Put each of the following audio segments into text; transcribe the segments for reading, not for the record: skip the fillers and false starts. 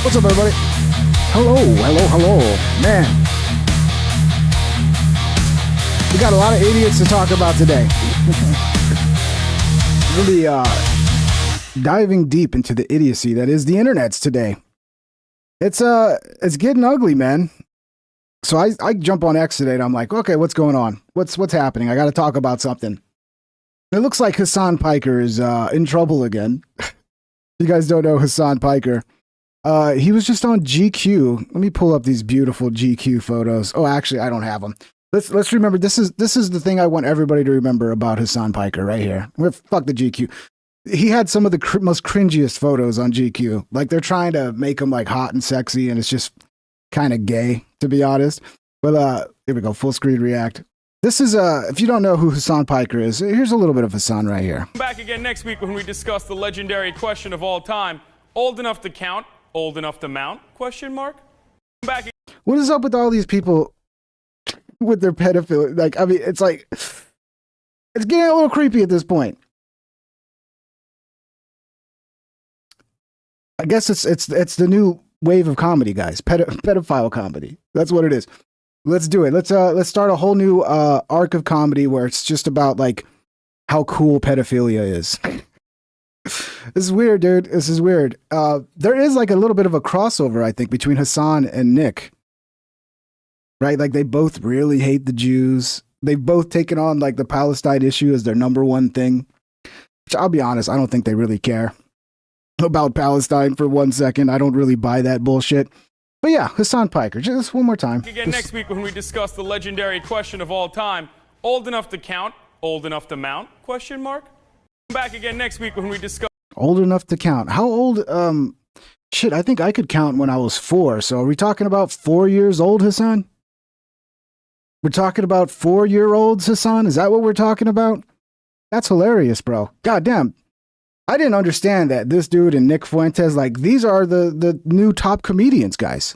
What's up, everybody? Hello. Man, we got a lot of idiots to talk about today. Really diving deep into the idiocy that is the internets today. It's getting ugly, man. So I jump on X today and I'm like, okay, what's going on? What's happening? I got to talk about something. It looks like Hasan Piker is in trouble again. You guys don't know Hasan Piker. He was just on GQ. Let me pull up these beautiful GQ photos. Oh, actually, I don't have them. Let's remember, this is the thing I want everybody to remember about Hasan Piker right here. Fuck the GQ. He had some of the most cringiest photos on GQ. Like, they're trying to make him like hot and sexy, and it's just kind of gay, to be honest. But here we go, full screen react. This is if you don't know who Hasan Piker is, here's a little bit of Hasan right here. Back again next week when we discuss the legendary question of all time: old enough to count, old enough to mount? Question mark. Back. What is up with all these people with their pedophilia? Like, I mean, it's like, it's getting a little creepy at this point. I guess it's the new wave of comedy, guys. Pedophile comedy. That's what it is. Let's do it. Let's start a whole new arc of comedy where it's just about like how cool pedophilia is. This is weird, dude. This is weird. There is like a little bit of a crossover, I think, between Hasan and Nick. Right? Like, they both really hate the Jews. They've both taken on like the Palestine issue as their number one thing. Which, I'll be honest, I don't think they really care about Palestine for 1 second. I don't really buy that bullshit. But yeah, Hasan Piker, just one more time. Again next week when we discuss the legendary question of all time: old enough to count, old enough to mount? Question mark. Back again next week when we discuss old enough to count. How old? Shit, I think I could count when I was 4. So are we talking about 4 years old, Hasan? We're talking about 4-year-olds, Hasan? Is that what we're talking about? That's hilarious, bro. God damn. I didn't understand that this dude and Nick Fuentes, like, these are the new top comedians, guys.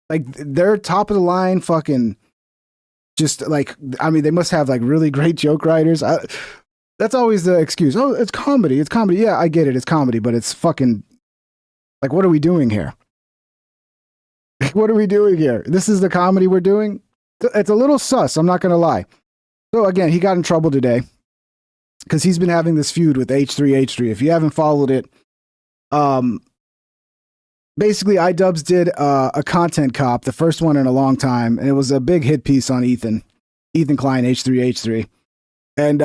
Like, they're top of the line fucking just like, I mean, they must have like really great joke writers. That's always the excuse. Oh, it's comedy. It's comedy. Yeah, I get it. It's comedy, but it's fucking like, what are we doing here? What are we doing here? This is the comedy we're doing? It's a little sus. I'm not going to lie. So again, he got in trouble today because he's been having this feud with H3H3. If you haven't followed it, basically iDubbbz did a content cop, the first one in a long time, and it was a big hit piece on Ethan Klein, H3H3. And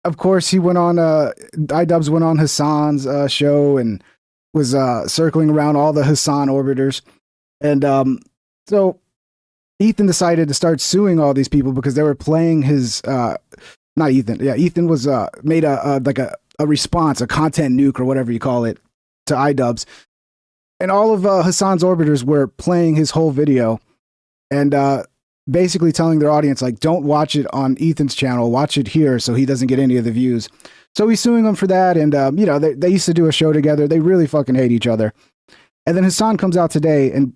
of course, he went on, iDubbbz went on Hasan's show and was circling around all the Hasan orbiters. And so Ethan decided to start suing all these people because they were playing his, not Ethan. Yeah, Ethan was made a response, a content nuke or whatever you call it, to iDubbbz. And all of Hasan's orbiters were playing his whole video and basically telling their audience, like, don't watch it on Ethan's channel, watch it here so he doesn't get any of the views. So he's suing them for that. And, you know, they used to do a show together. They really fucking hate each other. And then Hasan comes out today, and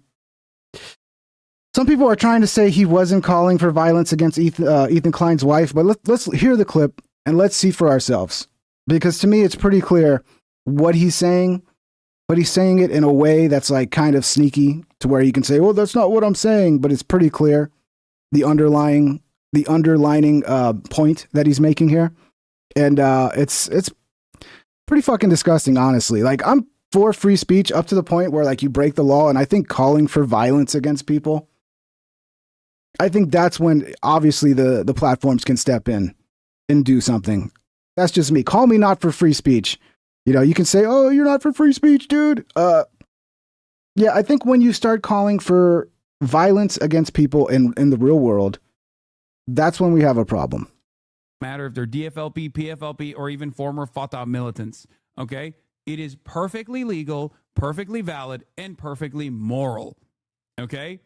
some people are trying to say he wasn't calling for violence against Ethan Klein's wife. But let's hear the clip and let's see for ourselves. Because to me, it's pretty clear what he's saying. But he's saying it in a way that's like kind of sneaky to where you can say, well, that's not what I'm saying. But it's pretty clear the underlining point that he's making here. And it's pretty fucking disgusting, honestly. Like, I'm for free speech up to the point where like you break the law. And I think calling for violence against people, I think that's when obviously the platforms can step in and do something. That's just me. Call me not for free speech. You know, you can say, oh, you're not for free speech, dude. Yeah, I think when you start calling for violence against people in the real world, that's when we have a problem. Matter if they're DFLP, PFLP, or even former Fatah militants, okay? It is perfectly legal, perfectly valid, and perfectly moral, okay?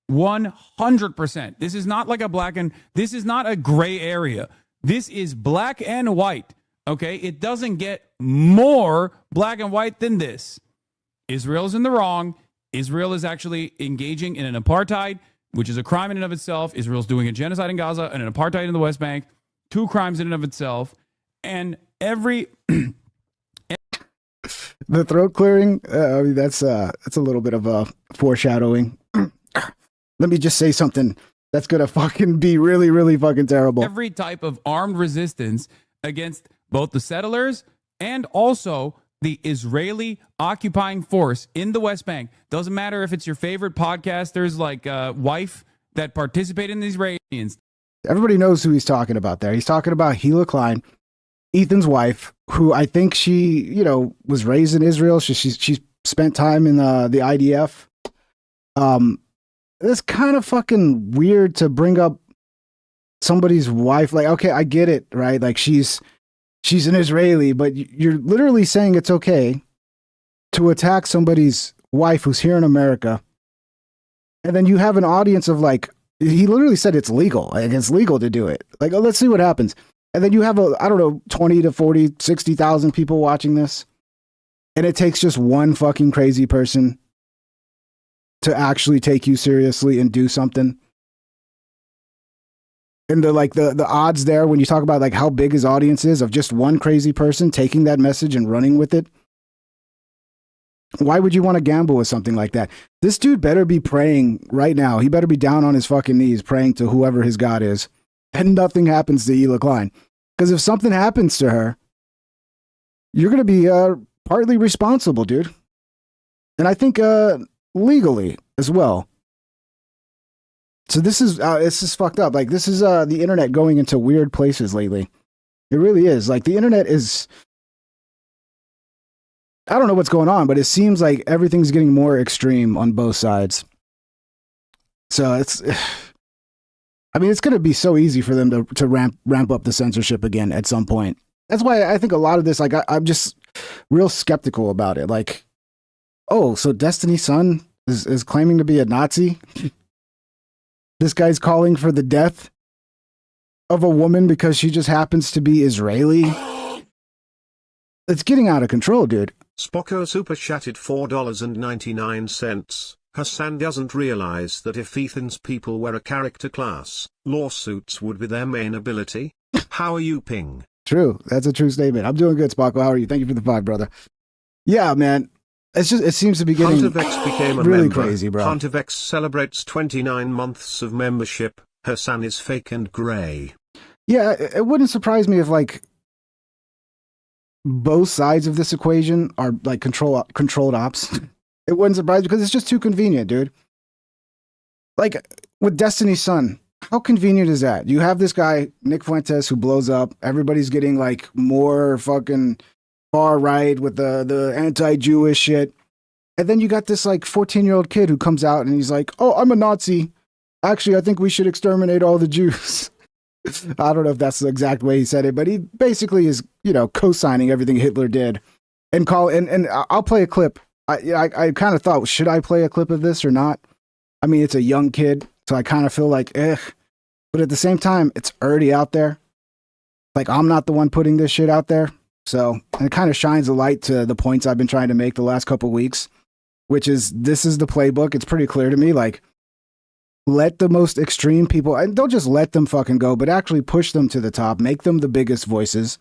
100%. This is not like this is not a gray area. This is black and white. Okay, it doesn't get more black and white than this. Israel's in the wrong. Israel is actually engaging in an apartheid, which is a crime in and of itself. Israel's doing a genocide in Gaza and an apartheid in the West Bank. 2 crimes in and of itself. And every The throat clearing. I mean, that's a little bit of a foreshadowing. Let me just say something that's gonna fucking be really, really fucking terrible. Every type of armed resistance against both the settlers and also the Israeli occupying force in the West Bank. Doesn't matter if it's your favorite podcasters like Wife that participate in the Israelis. Everybody knows who he's talking about there. He's talking about Gila Klein, Ethan's wife, who I think she, was raised in Israel. She spent time in the IDF. It's kind of fucking weird to bring up somebody's wife. Like, okay, I get it, right? Like she's an Israeli, but you're literally saying it's okay to attack somebody's wife who's here in America. And then you have an audience of like, he literally said it's legal. Like, it's legal to do it. Like, oh, let's see what happens. And then you have 20 to 40, 60,000 people watching this. And it takes just one fucking crazy person to actually take you seriously and do something. And the odds there when you talk about like how big his audience is of just one crazy person taking that message and running with it. Why would you want to gamble with something like that? This dude better be praying right now. He better be down on his fucking knees praying to whoever his God is. And nothing happens to Hila Klein. Because if something happens to her, you're going to be partly responsible, dude. And I think legally as well. So this is fucked up. Like, this is the internet going into weird places lately. It really is. Like, the internet is, I don't know what's going on, but it seems like everything's getting more extreme on both sides. So it's going to be so easy for them to ramp up the censorship again at some point. That's why I think a lot of this, like, I'm just real skeptical about it. Like, oh, so Destiny's Son is claiming to be a Nazi? This guy's calling for the death of a woman because she just happens to be Israeli. It's getting out of control, dude. Spocko super chatted $4.99. Hasan doesn't realize that if Ethan's people were a character class, lawsuits would be their main ability. How are you, Ping? True. That's a true statement. I'm doing good, Spocko. How are you? Thank you for the 5, brother. Yeah, man. It seems to be getting Huntervex became a really member. crazy, bro. Huntervex celebrates 29 months of membership. Hasan is fake and gray. Yeah, it wouldn't surprise me if like both sides of this equation are like controlled ops. It wouldn't surprise me because it's just too convenient, dude. Like with Destiny's Son, how convenient is that? You have this guy, Nick Fuentes, who blows up. Everybody's getting like more fucking far right with the anti-Jewish shit. And then you got this like 14-year-old kid who comes out and he's like, oh, I'm a Nazi. Actually, I think we should exterminate all the Jews. I don't know if that's the exact way he said it, but he basically is, co-signing everything Hitler did. And I'll play a clip. I kind of thought, should I play a clip of this or not? I mean, it's a young kid, so I kind of feel like, But at the same time, it's already out there. Like, I'm not the one putting this shit out there. So it kind of shines a light to the points I've been trying to make the last couple weeks, which is this is the playbook. It's pretty clear to me. Like, let the most extreme people, and don't just let them fucking go, but actually push them to the top, make them the biggest voices.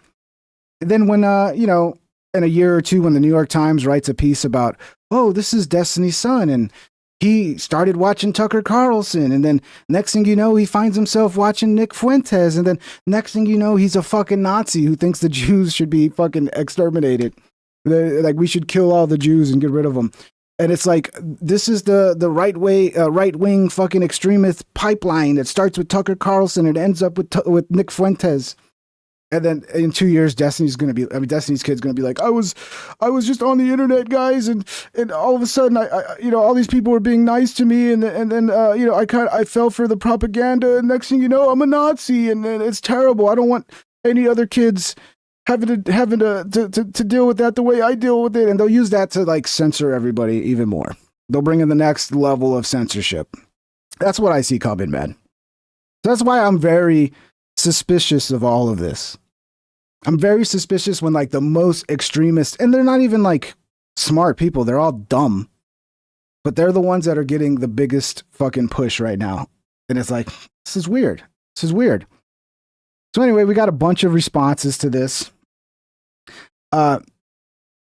And then when, in a year or two, when the New York Times writes a piece about, oh, this is Destiny's Son, and he started watching Tucker Carlson, and then next thing you know, he finds himself watching Nick Fuentes, and then next thing you know, he's a fucking Nazi who thinks the Jews should be fucking exterminated. Like, we should kill all the Jews and get rid of them. And it's like, this is the right-wing fucking extremist pipeline that starts with Tucker Carlson and ends up with Nick Fuentes. And then in 2 years, Destiny's kid's gonna be like, I was just on the internet, guys, and all of a sudden, I all these people were being nice to me, and then I fell for the propaganda, and next thing you know, I'm a Nazi, and it's terrible. I don't want any other kids having to deal with that the way I deal with it, and they'll use that to like censor everybody even more. They'll bring in the next level of censorship. That's what I see coming, man. So that's why I'm very suspicious of all of this. I'm very suspicious when like the most extremists, and they're not even like smart people, they're all dumb, but they're the ones that are getting the biggest fucking push right now. And it's like, this is weird. So anyway, we got a bunch of responses to this. There's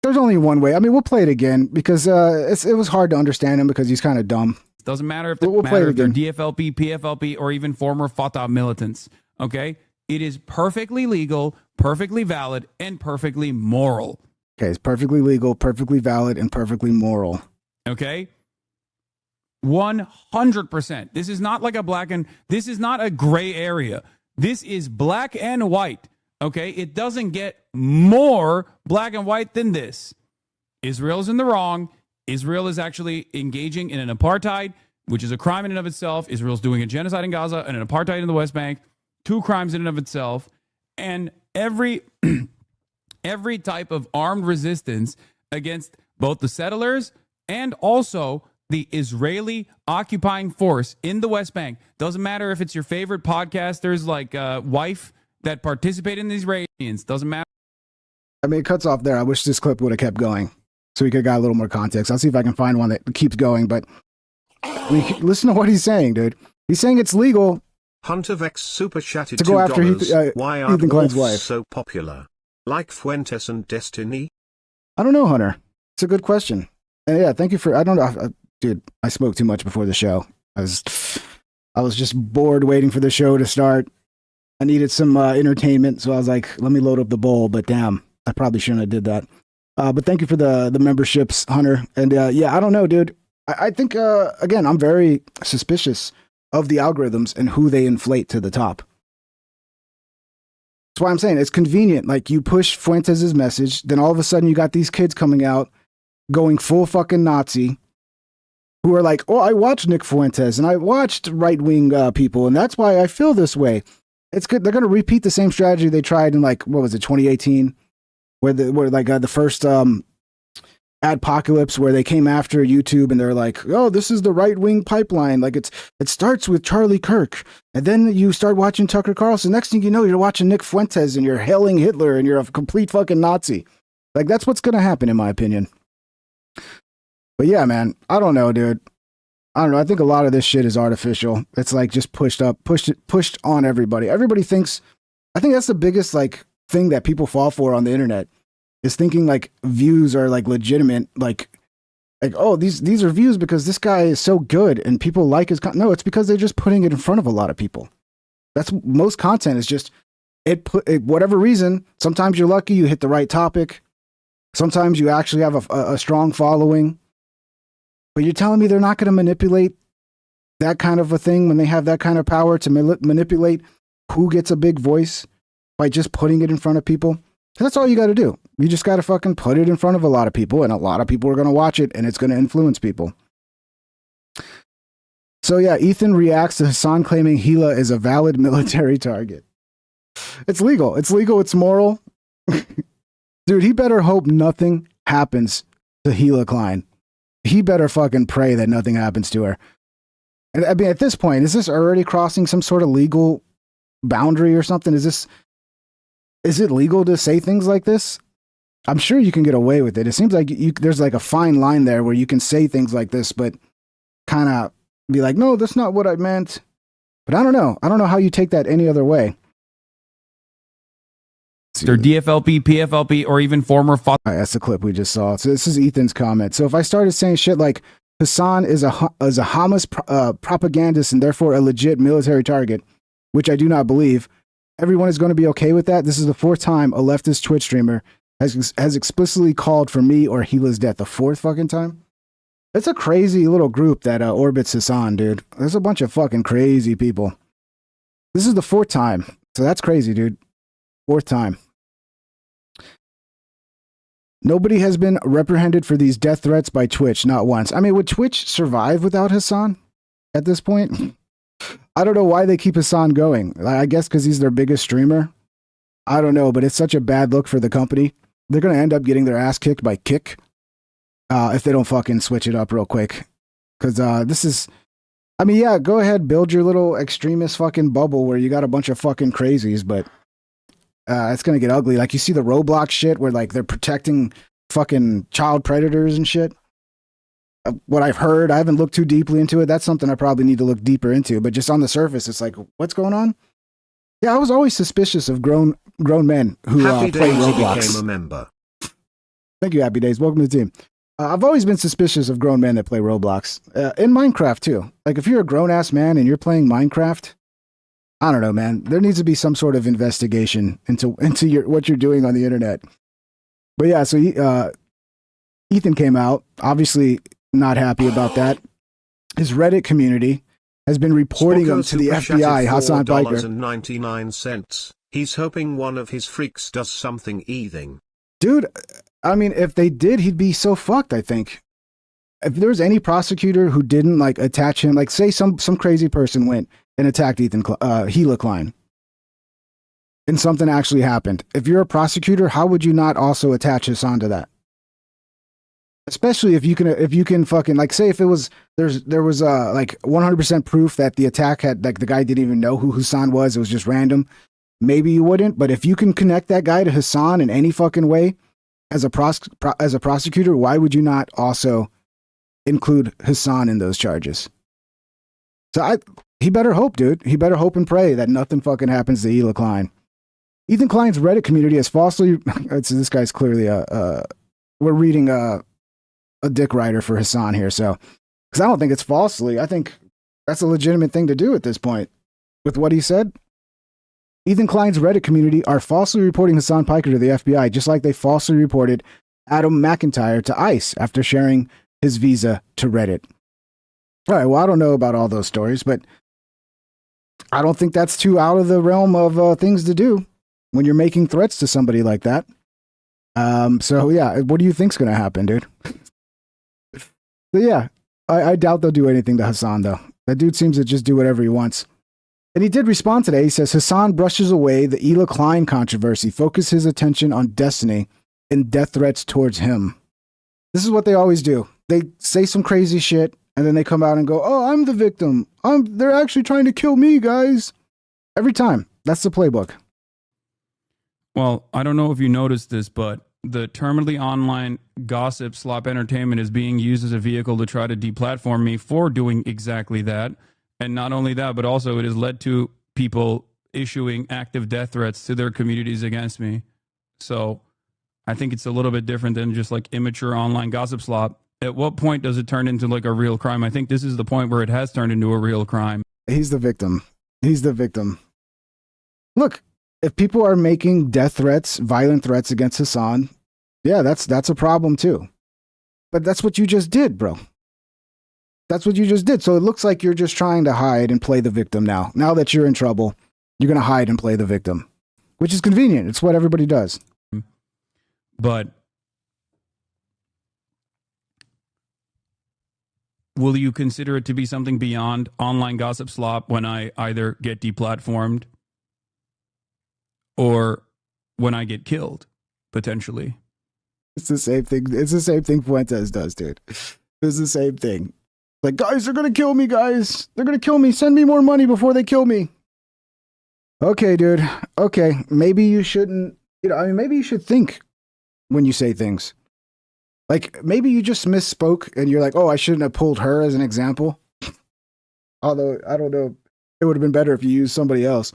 There's only one way. I mean, we'll play it again because it was hard to understand him because he's kind of dumb. Doesn't matter if they're, We'll play it they're again. DFLP, PFLP, or even former Fatah militants. Okay? It is perfectly legal, perfectly valid, and perfectly moral. Okay, it's perfectly legal, perfectly valid, and perfectly moral. Okay? 100%. This is not like this is not a gray area. This is black and white. Okay? It doesn't get more black and white than this. Israel's in the wrong. Israel is actually engaging in an apartheid, which is a crime in and of itself. Israel's doing a genocide in Gaza and an apartheid in the West Bank. 2 crimes in and of itself. And every type of armed resistance against both the settlers and also the Israeli occupying force in the West Bank. Doesn't matter if it's your favorite podcasters like Wife that participate in the Israelis. Doesn't matter. I mean, it cuts off there. I wish this clip would have kept going so we could have got a little more context. I'll see if I can find one that keeps going, but listen to what he's saying, dude. He's saying it's legal Hunter Vex super chatted to go after Why are Ethan Klein's dwarfs wife so popular? Like Fuentes and Destiny? I don't know, Hunter. It's a good question. And yeah, thank you for. I don't know, dude. I spoke too much before the show. I was just bored waiting for the show to start. I needed some entertainment, so I was like, let me load up the bowl. But damn, I probably shouldn't have did that. But thank you for the memberships, Hunter. And yeah, I don't know, dude. I think again, I'm very suspicious of the algorithms and who they inflate to the top. That's why I'm saying it's convenient. Like you push Fuentes' message, then all of a sudden you got these kids coming out going full fucking Nazi who are like, oh, I watched Nick Fuentes and I watched right-wing people and that's why I feel this way. It's good. They're going to repeat the same strategy they tried in like, what was it, 2018? Where the first adpocalypse where they came after YouTube and they're like, oh, this is the right-wing pipeline. Like it starts with Charlie Kirk and then you start watching Tucker Carlson. Next thing you know, you're watching Nick Fuentes and you're hailing Hitler and you're a complete fucking Nazi. Like that's what's going to happen in my opinion. But yeah, man, I don't know, dude. I don't know. I think a lot of this shit is artificial. It's like just pushed on everybody. Everybody thinks, I think that's the biggest like thing that people fall for on the internet is thinking like views are like legitimate. Like, oh, these are views because this guy is so good and people like his content. No, it's because they're just putting it in front of a lot of people. That's most content is just whatever reason. Sometimes you're lucky, you hit the right topic. Sometimes you actually have a strong following. But you're telling me they're not going to manipulate that kind of a thing when they have that kind of power to manipulate who gets a big voice by just putting it in front of people? That's all you got to do. You just got to fucking put it in front of a lot of people, and a lot of people are going to watch it, and it's going to influence people. So yeah, Ethan reacts to Hasan claiming Gila is a valid military target. It's legal. It's legal. It's moral. Dude, he better hope nothing happens to Gila Klein. He better fucking pray that nothing happens to her. And I mean, at this point, is this already crossing some sort of legal boundary or something? Is it legal to say things like this? I'm sure you can get away with it. It seems like there's like a fine line there where you can say things like this, but kind of be like, no, that's not what I meant. But I don't know. I don't know how you take that any other way. They're DFLP, PFLP, or even former All right, that's the clip we just saw. So this is Ethan's comment. So if I started saying shit like Hasan is a Hamas propagandist and therefore a legit military target, which I do not believe, everyone is going to be okay with that. This is the 4th time a leftist Twitch streamer has explicitly called for me or Gila's death. The 4th fucking time? It's a crazy little group that orbits Hasan, dude. There's a bunch of fucking crazy people. This is the 4th time. So that's crazy, dude. 4th time. Nobody has been reprehended for these death threats by Twitch, not once. I mean, would Twitch survive without Hasan at this point? I don't know why they keep Hasan going. I guess because he's their biggest streamer. I don't know, but it's such a bad look for the company. They're going to end up getting their ass kicked by Kick if they don't fucking switch it up real quick. Because this is... I mean, yeah, go ahead, build your little extremist fucking bubble where you got a bunch of fucking crazies, but... it's gonna get ugly. Like you see the Roblox shit where like they're protecting fucking child predators and shit. What I've heard, I haven't looked too deeply into it. That's something I probably need to look deeper into. But just on the surface, it's like, what's going on? Yeah, I was always suspicious of grown men who play Roblox. Became a member. Thank you, Happy Days. Welcome to the team. I've always been suspicious of grown men that play Roblox. In Minecraft, too. Like, if you're a grown-ass man and you're playing Minecraft, I don't know, man. There needs to be some sort of investigation into what you're doing on the internet. But yeah, so Ethan came out, obviously not happy about that. His Reddit community has been reporting him to the FBI, Hasan Piker. 99 cents. He's hoping one of his freaks does something eating. Dude, I mean, if they did, he'd be so fucked, I think. If there was any prosecutor who didn't, like, attach him, like, say some crazy person went and attacked Gila Klein, and something actually happened. If you're a prosecutor, how would you not also attach Hasan to that? Especially if you can fucking, like, say if it was, there was like 100% proof that the attack had, like, the guy didn't even know who Hasan was, it was just random, maybe you wouldn't. But if you can connect that guy to Hasan in any fucking way, as a prosecutor, why would you not also include Hasan in those charges? So he better hope, dude. He better hope and pray that nothing fucking happens to Gila Klein. Ethan Klein's Reddit community has falsely, this guy's clearly we're reading a dick writer for Hasan here, so, because I don't think it's falsely. I think that's a legitimate thing to do at this point with what he said. Ethan Klein's Reddit community are falsely reporting Hasan Piker to the FBI, just like they falsely reported Adam McIntyre to ICE after sharing his visa to Reddit. All right, well, I don't know about all those stories, but I don't think that's too out of the realm of things to do when you're making threats to somebody like that. So yeah, what do you think's going to happen, dude? So yeah, I doubt they'll do anything to Hasan, though. That dude seems to just do whatever he wants. And he did respond today. He says, Hasan brushes away the Gila Klein controversy, focus his attention on Destiny and death threats towards him. This is what they always do. They say some crazy shit, and then they come out and go, oh, I'm the victim. They're actually trying to kill me, guys. Every time. That's the playbook. Well, I don't know if you noticed this, but the terminally online gossip slop entertainment is being used as a vehicle to try to deplatform me for doing exactly that. And not only that, but also it has led to people issuing active death threats to their communities against me. So I think it's a little bit different than just like immature online gossip slop. At what point does it turn into like a real crime? I think this is the point where it has turned into a real crime. He's the victim. He's the victim. Look, if people are making death threats, violent threats against Hasan, yeah, that's a problem too. But that's what you just did, bro. That's what you just did. So it looks like you're just trying to hide and play the victim now. Now that you're in trouble, you're going to hide and play the victim, which is convenient. It's what everybody does. But will you consider it to be something beyond online gossip slop when I either get deplatformed or when I get killed, potentially? It's the same thing. It's the same thing Fuentes does, dude. It's the same thing. Like, guys, they're going to kill me, guys. They're going to kill me. Send me more money before they kill me. Okay, dude. Okay. Maybe you shouldn't, maybe you should think when you say things. Like, maybe you just misspoke and you're like, oh, I shouldn't have pulled her as an example. Although, I don't know. It would have been better if you used somebody else.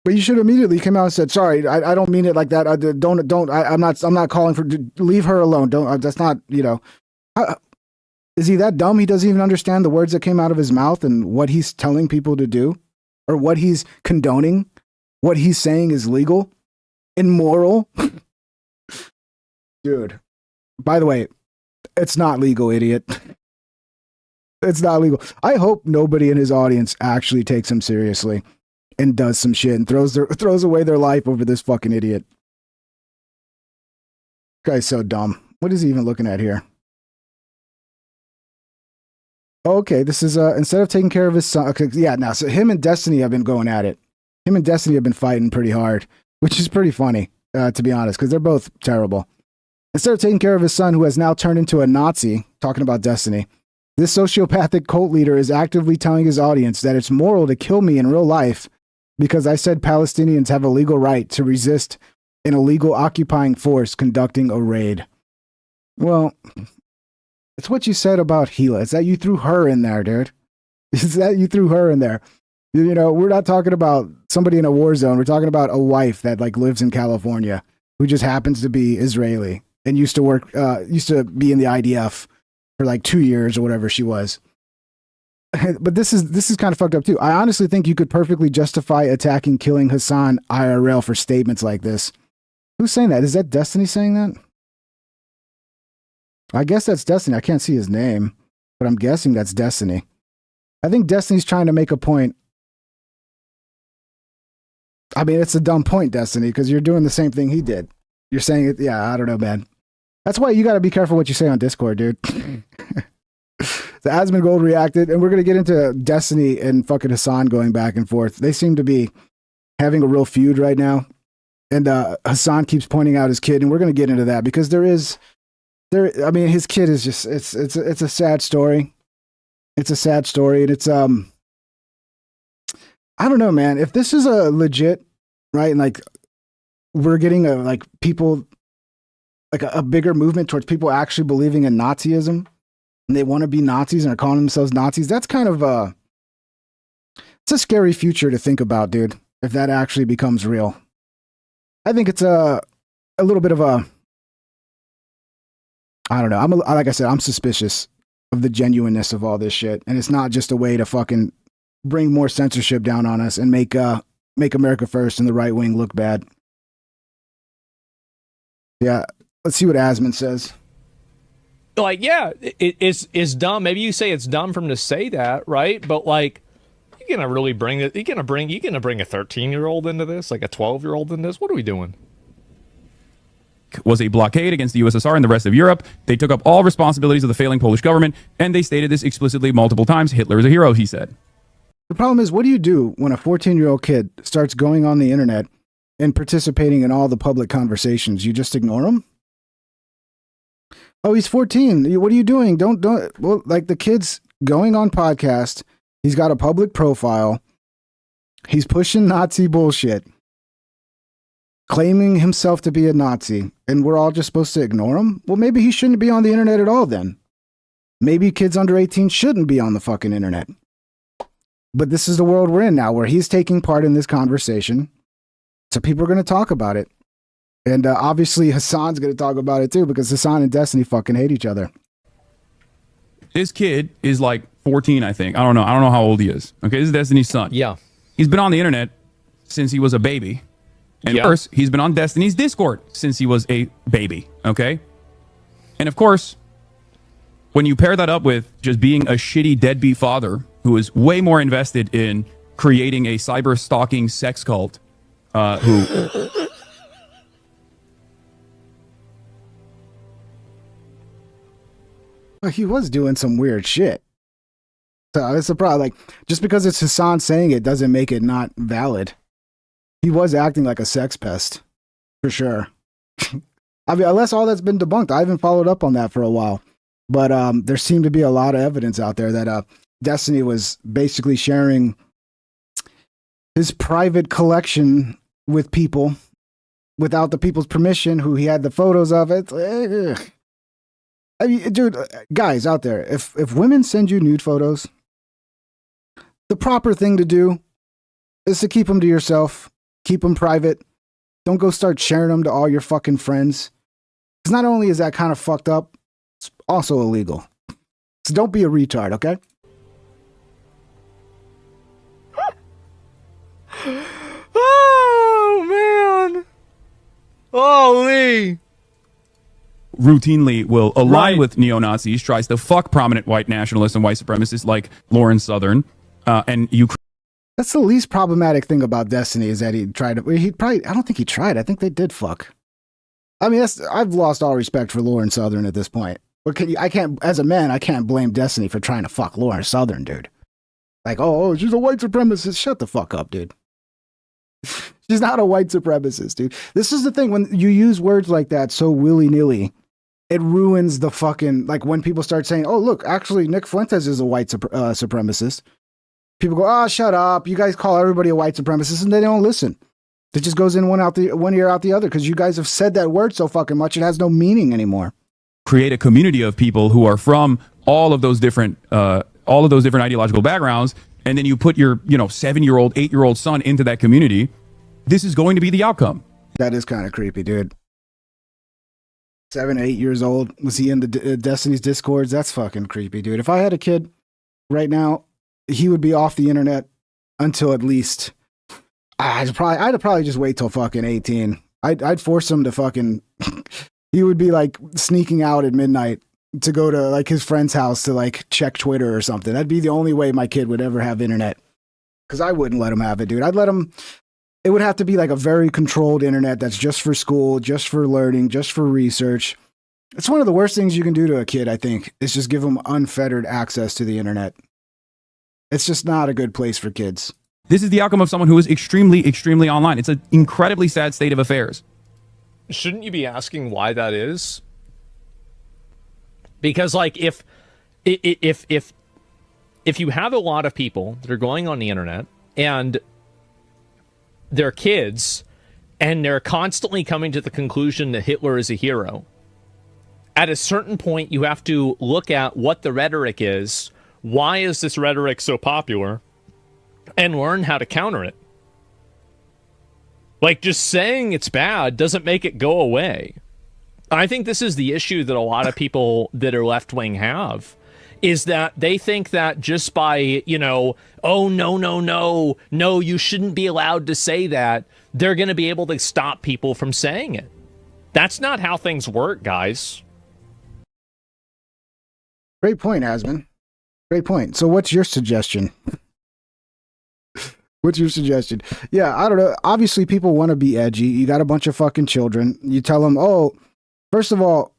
But you should immediately come out and said, sorry, I don't mean it like that. I'm not calling for, leave her alone. That's not, is he that dumb? He doesn't even understand the words that came out of his mouth and what he's telling people to do or what he's condoning. What he's saying is legal, immoral. Dude, by the way, it's not legal, idiot. It's not legal. I hope nobody in his audience actually takes him seriously and does some shit and throws away their life over this fucking idiot. Guy's so dumb. What is he even looking at here? Okay, this is instead of taking care of his son. Okay, yeah, now so him and Destiny have been going at it. Him and Destiny have been fighting pretty hard, which is pretty funny, to be honest, because they're both terrible. Instead of taking care of his son, who has now turned into a Nazi, talking about Destiny, this sociopathic cult leader is actively telling his audience that it's moral to kill me in real life because I said Palestinians have a legal right to resist an illegal occupying force conducting a raid. Well, it's what you said about Gila. It's that you threw her in there, dude. It's that you threw her in there. We're not talking about somebody in a war zone. We're talking about a wife that like lives in California who just happens to be Israeli and used to be in the IDF for like 2 years or whatever she was. But this is kind of fucked up too. I honestly think you could perfectly justify attacking, killing Hasan IRL for statements like this. Who's saying that? Is that Destiny saying that? I guess that's Destiny. I can't see his name, but I'm guessing that's Destiny. I think Destiny's trying to make a point. I mean, it's a dumb point, Destiny, because you're doing the same thing he did. You're saying it. Yeah, I don't know, man. That's why you got to be careful what you say on Discord, dude. The Asmongold reacted, and we're going to get into Destiny and fucking Hasan going back and forth. They seem to be having a real feud right now. And Hasan keeps pointing out his kid, and we're going to get into that because I mean, his kid is just, it's a sad story. It's a sad story. And it's, I don't know, man. If this is a legit, right? And like, we're getting people, like a bigger movement towards people actually believing in Nazism, and they want to be Nazis and are calling themselves Nazis. That's kind of it's a scary future to think about, dude. If that actually becomes real, I think it's a little bit of a, I don't know. Like I said, I'm suspicious of the genuineness of all this shit, and it's not just a way to fucking bring more censorship down on us and make America first and the right wing look bad. Yeah, let's see what Asmon says. Like, yeah, it's dumb. Maybe you say it's dumb for him to say that, right? But like, you're gonna really bring it. You're gonna bring a 13-year-old into this, like a 12-year-old into this. What are we doing? Was a blockade against the USSR and the rest of Europe. They took up all responsibilities of the failing Polish government, and they stated this explicitly multiple times. Hitler is a hero, he said. The problem is, what do you do when a 14-year-old kid starts going on the internet and participating in all the public conversations? You just ignore him? Oh, he's 14. What are you doing? Don't. Well, like, the kid's going on podcast. He's got a public profile. He's pushing Nazi bullshit, claiming himself to be a Nazi, and we're all just supposed to ignore him? Well, maybe he shouldn't be on the internet at all then. Maybe kids under 18 shouldn't be on the fucking internet. But this is the world we're in now, where he's taking part in this conversation. So people are going to talk about it. And obviously Hasan's going to talk about it too, because Hasan and Destiny fucking hate each other. This kid is like 14, I think. I don't know how old he is. Okay, this is Destiny's son. Yeah. He's been on the internet since he was a baby. And worse, he's been on Destiny's Discord since he was a baby. Okay? And of course, when you pair that up with just being a shitty deadbeat father who is way more invested in creating a cyber stalking sex cult, who... He was doing some weird shit. So it's a problem. Like, just because it's Hasan saying it doesn't make it not valid. He was acting like a sex pest, for sure. I mean, unless all that's been debunked. I haven't followed up on that for a while. But there seemed to be a lot of evidence out there that Destiny was basically sharing his private collection with people without the people's permission, who he had the photos of it. Ugh. I mean, dude, guys out there, if women send you nude photos, the proper thing to do is to keep them to yourself, keep them private. Don't go start sharing them to all your fucking friends. Because not only is that kind of fucked up, it's also illegal. So don't be a retard, okay? Oh, man. Holy. Routinely will align with neo-Nazis, tries to fuck prominent white nationalists and white supremacists like Lauren Southern, and Ukraine. That's the least problematic thing about Destiny, is that I don't think he tried. I think they did fuck. I mean, I've lost all respect for Lauren Southern at this point. But as a man, I can't blame Destiny for trying to fuck Lauren Southern, dude. Like, oh, she's a white supremacist. Shut the fuck up, dude. She's not a white supremacist, dude. This is the thing. When you use words like that so willy-nilly, it ruins the fucking, like, when people start saying, oh, look, actually, Nick Fuentes is a white supremacist. People go, oh, shut up. You guys call everybody a white supremacist, and they don't listen. It just goes in one ear out the other, because you guys have said that word so fucking much, it has no meaning anymore. Create a community of people who are from all of those different ideological backgrounds, and then you put your 7-year-old, 8-year-old son into that community. This is going to be the outcome. That is kind of creepy, dude. 7, 8 years old. Was he in the Destiny's Discords? That's fucking creepy, dude. If I had a kid right now, he would be off the internet until at least I'd probably just wait till fucking 18. I'd force him to fucking he would be like sneaking out at midnight to go to like his friend's house to like check Twitter or something. That'd be the only way my kid would ever have internet. Cause I wouldn't let him have it, dude. I'd let him, it would have to be like a very controlled internet that's just for school, just for learning, just for research. It's one of the worst things you can do to a kid, I think, is just give them unfettered access to the internet. It's just not a good place for kids. This is the outcome of someone who is extremely, extremely online. It's an incredibly sad state of affairs. Shouldn't you be asking why that is? Because like if you have a lot of people that are going on the internet and they're kids and they're constantly coming to the conclusion that Hitler is a hero, at a certain point you have to look at what the rhetoric is. Why is this rhetoric so popular? And learn how to counter it. Like, just saying it's bad doesn't make it go away. I think this is the issue that a lot of people that are left-wing have, is that they think that just by, you know, oh, no, you shouldn't be allowed to say that, they're going to be able to stop people from saying it. That's not how things work, guys. Great point, Asman. Great point. So what's your suggestion? What's your suggestion? Yeah, I don't know. Obviously, people want to be edgy. You got a bunch of fucking children. You tell them, oh, first of all,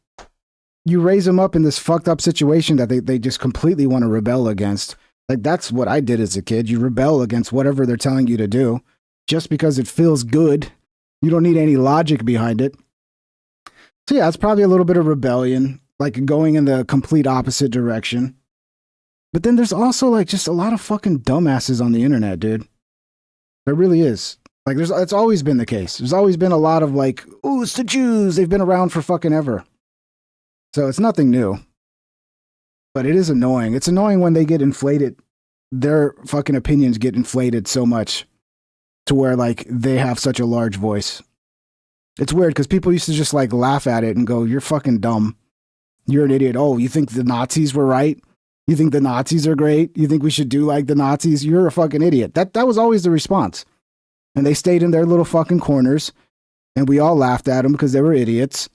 you raise them up in this fucked up situation that they just completely want to rebel against. Like, that's what I did as a kid. You rebel against whatever they're telling you to do just because it feels good. You don't need any logic behind it. So yeah, it's probably a little bit of rebellion, like going in the complete opposite direction. But then there's also like just a lot of fucking dumbasses on the internet, dude. There really is. Like, it's always been the case. There's always been a lot of like, ooh, it's the Jews. They've been around for fucking ever. So it's nothing new. But it is annoying. It's annoying when they get inflated. Their fucking opinions get inflated so much to where like they have such a large voice. It's weird because people used to just like laugh at it and go, you're fucking dumb. You're an idiot. Oh, you think the Nazis were right? You think the Nazis are great? You think we should do like the Nazis? You're a fucking idiot. That was always the response. And they stayed in their little fucking corners and we all laughed at them because they were idiots.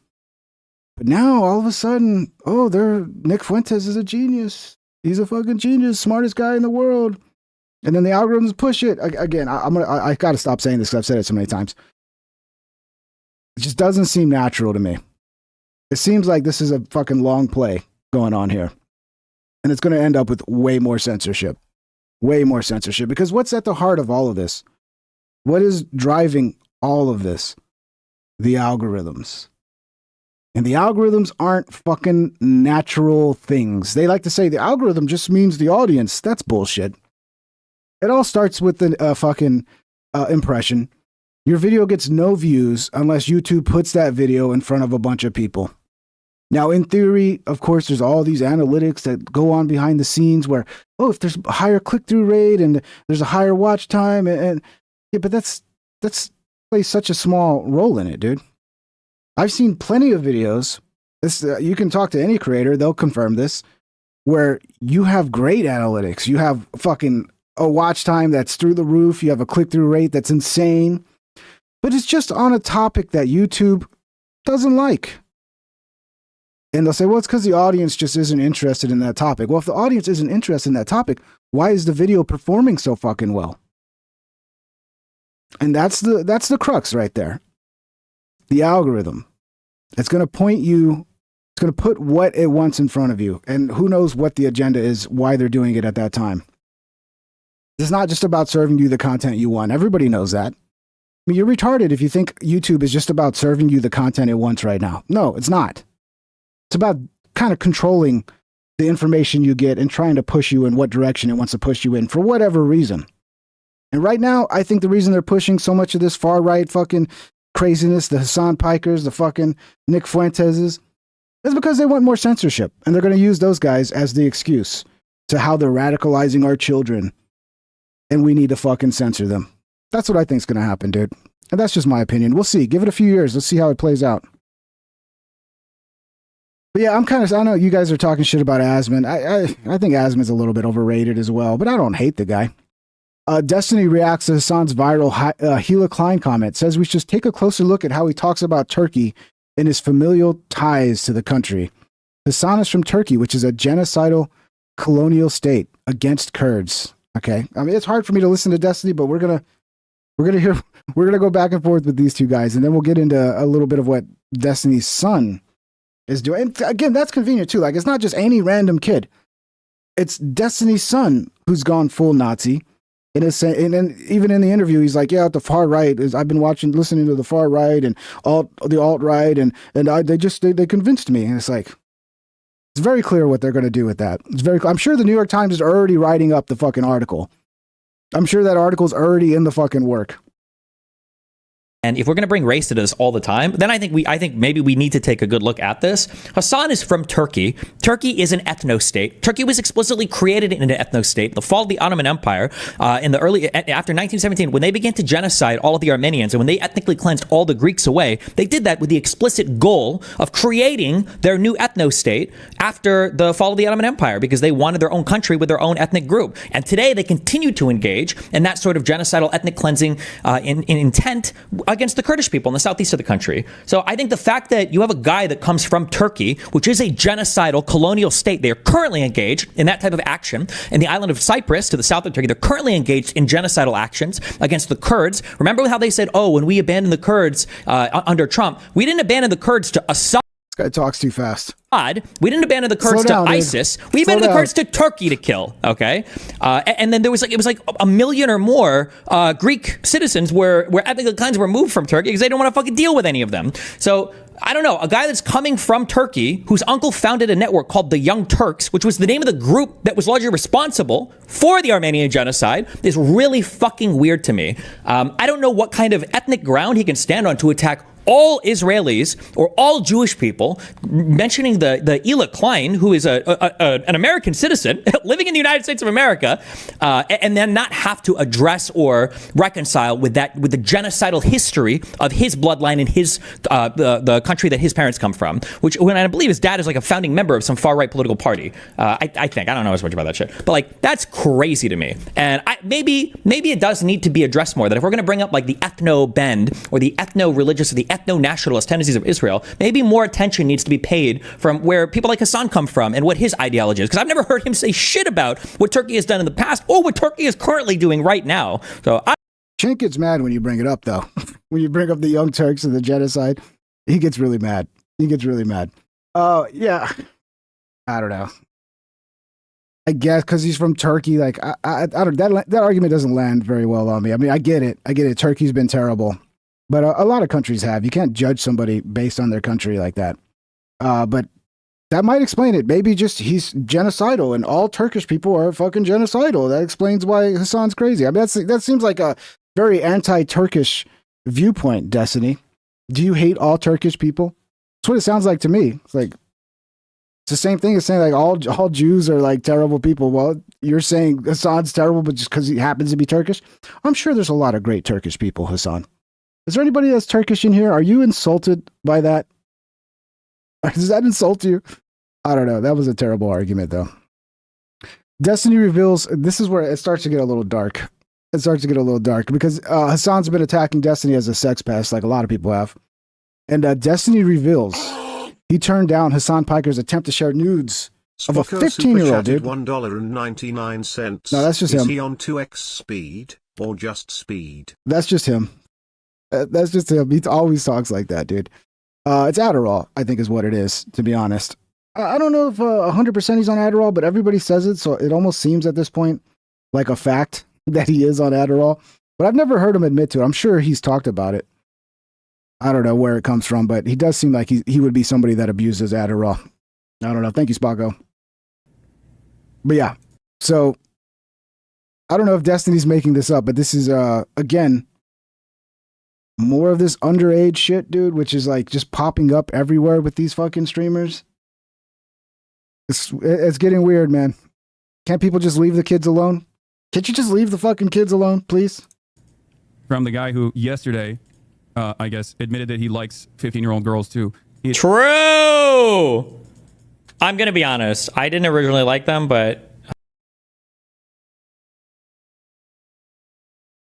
But now all of a sudden, oh, Nick Fuentes is a genius. He's a fucking genius, smartest guy in the world. And then the algorithms push it. Again, I got to stop saying this because I've said it so many times. It just doesn't seem natural to me. It seems like this is a fucking long play going on here. And it's going to end up with way more censorship. Way more censorship. Because what's at the heart of all of this? What is driving all of this? The algorithms. And the algorithms aren't fucking natural things. They like to say the algorithm just means the audience. That's bullshit. It all starts with the fucking impression. Your video gets no views unless YouTube puts that video in front of a bunch of people. Now, in theory, of course, there's all these analytics that go on behind the scenes where, oh, if there's a higher click-through rate and there's a higher watch time, and yeah, but that's plays such a small role in it, dude. I've seen plenty of videos. You can talk to any creator; they'll confirm this. Where you have great analytics, you have fucking a watch time that's through the roof, you have a click-through rate that's insane, but it's just on a topic that YouTube doesn't like. And they'll say, well, it's because the audience just isn't interested in that topic. Well, if the audience isn't interested in that topic, why is the video performing so fucking well? And that's the crux right there. The algorithm. It's going to point you, it's going to put what it wants in front of you. And who knows what the agenda is, why they're doing it at that time. It's not just about serving you the content you want. Everybody knows that. I mean, you're retarded if you think YouTube is just about serving you the content it wants right now. No, it's not. It's about kind of controlling the information you get and trying to push you in what direction it wants to push you in for whatever reason. And right now, I think the reason they're pushing so much of this far-right fucking craziness, the Hasan Pikers, the fucking Nick Fuenteses, is because they want more censorship. And they're going to use those guys as the excuse to how they're radicalizing our children. And we need to fucking censor them. That's what I think is going to happen, dude. And that's just my opinion. We'll see. Give it a few years. Let's see how it plays out. But yeah, I know you guys are talking shit about Asman. I think Asman's a little bit overrated as well, but I don't hate the guy. Destiny reacts to Hasan's viral Hila Klein comment, says we should take a closer look at how he talks about Turkey and his familial ties to the country. Hasan is from Turkey, which is a genocidal colonial state against Kurds. Okay. I mean, it's hard for me to listen to Destiny, but we're gonna go back and forth with these two guys, and then we'll get into a little bit of what Destiny's son is doing. And again, that's convenient too. Like, it's not just any random kid. It's Destiny's son who's gone full Nazi. And even in the interview, he's like, yeah, the far right is, I've been listening to the far right and the alt right. They convinced me. And it's like, it's very clear what they're going to do with that. I'm sure the New York Times is already writing up the fucking article. I'm sure that article's already in the fucking work. And if we're going to bring race to this all the time, then I think maybe we need to take a good look at this. Hasan is from Turkey. Turkey is an ethno-state. Turkey was explicitly created in an ethno-state. The fall of the Ottoman Empire after 1917, when they began to genocide all of the Armenians and when they ethnically cleansed all the Greeks away, they did that with the explicit goal of creating their new ethno-state after the fall of the Ottoman Empire, because they wanted their own country with their own ethnic group. And today they continue to engage in that sort of genocidal ethnic cleansing in intent against the Kurdish people in the southeast of the country. So I think the fact that you have a guy that comes from Turkey, which is a genocidal colonial state, they are currently engaged in that type of action. In the island of Cyprus, to the south of Turkey, they're currently engaged in genocidal actions against the Kurds. Remember how they said, oh, when we abandoned the Kurds under Trump, we didn't abandon the Kurds to Assad. This guy talks too fast. We didn't abandon the Kurds to ISIS. We abandoned the Kurds to Turkey to kill. Okay, and then it was like a million or more Greek citizens where ethnic clans were moved from Turkey because they don't want to fucking deal with any of them. So I don't know, a guy that's coming from Turkey whose uncle founded a network called the Young Turks, which was the name of the group that was largely responsible for the Armenian genocide, is really fucking weird to me. I don't know what kind of ethnic ground he can stand on to attack all Israelis or all Jewish people, mentioning the Hila Klein, who is an American citizen living in the United States of America, and then not have to address or reconcile with the genocidal history of his bloodline and his the country that his parents come from, which when I believe his dad is like a founding member of some far right political party. I think, I don't know as much about that shit, but like that's crazy to me. And maybe it does need to be addressed more, that if we're going to bring up like the ethno bend or the ethno religious or the ethno-nationalist tendencies of Israel, maybe more attention needs to be paid from where people like Hasan come from and what his ideology is. Because I've never heard him say shit about what Turkey has done in the past or what Turkey is currently doing right now. So Cenk gets mad when you bring it up, though. When you bring up the Young Turks and the genocide, he gets really mad. Oh, yeah. I don't know. I guess because he's from Turkey, like I don't. That argument doesn't land very well on me. I mean, I get it. Turkey's been terrible. But a lot of countries have. You can't judge somebody based on their country like that. But that might explain it. Maybe just he's genocidal and all Turkish people are fucking genocidal. That explains why Hasan's crazy. I mean, that seems like a very anti-Turkish viewpoint, Destiny. Do you hate all Turkish people? That's what it sounds like to me. It's like, it's the same thing as saying like all Jews are like terrible people. Well, you're saying Hasan's terrible, but just because he happens to be Turkish? I'm sure there's a lot of great Turkish people, Hasan. Is there anybody that's Turkish in here? Are you insulted by that? Does that insult you? I don't know. That was a terrible argument, though. Destiny reveals, this is where it starts to get a little dark. Because Hasan's been attacking Destiny as a sex pest, like a lot of people have. And Destiny reveals he turned down Hasan Piker's attempt to share nudes of a 15-year-old, dude. $1.99. No, that's just him. Is he on 2x speed or just speed? That's just him. That's just him. He always talks like that, dude. It's Adderall, I think is what it is, to be honest. I don't know if 100% he's on Adderall, but everybody says it, so it almost seems at this point like a fact that he is on Adderall. But I've never heard him admit to it. I'm sure he's talked about it. I don't know where it comes from, but he does seem like he would be somebody that abuses Adderall. I don't know. Thank you, Spocko. But yeah, so I don't know if Destiny's making this up, but this is, again, more of this underage shit, dude, which is like just popping up everywhere with these fucking streamers. It's getting weird, man. Can't people just leave the kids alone? Can't you just leave the fucking kids alone, please? From the guy who yesterday, I guess, admitted that he likes 15-year-old girls too. True! I'm going to be honest. I didn't originally like them, but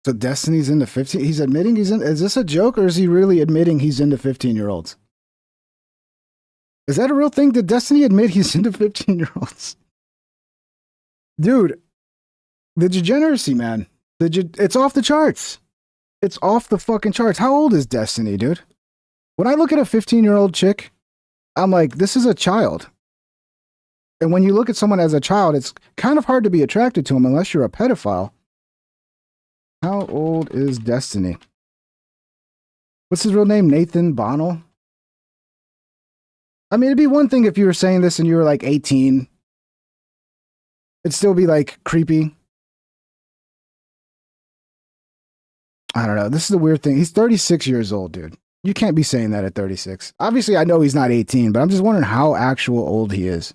So Destiny's into 15. He's admitting he's in. Is this a joke or is he really admitting he's into 15-year-olds? Is that a real thing? Did Destiny admit he's into 15-year-olds? Dude, the degeneracy, man. It's off the charts. It's off the fucking charts. How old is Destiny, dude? When I look at a 15-year-old chick, I'm like, this is a child. And when you look at someone as a child, it's kind of hard to be attracted to him unless you're a pedophile. How old is Destiny? What's his real name? Nathan Bonnell? I mean, it'd be one thing if you were saying this and you were like 18. It'd still be like creepy. I don't know. This is the weird thing. He's 36 years old, dude. You can't be saying that at 36. Obviously, I know he's not 18, but I'm just wondering how actual old he is.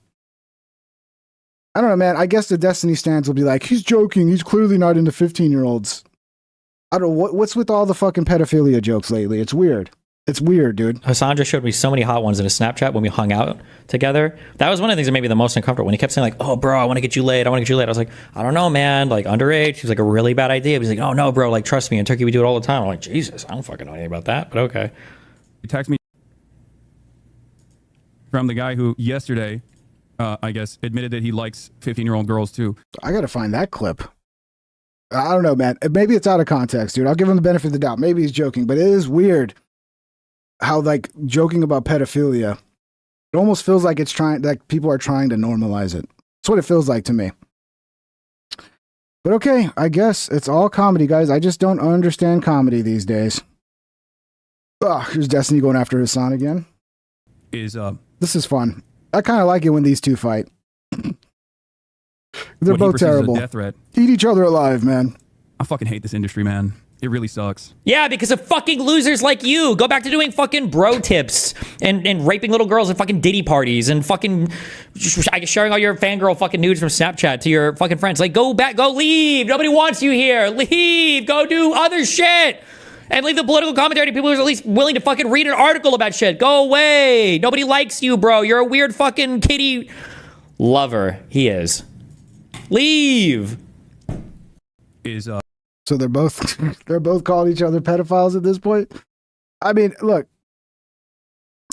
I don't know, man. I guess the Destiny stands will be like, he's joking. He's clearly not into 15-year-olds. I don't know. What's with all the fucking pedophilia jokes lately? It's weird. It's weird, dude. Hasan just showed me so many hot ones in his Snapchat when we hung out together. That was one of the things that made me the most uncomfortable. When he kept saying like, oh, bro, I want to get you laid. I want to get you laid. I was like, I don't know, man. Like underage. He was like a really bad idea. But he's like, oh, no, bro. Like, trust me. In Turkey, we do it all the time. I'm like, Jesus, I don't fucking know anything about that. But okay. You text me from the guy who yesterday, I guess, admitted that he likes 15-year-old girls too. I got to find that clip. I don't know, man. Maybe it's out of context, dude. I'll give him the benefit of the doubt. Maybe he's joking, but it is weird how, like, joking about pedophilia, it almost feels like people are trying to normalize it. That's what it feels like to me. But okay, I guess it's all comedy, guys. I just don't understand comedy these days. Ugh, here's Destiny going after Hasan again. This is fun. I kind of like it when these two fight. They're both terrible. Death threat. Eat each other alive, man. I fucking hate this industry, man. It really sucks. Yeah, because of fucking losers like you. Go back to doing fucking bro tips and raping little girls at fucking Diddy parties and fucking sharing all your fangirl fucking nudes from Snapchat to your fucking friends. Like, go back, go leave. Nobody wants you here. Leave. Go do other shit. And leave the political commentary to people who are at least willing to fucking read an article about shit. Go away. Nobody likes you, bro. You're a weird fucking kitty lover. He is. Leave. So they're both calling each other pedophiles at this point. I mean, look.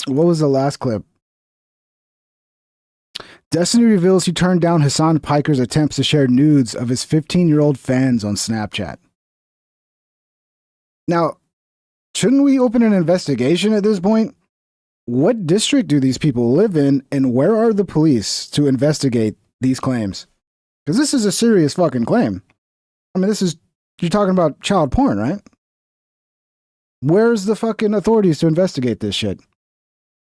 What was the last clip? Destiny reveals he turned down Hasan Piker's attempts to share nudes of his 15-year-old fans on Snapchat. Now, shouldn't we open an investigation at this point? What district do these people live in, and where are the police to investigate these claims? Because this is a serious fucking claim. I mean, you're talking about child porn, right? Where's the fucking authorities to investigate this shit?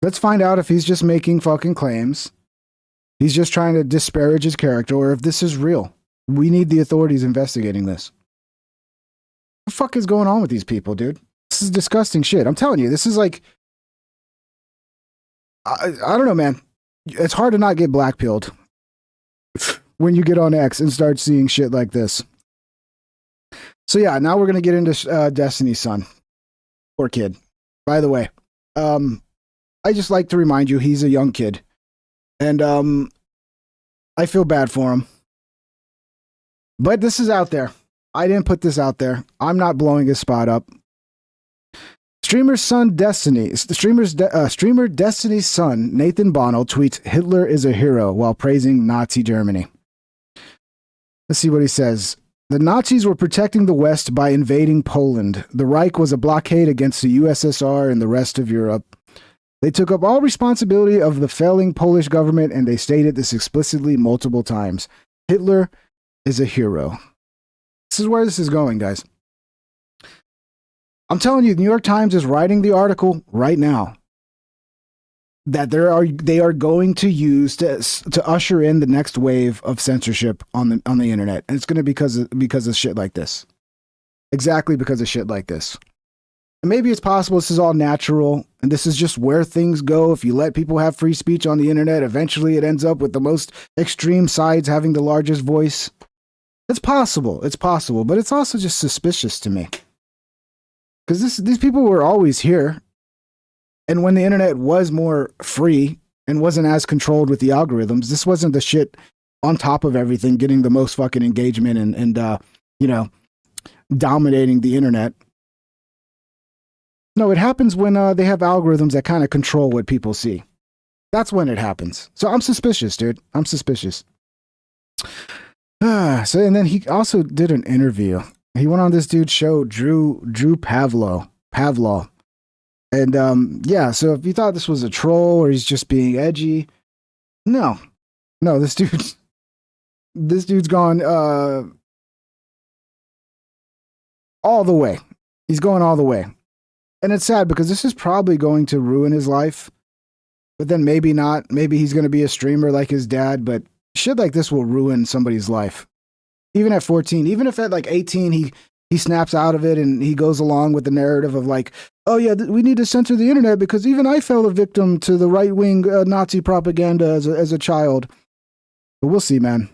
Let's find out if he's just making fucking claims. He's just trying to disparage his character, or if this is real. We need the authorities investigating this. What the fuck is going on with these people, dude? This is disgusting shit. I'm telling you, this is like... I don't know, man. It's hard to not get blackpilled when you get on X and start seeing shit like this. So yeah, now we're going to get into Destiny's son. Poor kid. By the way, I just like to remind you, he's a young kid. And I feel bad for him. But this is out there. I didn't put this out there. I'm not blowing his spot up. Streamer Destiny's son, Nathan Bonnell, tweets, Hitler is a hero while praising Nazi Germany. Let's see what he says. The Nazis were protecting the West by invading Poland. The Reich was a blockade against the USSR and the rest of Europe. They took up all responsibility of the failing Polish government, and they stated this explicitly multiple times. Hitler is a hero. This is where this is going, guys. I'm telling you, the New York Times is writing the article right now that they are going to use to usher in the next wave of censorship on the internet, and it's going to be because of shit like this. Exactly because of shit like this. And maybe it's possible this is all natural, and this is just where things go. If you let people have free speech on the internet, eventually it ends up with the most extreme sides having the largest voice. It's possible, but it's also just suspicious to me. Because these people were always here. And when the internet was more free and wasn't as controlled with the algorithms. This wasn't the shit on top of everything, getting the most fucking engagement and you know, dominating the internet. No, it happens when they have algorithms that kind of control what people see. That's when it happens. So I'm suspicious, dude. I'm suspicious. So, and then he also did an interview. He went on this dude's show, Drew Pavlov. And yeah, so if you thought this was a troll or he's just being edgy, no, this dude's gone all the way. He's going all the way. And it's sad because this is probably going to ruin his life. But then maybe not. Maybe he's going to be a streamer like his dad. But shit like this will ruin somebody's life. Even at 14. Even if at like 18 he snaps out of it and he goes along with the narrative of like, oh yeah, we need to censor the internet because even I fell a victim to the right-wing Nazi propaganda as a child. But we'll see, man.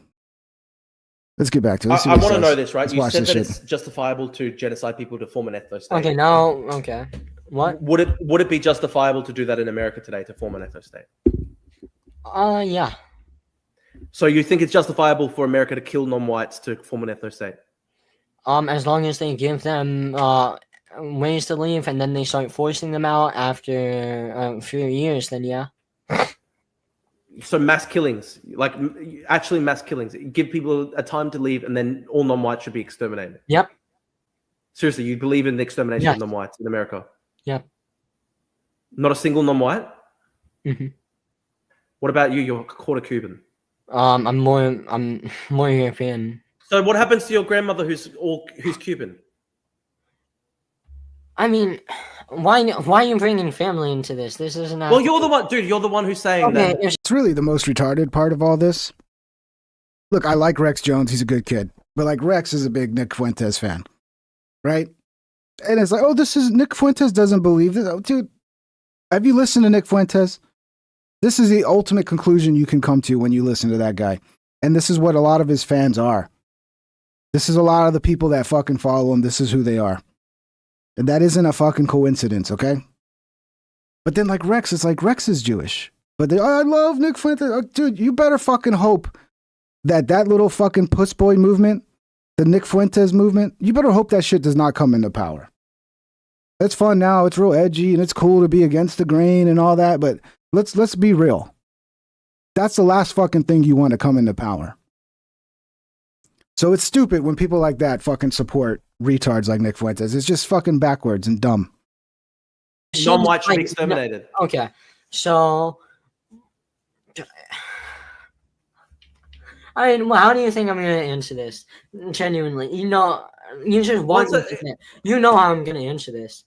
Let's get back to it. I want to know this, right? You said that it's justifiable to genocide people to form an ethno-state. Okay, now, okay. What? Would it be justifiable to do that in America today to form an ethno-state? Yeah. So you think it's justifiable for America to kill non-whites to form an ethno-state? As long as they give them ways to leave and then they start forcing them out after a few years, then yeah. So mass killings, like actually mass killings, give people a time to leave and then all non-whites should be exterminated. Yep. Seriously, you believe in the extermination of non-whites in America? Yep. Not a single non-white? Mm-hmm. What about you? You're a quarter Cuban. I'm more European. So what happens to your grandmother who's Cuban? I mean, why are you bringing family into this? This isn't. Well, you're the one, dude. You're the one who's saying that. It's really the most retarded part of all this. Look, I like Rex Jones. He's a good kid. But like Rex is a big Nick Fuentes fan. Right? And it's like, oh, Nick Fuentes doesn't believe this. Oh, dude, have you listened to Nick Fuentes? This is the ultimate conclusion you can come to when you listen to that guy. And this is what a lot of his fans are. This is a lot of the people that fucking follow him. This is who they are. And that isn't a fucking coincidence, okay? But then like Rex, it's like Rex is Jewish. But I love Nick Fuentes. Oh, dude, you better fucking hope that little fucking puss boy movement, the Nick Fuentes movement, you better hope that shit does not come into power. It's fun now. It's real edgy and it's cool to be against the grain and all that. But let's be real. That's the last fucking thing you want to come into power. So it's stupid when people like that fucking support retards like Nick Fuentes. It's just fucking backwards and dumb. Non-white should be exterminated. No, okay, so I mean, well, how do you think I'm going to answer this? Genuinely, you just want you know how I'm going to answer this.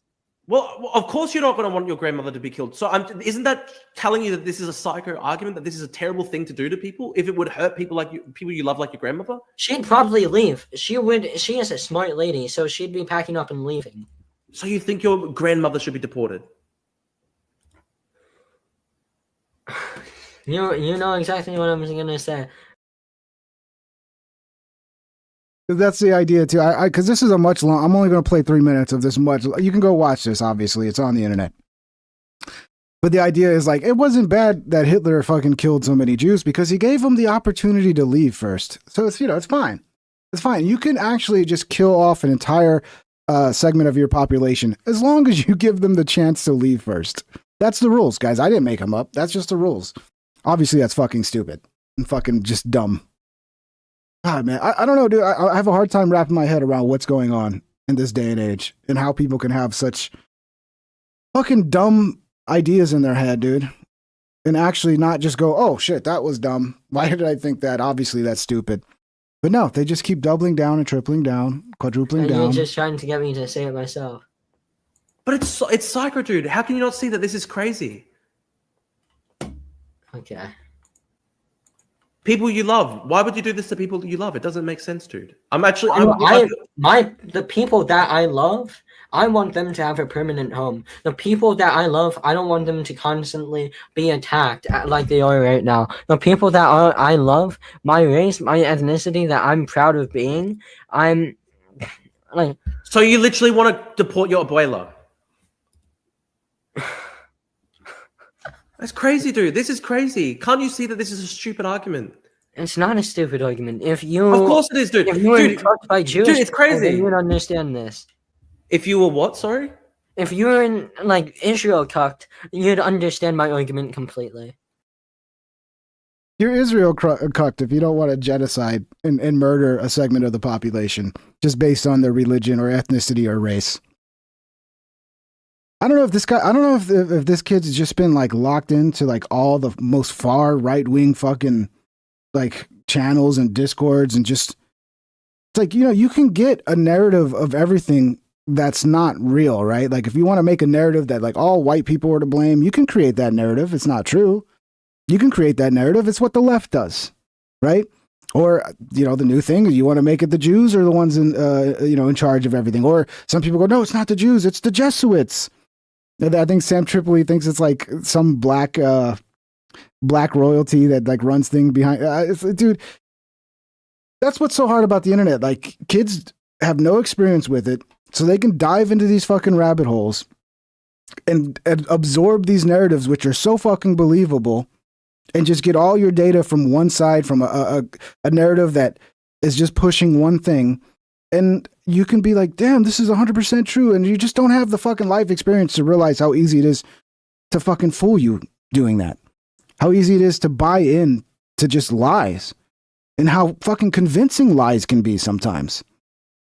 Well, of course you're not going to want your grandmother to be killed. So isn't that telling you that this is a psycho argument, that this is a terrible thing to do to people if it would hurt people like you, people you love like your grandmother? She'd probably leave. She is a smart lady, so she'd be packing up and leaving. So you think your grandmother should be deported? You know exactly what I'm going to say. That's the idea too. Because this is a much long. I'm only going to play 3 minutes of this much. You can go watch this. Obviously, it's on the internet. But the idea is like it wasn't bad that Hitler fucking killed so many Jews because he gave them the opportunity to leave first. So it's it's fine. It's fine. You can actually just kill off an entire segment of your population as long as you give them the chance to leave first. That's the rules, guys. I didn't make them up. That's just the rules. Obviously, that's fucking stupid and fucking just dumb. God, man, I don't know, dude. I have a hard time wrapping my head around what's going on in this day and age and how people can have such fucking dumb ideas in their head, dude. And actually not just go, oh, shit, that was dumb. Why did I think that? Obviously, that's stupid. But no, they just keep doubling down and tripling down, quadrupling down. You're just trying to get me to say it myself. But it's psycho, dude. How can you not see that this is crazy? Okay. People you love. Why would you do this to people that you love? It doesn't make sense, dude. The people that I love, I want them to have a permanent home. The people that I love, I don't want them to constantly be attacked like they are right now. The people that I love, my race, my ethnicity that I'm proud of being, I'm like. So you literally want to deport your abuela? That's crazy, dude. This is crazy. Can't you see that this is a stupid argument? It's not a stupid argument. If you, Of course it is, dude. If you were Dude, touched by Jewish dude, it's people, then crazy. you would understand this. If you were what? Sorry. If you were in like Israel cucked, you'd understand my argument completely. You're Israel cucked if you don't want to genocide and murder a segment of the population just based on their religion or ethnicity or race. I don't know if this guy, I don't know if this kid's just been like locked into like all the most far right wing fucking like channels and discords and just, it's like, you know, you can get a narrative of everything that's not real, right? Like if you want to make a narrative that like all white people are to blame, you can create that narrative. It's not true. You can create that narrative. It's what the left does, right? Or, you know, the new thing is you want to make it the Jews are the ones in, you know, in charge of everything. Or some people go, no, it's not the Jews. It's the Jesuits. I think Sam Tripoli thinks it's like some black royalty that like runs thing behind. Dude, that's what's so hard about the internet. Like kids have no experience with it, so they can dive into these fucking rabbit holes and absorb these narratives, which are so fucking believable, and just get all your data from one side, from a narrative that is just pushing one thing. And you can be like, damn, this is 100% true. And you just don't have the fucking life experience to realize how easy it is to fucking fool you doing that. How easy it is to buy in to just lies. And how fucking convincing lies can be sometimes.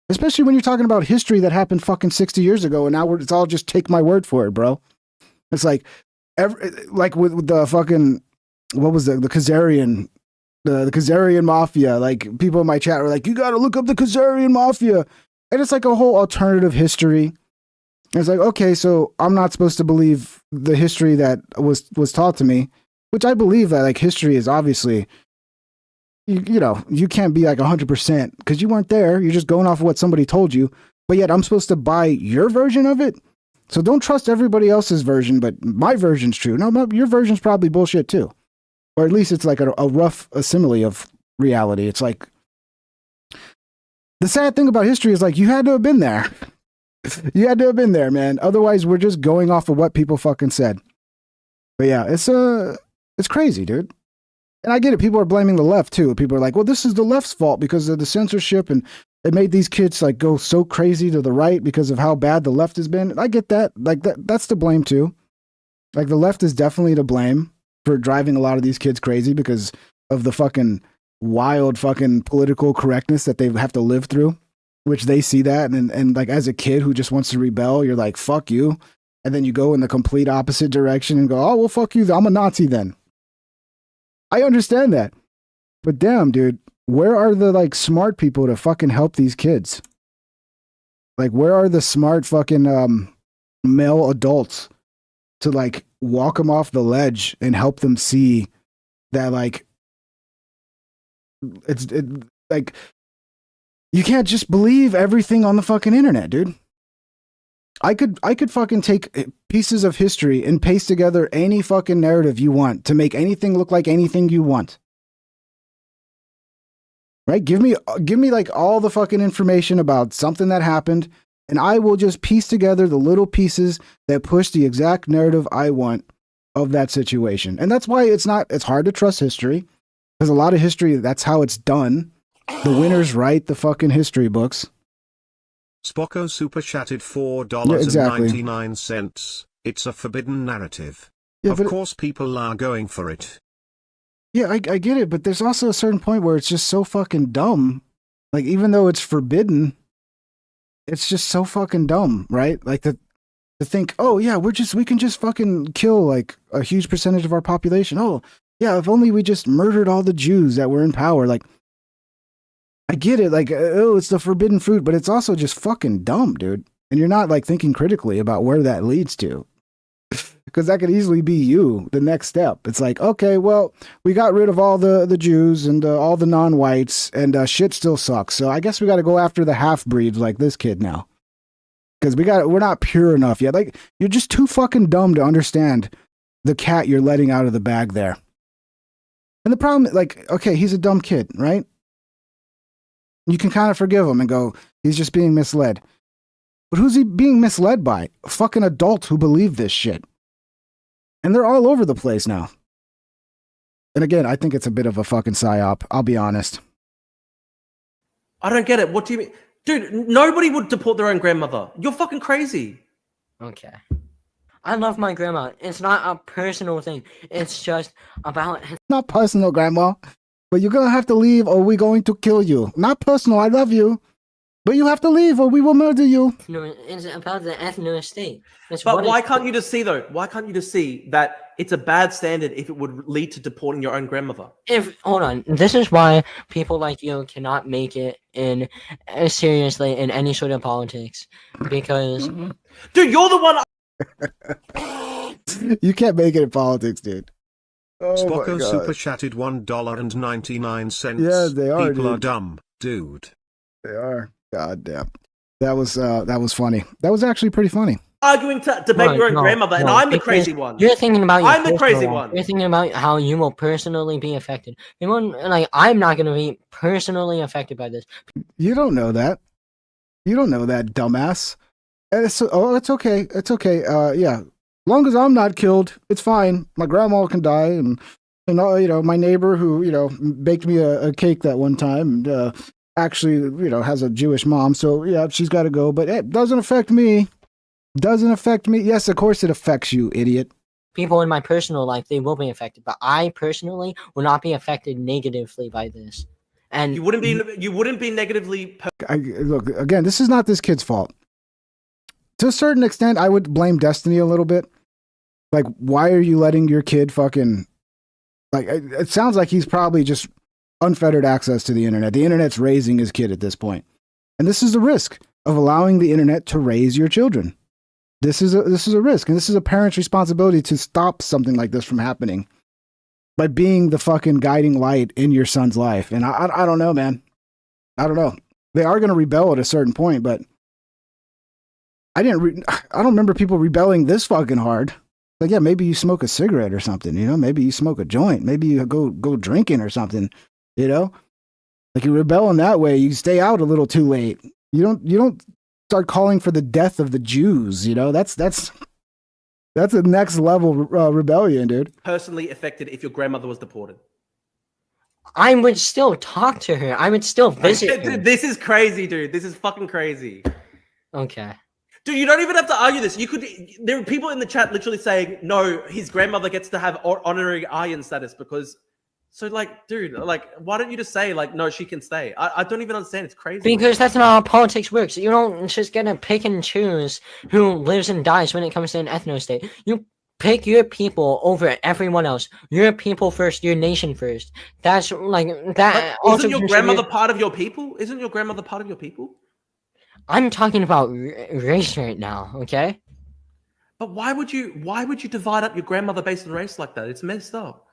Especially when you're talking about history that happened fucking 60 years ago. And now it's all just take my word for it, bro. It's like, like with the fucking, what was the Khazarian, the Khazarian mafia. Like people in my chat were like, you got to look up the Khazarian mafia. And it's like a whole alternative history. And it's like, okay, so I'm not supposed to believe the history that was taught to me, which I believe that like history is obviously, you know, you can't be like 100% because you weren't there. You're just going off of what somebody told you. But yet I'm supposed to buy your version of it. So don't trust everybody else's version, but my version's true. No, your version's probably bullshit too. Or at least it's like a rough simile of reality. It's like, the sad thing about history is like, you had to have been there. You had to have been there, man. Otherwise, we're just going off of what people fucking said. But yeah, it's crazy, dude. And I get it. People are blaming the left too. People are like, well, this is the left's fault because of the censorship and it made these kids like go so crazy to the right because of how bad the left has been. And I get that. Like that's to blame too. Like the left is definitely to blame for driving a lot of these kids crazy because of the fucking wild fucking political correctness that they have to live through, which they see that. And like as a kid who just wants to rebel, you're like, fuck you. And then you go in the complete opposite direction and go, oh, well, fuck you. I'm a Nazi then. I understand that. But damn, dude, where are the like smart people to fucking help these kids? Like, where are the smart fucking male adults to like walk them off the ledge and help them see that like like you can't just believe everything on the fucking internet, dude. I could fucking take pieces of history and paste together any fucking narrative you want to make anything look like anything you want. Right? Give me like all the fucking information about something that happened, and I will just piece together the little pieces that push the exact narrative I want of that situation. And that's why it's hard to trust history, because a lot of history, that's how it's done. The winners write the fucking history books. Spocko super chatted $4.99. It's a forbidden narrative. Yeah, of course people are going for it. Yeah, I get it, but there's also a certain point where it's just so fucking dumb. Like, even though it's forbidden, it's just so fucking dumb, right? Like to think, oh yeah, we can just fucking kill like a huge percentage of our population. Oh yeah, if only we just murdered all the Jews that were in power. Like, I get it, like, oh, it's the forbidden fruit, but it's also just fucking dumb, dude. And you're not like thinking critically about where that leads to. Because that could easily be you, the next step. It's like, okay, well, we got rid of all the Jews and all the non-whites, and shit still sucks. So I guess we got to go after the half-breeds like this kid now. Because we're not pure enough yet. Like, you're just too fucking dumb to understand the cat you're letting out of the bag there. And the problem, like, okay, he's a dumb kid, right? You can kind of forgive him and go, he's just being misled. But who's he being misled by? A fucking adult who believe this shit. And they're all over the place now. And again, I think it's a bit of a fucking psyop. I'll be honest. I don't get it. What do you mean? Dude, nobody would deport their own grandmother. You're fucking crazy. Okay. I love my grandma. It's not a personal thing. It's just about Not personal, Grandma. But you're going to have to leave or we're going to kill you. Not personal. I love you. But you have to leave or we will murder you. it's about the ethno state. That's But what why it- can't you just see, though? Why can't you just see that it's a bad standard if it would lead to deporting your own grandmother? Hold on, this is why people like you cannot make it in seriously in any sort of politics, because Dude, you're the one. You can't make it in politics, dude. Oh my Spocko God. super chatted $1.99. Yeah, they are, People are dude. dumb, dude. They are. God damn. That was funny. That was actually pretty funny. Arguing to debate your own grandmother, and I'm the because crazy one. You're thinking about your I'm the crazy personal one. You're thinking about how you will personally be affected. I'm not going to be personally affected by this. You don't know that. You don't know that, dumbass. And it's okay. It's okay. Yeah. Long as I'm not killed, it's fine. My grandma can die, and my neighbor who baked me a cake that one time, and actually has a Jewish mom, so yeah, she's got to go. But it doesn't affect me. Doesn't affect me. Yes, of course it affects you, idiot. People in my personal life, they will be affected, but I personally will not be affected negatively by this. And You wouldn't be negatively. Look, again, this is not this kid's fault. To a certain extent, I would blame Destiny a little bit. Like, why are you letting your kid fucking... Like, it sounds like he's probably just unfettered access to the internet. The internet's raising his kid at this point. And this is the risk of allowing the internet to raise your children. This is a risk, and this is a parent's responsibility to stop something like this from happening by being the fucking guiding light in your son's life. And I don't know, man. I don't know. They are going to rebel at a certain point, but I don't remember people rebelling this fucking hard. Like, yeah, maybe you smoke a cigarette or something, maybe you smoke a joint, maybe you go drinking or something, like you rebel in that way. You stay out a little too late. You don't start calling for the death of the Jews. That's a next level rebellion, dude. Personally affected if your grandmother was deported. I would still talk to her. I would still visit her. Dude, this is crazy, dude. This is fucking crazy. Okay. Dude, you don't even have to argue this. There are people in the chat literally saying, no, his grandmother gets to have honorary Aryan status because... So, like, dude, like, why don't you just say, like, no, she can stay? I don't even understand. It's crazy. Because that's not how politics works. You don't just get to pick and choose who lives and dies when it comes to an ethno state. You pick your people over everyone else. Your people first, your nation first. That's like that. Isn't your grandmother part of your people? Isn't your grandmother part of your people? I'm talking about race right now, okay? But why would you divide up your grandmother based on race like that? It's messed up.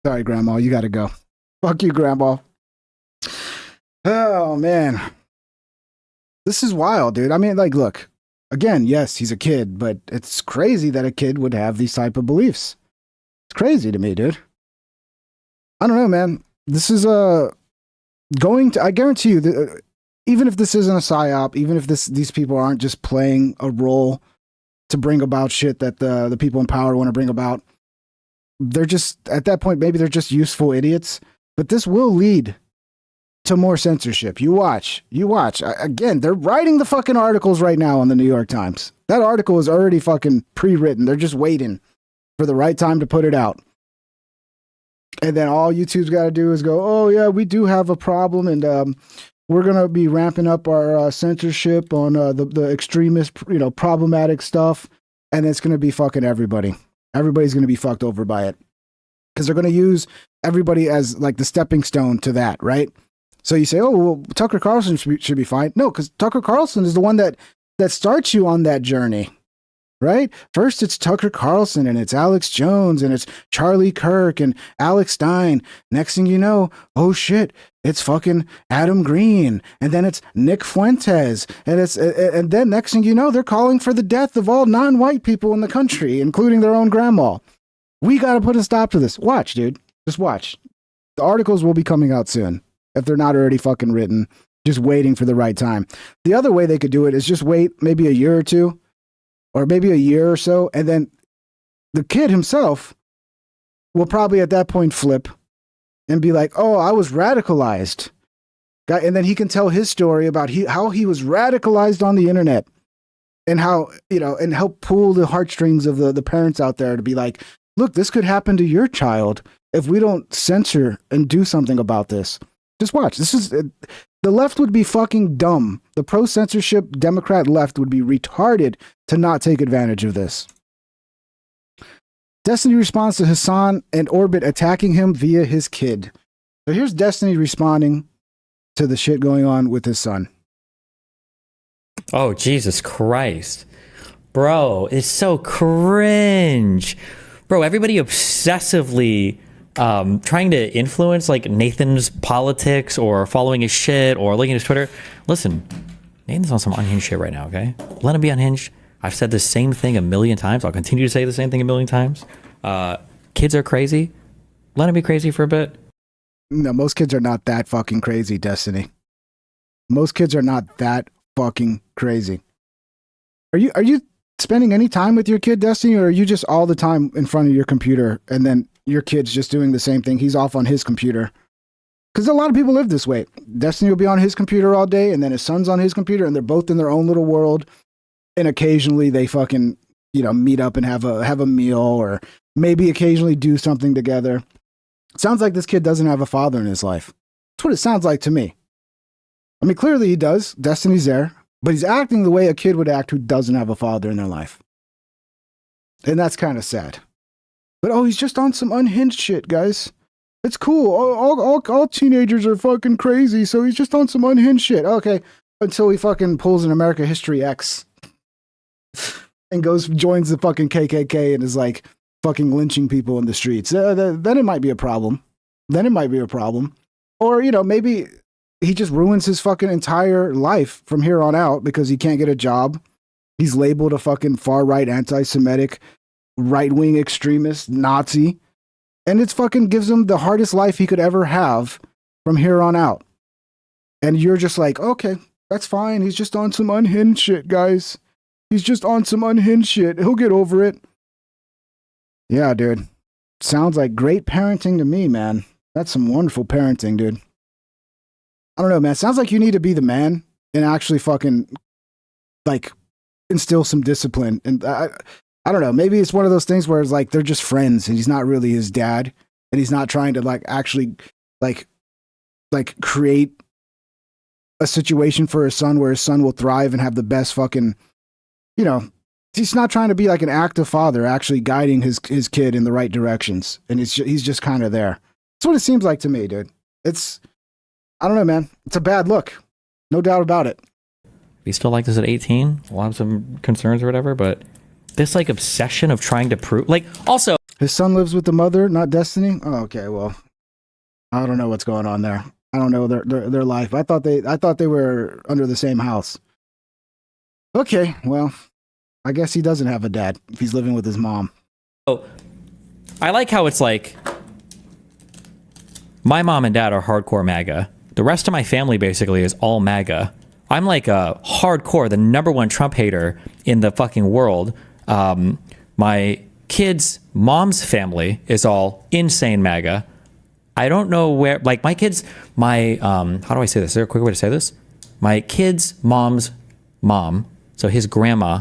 Sorry, Grandma, you gotta go. Fuck you, Grandma. Oh, man. This is wild, dude. I mean, like, look. Again, yes, he's a kid, but it's crazy that a kid would have these type of beliefs. It's crazy to me, dude. I don't know, man. This is I guarantee you, that, even if this isn't a psyop, even if these people aren't just playing a role to bring about shit that the people in power want to bring about, they're just, at that point, maybe they're just useful idiots. But this will lead to more censorship. You watch. Again, they're writing the fucking articles right now on the New York Times. That article is already fucking pre-written. They're just waiting for the right time to put it out. And then all YouTube's got to do is go, oh yeah, we do have a problem, and we're going to be ramping up our censorship on the extremist, problematic stuff. And it's going to be fucking everybody. Everybody's going to be fucked over by it. Because they're going to use everybody as like the stepping stone to that, right? So you say, oh, well, Tucker Carlson should be fine. No, because Tucker Carlson is the one that starts you on that journey, right? First, it's Tucker Carlson, and it's Alex Jones, and it's Charlie Kirk, and Alex Stein. Next thing you know, oh shit, it's fucking Adam Green, and then it's Nick Fuentes, and then next thing you know, they're calling for the death of all non-white people in the country, including their own grandma. We got to put a stop to this. Watch, dude. Just watch. The articles will be coming out soon, if they're not already fucking written, just waiting for the right time. The other way they could do it is just wait maybe a year or two, or maybe a year or so, and then the kid himself will probably at that point flip and be like, oh, I was radicalized. And then he can tell his story about how he was radicalized on the internet and how, and help pull the heartstrings of the parents out there to be like, look, this could happen to your child if we don't censor and do something about this. Just watch. The left would be fucking dumb. The pro-censorship Democrat left would be retarded to not take advantage of this. Destiny responds to Hasan and Orbit attacking him via his kid. So here's Destiny responding to the shit going on with his son. Oh, Jesus Christ. Bro, it's so cringe. Bro, everybody obsessively trying to influence like Nathan's politics or following his shit or looking at his Twitter. Listen, Nathan's on some unhinged shit right now, okay? Let him be unhinged. I've said the same thing a million times. I'll continue to say the same thing a million times. Kids are crazy. Let them be crazy for a bit. No, most kids are not that fucking crazy, Destiny. Most kids are not that fucking crazy. Are you spending any time with your kid, Destiny, or are you just all the time in front of your computer and then your kid's just doing the same thing? He's off on his computer. Because a lot of people live this way. Destiny will be on his computer all day, and then his son's on his computer, and they're both in their own little world. And occasionally they fucking, meet up and have a meal, or maybe occasionally do something together. Sounds like this kid doesn't have a father in his life. That's what it sounds like to me. I mean, clearly he does. Destiny's there. But he's acting the way a kid would act who doesn't have a father in their life. And that's kind of sad. But he's just on some unhinged shit, guys. It's cool. All teenagers are fucking crazy, so he's just on some unhinged shit. Okay. Until he fucking pulls an America History X and joins the fucking KKK and is like fucking lynching people in the streets. Then it might be a problem. Or, maybe he just ruins his fucking entire life from here on out because he can't get a job. He's labeled a fucking far-right, anti-Semitic, right-wing extremist, Nazi. And it's fucking gives him the hardest life he could ever have from here on out. And you're just like, okay, that's fine. He's just on some unhinged shit, guys. He's just on some unhinged shit. He'll get over it. Yeah, dude. Sounds like great parenting to me, man. That's some wonderful parenting, dude. I don't know, man. Sounds like you need to be the man and actually fucking, like, instill some discipline. And I don't know. Maybe it's one of those things where it's like they're just friends and he's not really his dad. And he's not trying to, like, actually, like create a situation for his son where his son will thrive and have the best fucking, he's not trying to be like an active father, actually guiding his kid in the right directions. And he's just kind of there. That's what it seems like to me, dude. I don't know, man. It's a bad look. No doubt about it. We still like this at 18. We'll have some concerns or whatever, but this like obsession of trying to prove, like, also his son lives with the mother, not Destiny. Oh, okay. Well, I don't know what's going on there. I don't know their life. I thought they were under the same house. Okay. Well, I guess he doesn't have a dad if he's living with his mom. Oh, I like how it's like my mom and dad are hardcore MAGA. The rest of my family basically is all MAGA. I'm like a hardcore, the #1 Trump hater in the fucking world. My kids' mom's family is all insane MAGA. I don't know where, like my kids, how do I say this? Is there a quick way to say this? My kid's mom's mom, so his grandma,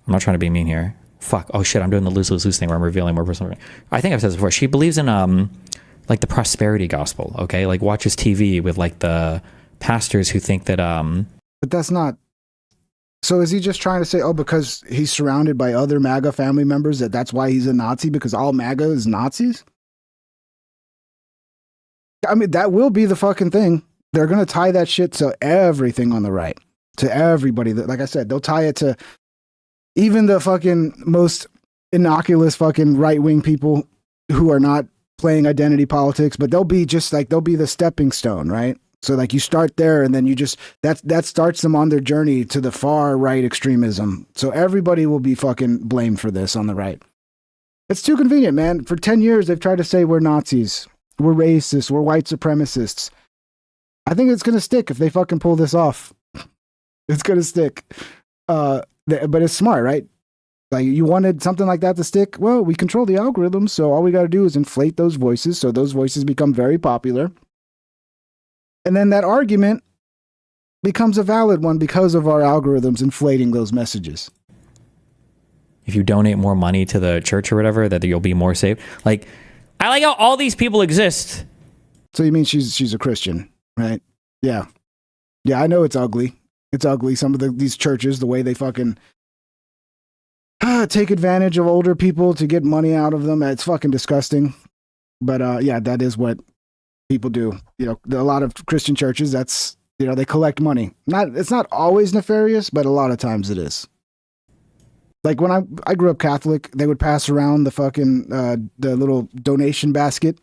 I'm not trying to be mean here. Fuck. Oh shit, I'm doing the lose thing where I'm revealing more personal. I think I've said this before. She believes in like the prosperity gospel, okay? Like watches TV with like the pastors who think that But that's not. So is he just trying to say, because he's surrounded by other MAGA family members that's why he's a Nazi, because all MAGA is Nazis? I mean, that will be the fucking thing. They're going to tie that shit to everything on the right. To everybody. Like I said, they'll tie it to even the fucking most innocuous fucking right-wing people who are not playing identity politics, but they'll be the stepping stone, right? So like you start there and then you just, that starts them on their journey to the far right extremism. So everybody will be fucking blamed for this on the right. It's too convenient, man. For 10 years, they've tried to say we're Nazis, we're racist, we're white supremacists. I think it's going to stick if they fucking pull this off. It's going to stick. But it's smart, right? Like, you wanted something like that to stick? Well, we control the algorithms, so all we got to do is inflate those voices, so those voices become very popular. And then that argument becomes a valid one because of our algorithms inflating those messages. If you donate more money to the church or whatever, that you'll be more safe. Like, I like how all these people exist. So you mean she's a Christian, right? Yeah. Yeah, I know it's ugly. It's ugly. Some of these churches, the way they fucking take advantage of older people to get money out of them, it's fucking disgusting. But yeah, that is what people do. You know, a lot of Christian churches, that's, you know, they collect money. It's not always nefarious, but a lot of times it is. Like when I grew up Catholic, they would pass around the fucking the little donation basket.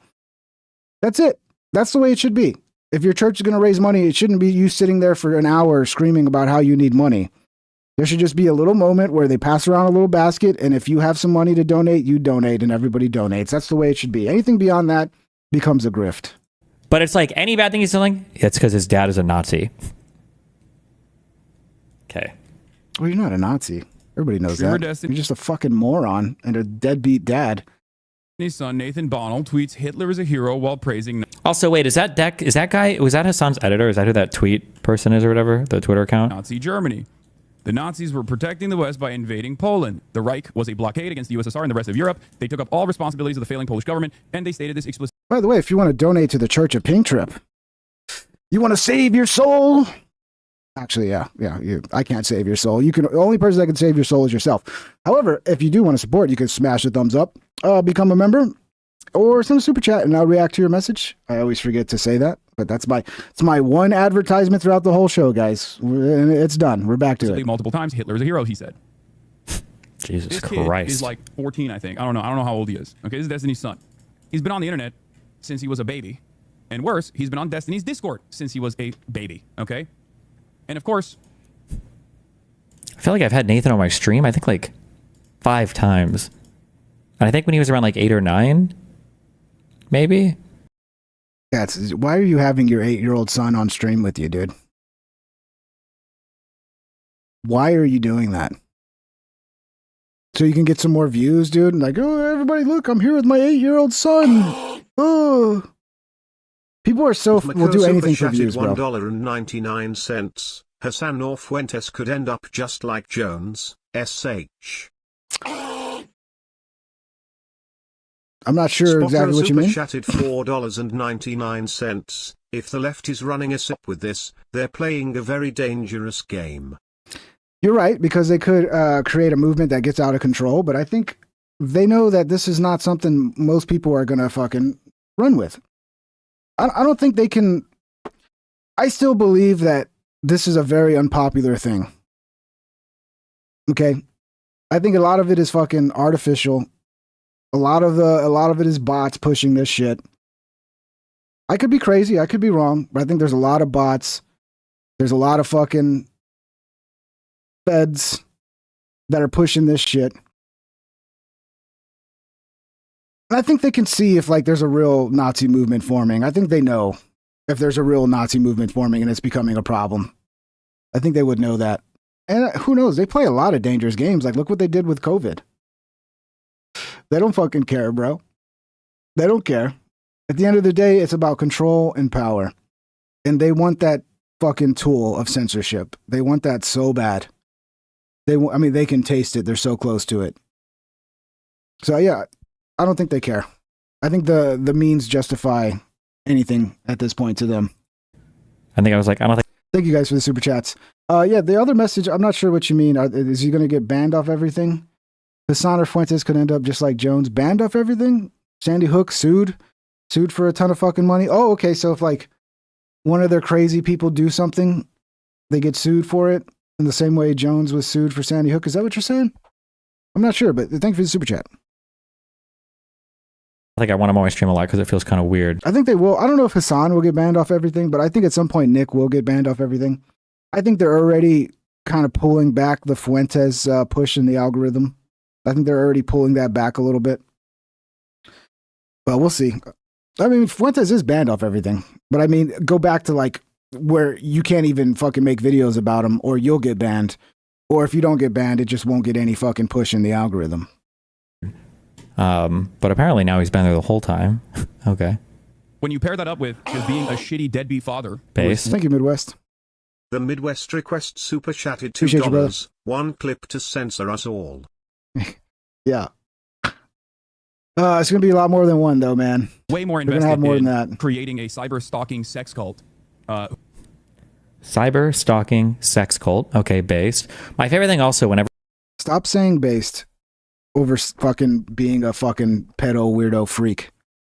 That's it. That's the way it should be. If your church is going to raise money, it shouldn't be you sitting there for an hour screaming about how you need money. There should just be a little moment where they pass around a little basket, and if you have some money to donate, you donate, and everybody donates. That's the way it should be. Anything beyond that becomes a grift. But it's like any bad thing he's doing, it's because his dad is a Nazi. Okay. Well, you're not a Nazi. Everybody knows that. You're just a fucking moron and a deadbeat dad. His son Nathan Bonnell tweets Hitler is a hero while praising. Also, wait, is that guy? Was that Hasan's editor? Is that who that tweet person is or whatever? The Twitter account? Nazi Germany. The Nazis were protecting the West by invading Poland. The Reich was a blockade against the USSR and the rest of Europe. They took up all responsibilities of the failing Polish government, and they stated this explicitly. By the way, if you want to donate to the Church of Pink Trip, you want to save your soul? Actually, yeah. I can't save your soul. The only person that can save your soul is yourself. However, if you do want to support, you can smash the thumbs up, become a member, or send a super chat, and I'll react to your message. I always forget to say that, but it's my one advertisement throughout the whole show, guys. It's done. We're back to it. Multiple times, Hitler is a hero, he said. Jesus this Christ. Kid is like 14, I think. I don't know how old he is. Okay, this is Destiny's son. He's been on the internet since he was a baby. And worse, he's been on Destiny's Discord since he was a baby. Okay? And of course, I feel like I've had Nathan on my stream, I think like 5 times. And I think when he was around like 8 or 9, maybe. Yeah, why are you having your 8-year-old son on stream with you, dude? Why are you doing that? So you can get some more views, dude? And like, oh, everybody, look, I'm here with my 8-year-old son. Oh. People are so will do anything for views, bro. $1.99. Hasan or Fuentes could end up just like Jones. SH. I'm not sure exactly what you mean. Chatted $4.99. If the left is running us up with this, they're playing a very dangerous game. You're right, because they could create a movement that gets out of control, but I think they know that this is not something most people are going to fucking run with. I don't think they can. I still believe that this is a very unpopular thing. Okay? I think a lot of it is fucking artificial. A lot of it is bots pushing this shit. I could be crazy, I could be wrong, but I think there's a lot of bots. There's a lot of fucking feds that are pushing this shit. I think they can see if like there's a real Nazi movement forming. I think they know if there's a real Nazi movement forming and it's becoming a problem. I think they would know that. And who knows? They play a lot of dangerous games. Like, look what they did with COVID. They don't fucking care, bro. They don't care. At the end of the day, it's about control and power. And they want that fucking tool of censorship. They want that so bad. They can taste it. They're so close to it. So yeah, I don't think they care. I think the means justify anything at this point to them. I don't think. Thank you guys for the super chats. Yeah, the other message, I'm not sure what you mean. Is he going to get banned off everything? Hasan or Fuentes could end up just like Jones, banned off everything? Sandy Hook sued for a ton of fucking money? Oh, okay, so if like one of their crazy people do something, they get sued for it in the same way Jones was sued for Sandy Hook? Is that what you're saying? I'm not sure, but thank you for the super chat. I think I want him on my stream a lot because it feels kind of weird. I think they will. I don't know if Hasan will get banned off everything, but I think at some point Nick will get banned off everything. I think they're already kind of pulling back the Fuentes push in the algorithm. I think they're already pulling that back a little bit. But we'll see. I mean, Fuentes is banned off everything. But I mean, go back to like where you can't even fucking make videos about him or you'll get banned. Or if you don't get banned, it just won't get any fucking push in the algorithm. But apparently now he's been there the whole time. Okay. When you pair that up with just being a shitty deadbeat father. Based. Thank you, Midwest. The Midwest request super chatted Appreciate you, brother. $2. One clip to censor us all. Yeah. It's going to be a lot more than one, though, man. Way more We're gonna invested have more in than that. creating a cyber stalking sex cult. Cyber stalking sex cult. Okay, based. My favorite thing also whenever Stop saying based over fucking being a fucking pedo weirdo freak.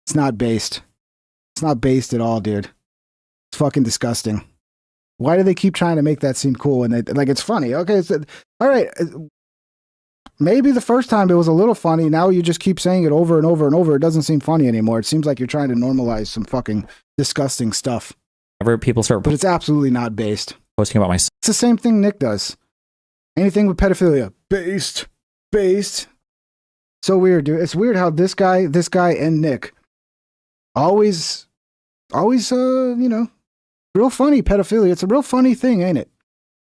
It's not based. It's not based at all, dude. It's fucking disgusting. Why do they keep trying to make that seem cool? And like, it's funny. Okay, all right. Maybe the first time it was a little funny. Now you just keep saying it over and over and over. It doesn't seem funny anymore. It seems like you're trying to normalize some fucking disgusting stuff. people start But it's absolutely not based. posting about my It's the same thing Nick does. Anything with pedophilia, based. So weird, dude. It's weird how this guy, and Nick always, real funny pedophilia. It's a real funny thing, ain't it?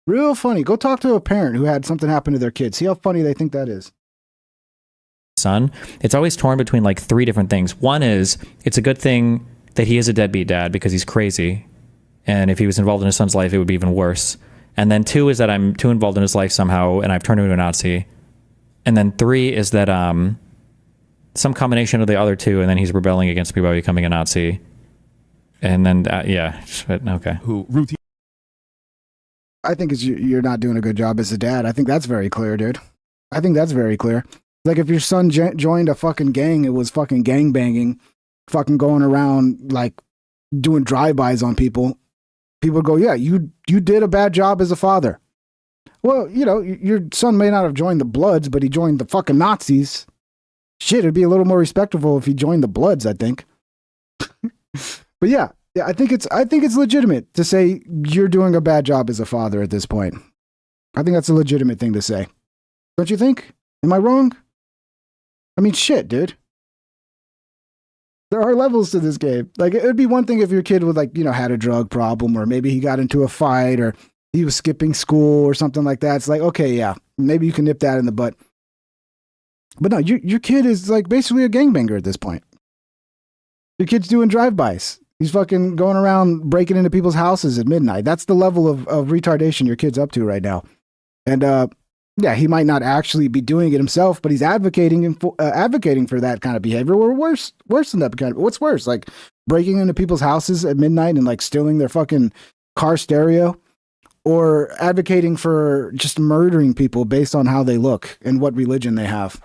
Real funny. Go talk to a parent who had something happen to their kid. See how funny they think that is. son, it's always torn between like three different things. One is it's a good thing that he is a deadbeat dad because he's crazy. And if he was involved in his son's life, it would be even worse. And then two is that I'm too involved in his life somehow and I've turned him into a Nazi. And then three is that some combination of the other two, and then he's rebelling against me by becoming a Nazi. And then, okay. Who routine. I think you're not doing a good job as a dad. I think that's very clear, dude. I think that's very clear. Like if your son joined a fucking gang, it was fucking gang banging, fucking going around like doing drive-bys on people. People go, yeah, you did a bad job as a father. Well, your son may not have joined the Bloods, but he joined the fucking Nazis. Shit, it'd be a little more respectable if he joined the Bloods, I think. But yeah, I think it's legitimate to say you're doing a bad job as a father at this point. I think that's a legitimate thing to say. Don't you think? Am I wrong? I mean, shit, dude. There are levels to this game. Like, it would be one thing if your kid would, had a drug problem, or maybe he got into a fight, or he was skipping school or something like that. It's like, okay, yeah, maybe you can nip that in the butt. But no, your kid is like basically a gangbanger at this point. Your kid's doing drive-bys. He's fucking going around breaking into people's houses at midnight. That's the level of retardation your kid's up to right now. And yeah, he might not actually be doing it himself, but he's advocating for that kind of behavior. Or worse than that kind of. What's worse, like breaking into people's houses at midnight and like stealing their fucking car stereo, or advocating for just murdering people based on how they look and what religion they have.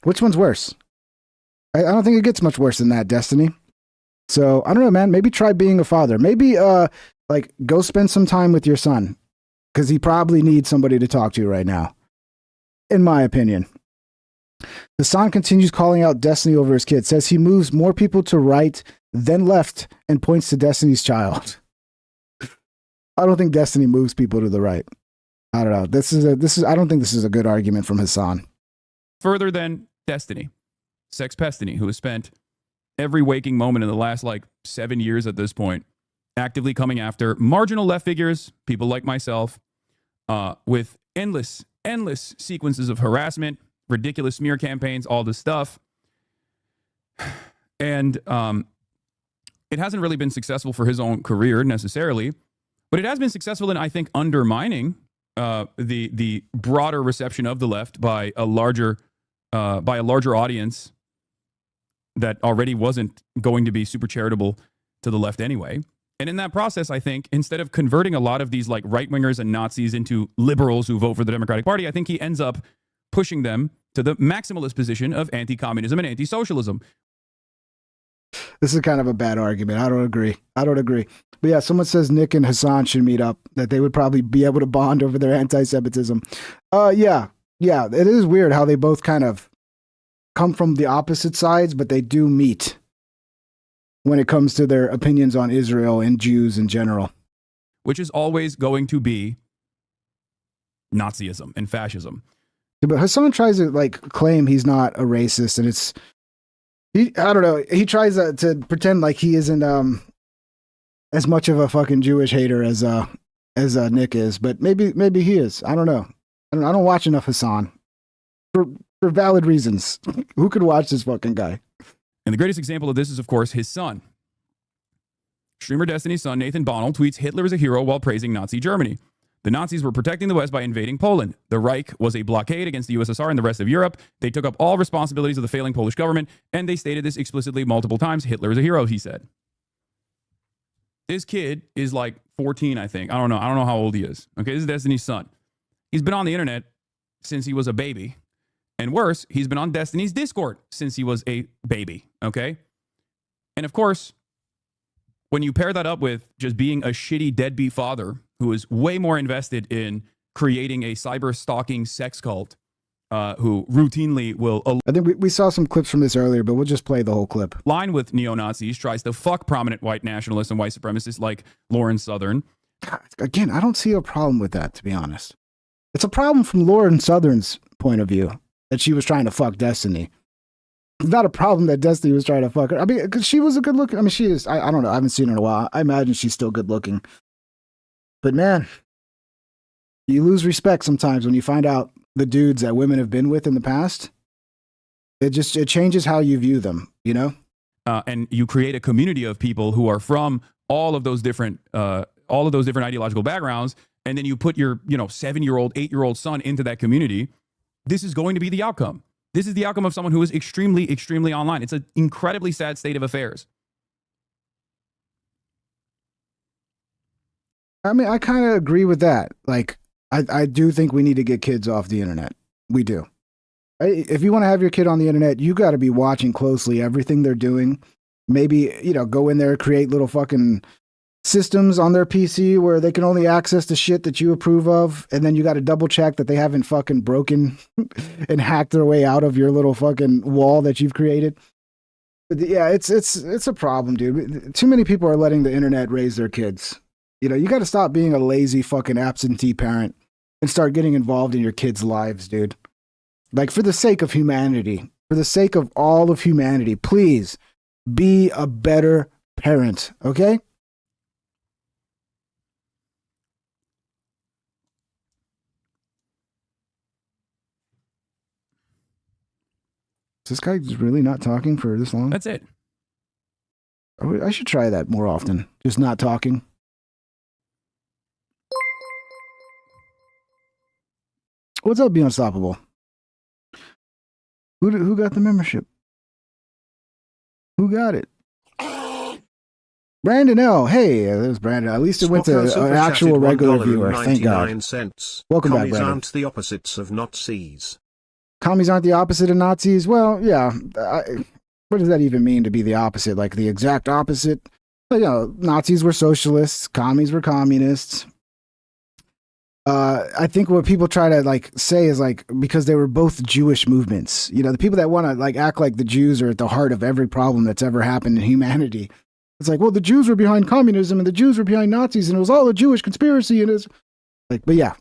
Which one's worse? I don't think it gets much worse than that, Destiny. So I don't know, man. Maybe try being a father. Maybe go spend some time with your son, because he probably needs somebody to talk to right now, in my opinion. Hasan continues calling out Destiny over his kid. Says he moves more people to right than left and points to Destiny's child. I don't think Destiny moves people to the right. I don't know. I don't think this is a good argument from Hasan. Further than Destiny, Sex Pestiny, who has spent every waking moment in the last 7 years at this point actively coming after marginal left figures, people like myself, with endless sequences of harassment, ridiculous smear campaigns, all this stuff. And it hasn't really been successful for his own career necessarily, but it has been successful in, I think, undermining the broader reception of the left by a larger audience that already wasn't going to be super charitable to the left anyway. And in that process, I think, instead of converting a lot of these right-wingers and Nazis into liberals who vote for the Democratic Party, I think he ends up pushing them to the maximalist position of anti-communism and anti-socialism. This is kind of a bad argument. I don't agree. But yeah, someone says Nick and Hasan should meet up, that they would probably be able to bond over their anti-Semitism. Yeah, it is weird how they both kind of come from the opposite sides, but they do meet when it comes to their opinions on Israel and Jews in general. Which is always going to be Nazism and fascism. But Hasan tries to claim he's not a racist, and I don't know. He tries to pretend like he isn't as much of a fucking Jewish hater as Nick is, but maybe he is. I don't know. I don't watch enough Hasan for valid reasons. Who could watch this fucking guy? And the greatest example of this is, of course, his son. Streamer Destiny's son, Nathan Bonnell, tweets Hitler is a hero while praising Nazi Germany. The Nazis were protecting the West by invading Poland. The Reich was a blockade against the USSR and the rest of Europe. They took up all responsibilities of the failing Polish government, and they stated this explicitly multiple times. Hitler is a hero, he said. This kid is like 14, I think. I don't know how old he is. Okay, this is Destiny's son. He's been on the internet since he was a baby. And worse, he's been on Destiny's Discord since he was a baby, okay? And of course, when you pair that up with just being a shitty deadbeat father who is way more invested in creating a cyber stalking sex cult, who routinely will I think we saw some clips from this earlier, but we'll just play the whole clip. Line with neo-Nazis, tries to fuck prominent white nationalists and white supremacists like Lauren Southern. Again, I don't see a problem with that, to be honest. It's a problem from Lauren Southern's point of view that she was trying to fuck Destiny. It's not a problem that Destiny was trying to fuck her. I mean, because she was a good looking. I mean, she is. I don't know. I haven't seen her in a while. I imagine she's still good looking. But man, you lose respect sometimes when you find out the dudes that women have been with in the past. It changes how you view them, you know? And you create a community of people who are from all of those different ideological backgrounds. And then you put your, 7-year-old, 8-year-old son into that community. This is going to be the outcome. This is the outcome of someone who is extremely, extremely online. It's an incredibly sad state of affairs. I mean, I kind of agree with that. Like, I do think we need to get kids off the internet. We do. If you want to have your kid on the internet, you got to be watching closely everything they're doing. Maybe, go in there, create little fucking systems on their PC where they can only access the shit that you approve of. And then you got to double check that they haven't fucking broken and hacked their way out of your little fucking wall that you've created. But yeah, it's a problem, dude. Too many people are letting the internet raise their kids. You got to stop being a lazy fucking absentee parent and start getting involved in your kids' lives, dude. Like, for the sake of humanity, for the sake of all of humanity, please be a better parent, okay? Is this guy really not talking for this long? That's it. I should try that more often. Just not talking. What's up, Be Unstoppable? Who got the membership? Who got it? Brandon L. Hey, there's Brandon. At least it went to an actual regular viewer. Thank God. Welcome back, Brandon. Aren't the opposites of Nazis. Commies aren't the opposite of Nazis? Well, yeah. What does that even mean, to be the opposite? Like the exact opposite? But, Nazis were socialists. Commies were communists. I think what people try to say is because they were both Jewish movements. The people that want to act like the Jews are at the heart of every problem that's ever happened in humanity. It's like, well, the Jews were behind communism and the Jews were behind Nazis and it was all a Jewish conspiracy and it's but yeah.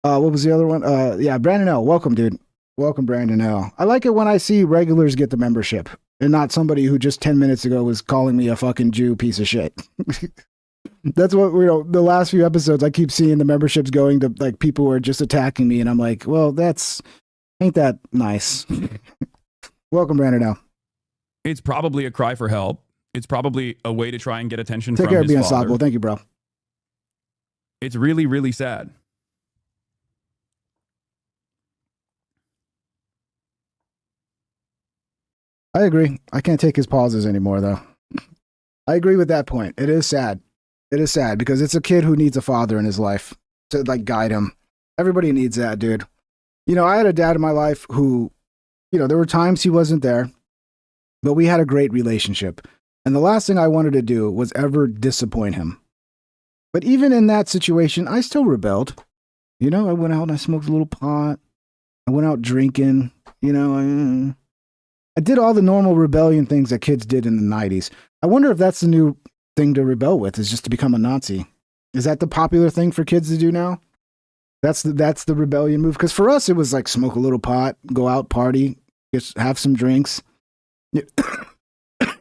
What was the other one? Yeah, Brandon L. Welcome, dude. Welcome, Brandon L. I like it when I see regulars get the membership and not somebody who just 10 minutes ago was calling me a fucking Jew piece of shit. That's what the last few episodes I keep seeing the memberships going to people who are just attacking me and I'm like, well, ain't that nice. Welcome, Brandon L. It's probably a cry for help. It's probably a way to try and get attention Take from care his of being father. unstoppable. Thank you, bro. It's really, really sad. I agree. I can't take his pauses anymore, though. I agree with that point. It is sad. It is sad because it's a kid who needs a father in his life to guide him. Everybody needs that, dude. I had a dad in my life who, there were times he wasn't there, but we had a great relationship. And the last thing I wanted to do was ever disappoint him. But even in that situation, I still rebelled. I went out and I smoked a little pot. I went out drinking. I did all the normal rebellion things that kids did in the 90s. I wonder if that's the new thing to rebel with, is just to become a Nazi. Is that the popular thing for kids to do now? That's the rebellion move. Because for us, it was smoke a little pot, go out, party, just have some drinks.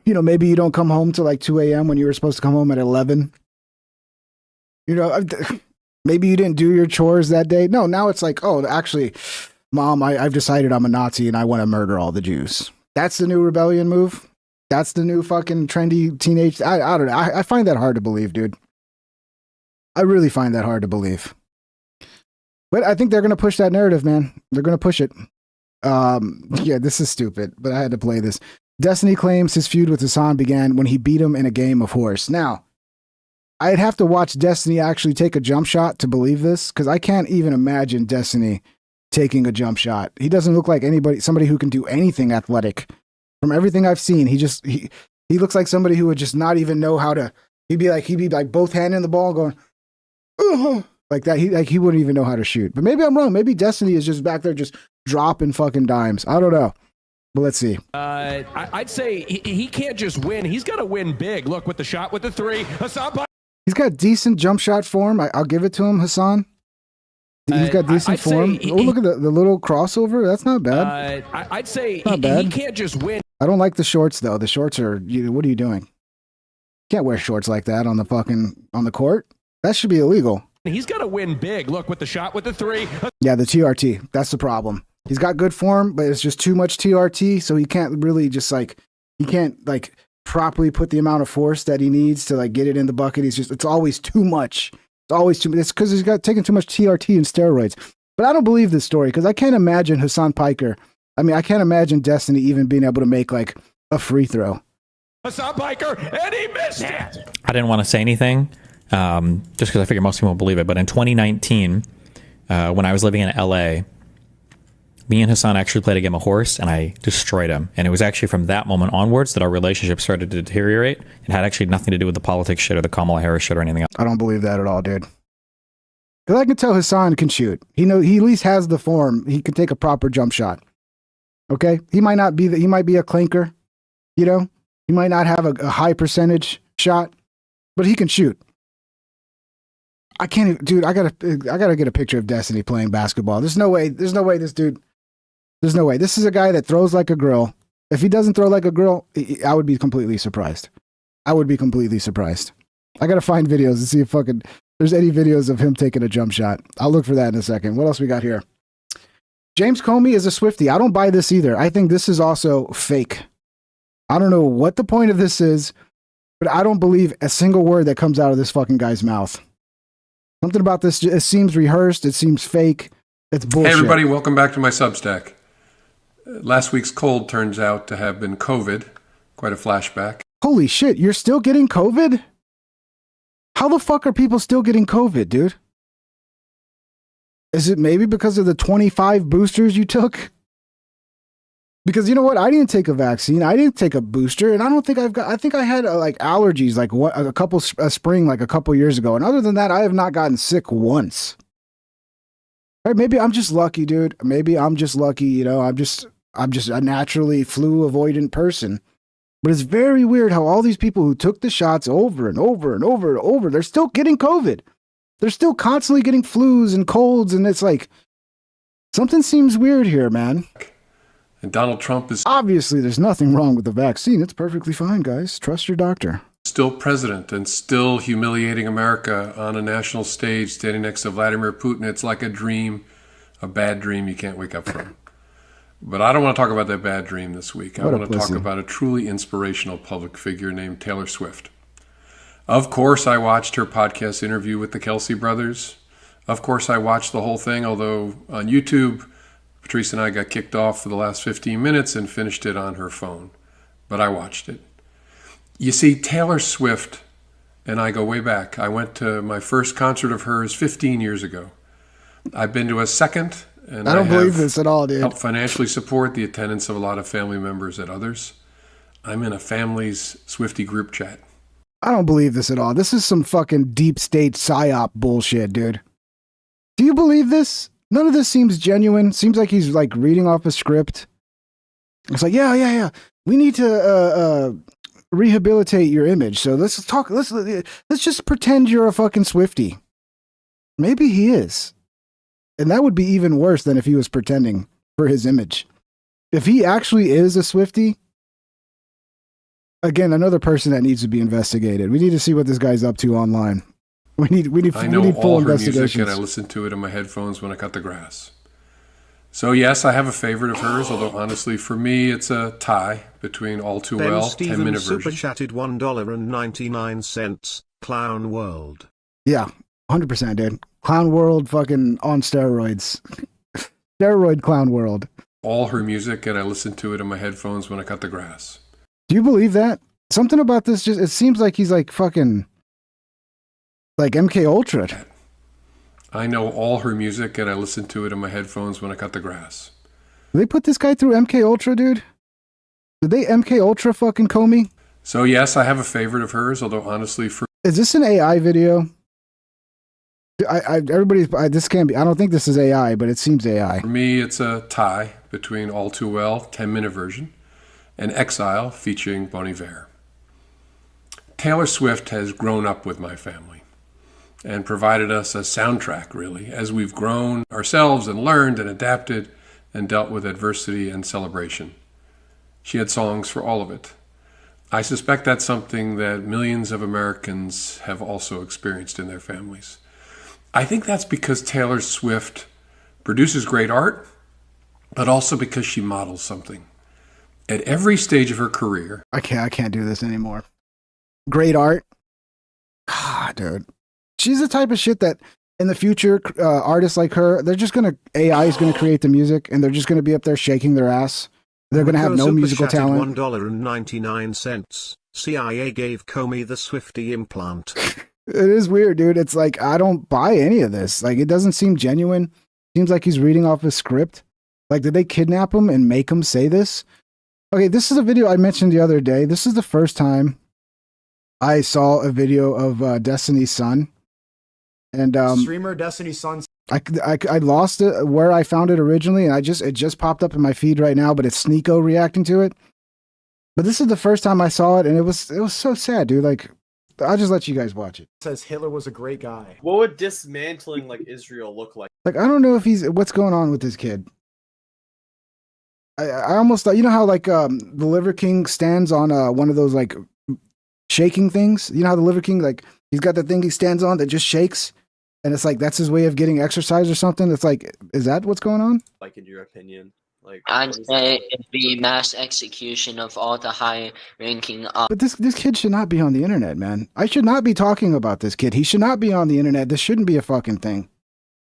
Maybe you don't come home till 2 a.m. when you were supposed to come home at 11. Maybe you didn't do your chores that day. No, now it's like, oh, actually, Mom, I've decided I'm a Nazi and I want to murder all the Jews. That's the new rebellion move. That's the new fucking trendy teenage. I don't know. I find that hard to believe, dude. I really find that hard to believe. But I think they're going to push that narrative, man. They're going to push it. Yeah, this is stupid, but I had to play this. Destiny claims his feud with Hasan began when he beat him in a game of horse. Now, I'd have to watch Destiny actually take a jump shot to believe this, because I can't even imagine Destiny taking a jump shot. He doesn't look like somebody who can do anything athletic. From everything I've seen, he looks like somebody who would just not even know how to. He'd be like both handing the ball, going like that. He wouldn't even know how to shoot. But maybe I'm wrong. Maybe Destiny is just back there just dropping fucking dimes. I don't know. But let's see. I'd say he can't just win. He's got to win big. Look, with the shot, with the three. Hasan Piker. He's got decent jump shot form. I'll give it to him, Hasan. He's got decent form. Look at the little crossover. That's not bad. I'd say he can't just win. I don't like the shorts, though. The shorts are... what are you doing? You can't wear shorts like that on the court. That should be illegal. He's got to win big. Look, with the shot, with the three. Yeah, the TRT. That's the problem. He's got good form, but it's just too much TRT, so he can't really just properly put the amount of force that he needs to get it in the bucket. It's always too much. It's always too much. It's because he's got taken too much TRT and steroids. But I don't believe this story, because I can't imagine Hasan Piker. I mean, I can't imagine Destiny even being able to make a free throw. Hasan Piker, and he missed it. I didn't want to say anything, just because I figure most people won't believe it. But in 2019, when I was living in LA, me and Hasan actually played a game of horse, and I destroyed him. And it was actually from that moment onwards that our relationship started to deteriorate. It had actually nothing to do with the politics shit or the Kamala Harris shit or anything else. I don't believe that at all, dude. Because I can tell Hasan can shoot. He at least has the form. He can take a proper jump shot. Okay? He might not be he might be a clinker, He might not have a high percentage shot, but he can shoot. I can't even, dude, I gotta get a picture of Destiny playing basketball. There's no way this dude. There's no way. This is a guy that throws like a girl. If he doesn't throw like a girl, I would be completely surprised. I gotta find videos and see if there's any videos of him taking a jump shot. I'll look for that in a second. What else we got here? James Comey is a Swiftie. I don't buy this either. I think this is also fake. I don't know what the point of this is, but I don't believe a single word that comes out of this fucking guy's mouth. Something about this, it seems rehearsed. It seems fake. It's bullshit. Hey everybody, welcome back to my Substack. Last week's cold turns out to have been COVID. Quite a flashback. Holy shit, you're still getting COVID? How the fuck are people still getting COVID, dude? Is it maybe because of the 25 boosters you took? Because you know what? I didn't take a vaccine. I didn't take a booster. And I don't think I think I had allergies a spring a couple years ago. And other than that, I have not gotten sick once. Right? Maybe I'm just lucky, dude. Maybe I'm just lucky. I'm just a naturally flu avoidant person. But it's very weird how all these people who took the shots over and over and over and over, they're still getting COVID. They're still constantly getting flus and colds. And it's something seems weird here, man. And Donald Trump is obviously there's nothing wrong with the vaccine. It's perfectly fine, guys. Trust your doctor. Still president and still humiliating America on a national stage, standing next to Vladimir Putin. It's like a dream, a bad dream you can't wake up from. But I don't want to talk about that bad dream this week. I want to talk about a truly inspirational public figure named Taylor Swift. Of course, I watched her podcast interview with the Kelsey brothers. Of course, I watched the whole thing, although on YouTube, Patrice and I got kicked off for the last 15 minutes and finished it on her phone. But I watched it. You see, Taylor Swift and I go way back. I went to my first concert of hers 15 years ago. I've been to a second, and I don't believe this at all, dude. Helped financially support the attendance of a lot of family members at others. I'm in a family's Swiftie group chat. I don't believe this at all. This is some fucking deep state psyop bullshit, dude. Do you believe this? None of this seems genuine. Seems like he's reading off a script. It's yeah. We need to rehabilitate your image. So let's talk. Let's just pretend you're a fucking Swiftie. Maybe he is, and that would be even worse than if he was pretending for his image. If he actually is a Swiftie, again, another person that needs to be investigated. We need to see what this guy's up to online. We need I know full all her music investigations. and I listen to it in my headphones when I cut the grass. So yes, I have a favorite of hers, although honestly for me it's a tie between All Too Ben Well, Stevens 10-minute super version. chatted $1.99. Clown World. Yeah, 100%, dude. Clown World, fucking on steroids. Steroid Clown World. All her music and I listen to it in my headphones when I cut the grass. Do you believe that? Something about this just, it seems like he's like fucking, like MK Ultra. I know all her music and I listen to it in my headphones when I cut the grass. Did they put this guy through MK Ultra, dude? Did they MK Ultra fucking Comey? So yes, I have a favorite of hers, although honestly for Is this an AI video? This can't be. I don't think this is AI, but it seems AI. me it's a tie between All Too Well, 10-minute version, and Exile featuring Bon Iver. Taylor Swift has grown up with my family and provided us a soundtrack, really, as we've grown ourselves and learned and adapted and dealt with adversity and celebration. She had songs for all of it. I suspect that's something that millions of Americans have also experienced in their families. I think that's because Taylor Swift produces great art, but also because she models something. At every stage of her career, I can't do this anymore. Great art. Ah, dude. She's the type of shit that in the future, artists like her, AI is gonna create the music and they're just gonna be up there shaking their ass. They're gonna have no musical talent. $1.99. CIA gave Comey the Swiftie implant. It is weird, dude. It's like, I don't buy any of this. Like, it doesn't seem genuine. Seems like he's reading off a script. Like, did they kidnap him and make him say this? Okay, this is a video I mentioned the other day. This is the first time I saw a video of Destiny's Son. And streamer Destiny's Son. I lost it where I found it originally, and it just popped up in my feed right now, but it's Sneeko reacting to it. But this is the first time I saw it, and it was so sad, dude. Like, I'll just let you guys watch it. Says Hitler was a great guy. What would dismantling like Israel look like? Like, I don't know if what's going on with this kid. I almost thought, you know how like the Liver King stands on one of those like shaking things? You know how the Liver King, like, he's got the thing he stands on that just shakes? And it's like, that's his way of getting exercise or something. It's like, is that what's going on? Like, in your opinion? Like, I'd say it'd be mass execution of all the high-ranking. But this kid should not be on the internet, man. I should not be talking about this kid. He should not be on the internet. This shouldn't be a fucking thing.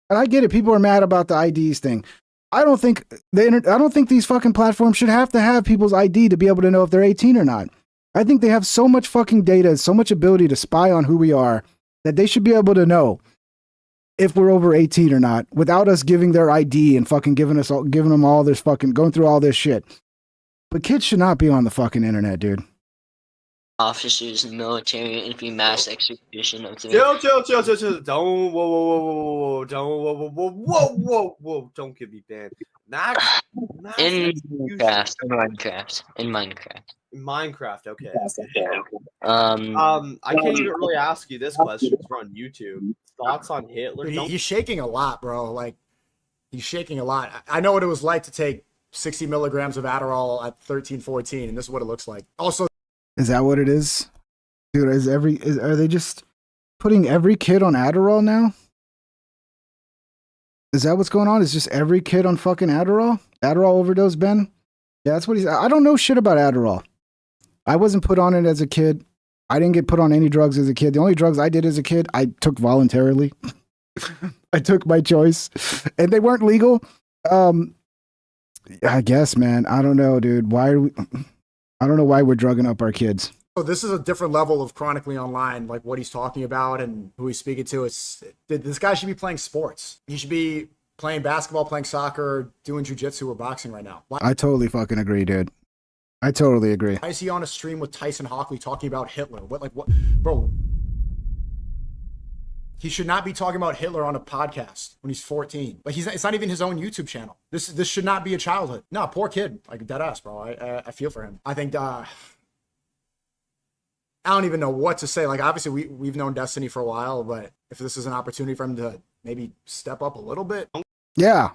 And I get it. People are mad about the IDs thing. I don't think I don't think these fucking platforms should have to have people's ID to be able to know if they're 18 or not. I think they have so much fucking data, so much ability to spy on who we are that they should be able to know if we're over 18 or not without us giving their ID and fucking giving them all this fucking, going through all this shit. But kids should not be on the fucking internet, dude. Officers in the military, it'd be mass execution of the... Chill. Don't, whoa, don't get me banned. In Minecraft, okay. I can't even really ask you this question because we're on YouTube. Thoughts on Hitler? He's shaking a lot, bro. Like, he's shaking a lot. I know what it was like to take 60 milligrams of Adderall at 13, 14, and this is what it looks like. Also, is that what it is? Dude, are they just putting every kid on Adderall now? Is that what's going on? Is just every kid on fucking Adderall? Adderall overdose, Ben? Yeah, that's what he's... I don't know shit about Adderall. I wasn't put on it as a kid. I didn't get put on any drugs as a kid. The only drugs I did as a kid, I took voluntarily. I took my choice. And they weren't legal. I guess, man. I don't know, dude. I don't know why we're drugging up our kids. so this is a different level of chronically online, like what he's talking about and who he's speaking to. This guy should be playing sports. He should be playing basketball, playing soccer, doing jujitsu or boxing right now. I totally fucking agree, dude. I totally agree. Why is he on a stream with Tyson Hockley talking about Hitler? What, bro? He should not be talking about Hitler on a podcast when he's 14. Like it's not even his own YouTube channel. This should not be a childhood. No, poor kid. Like dead ass, bro. I feel for him. I think I don't even know what to say. Like obviously we've known Destiny for a while, but if this is an opportunity for him to maybe step up a little bit. Yeah.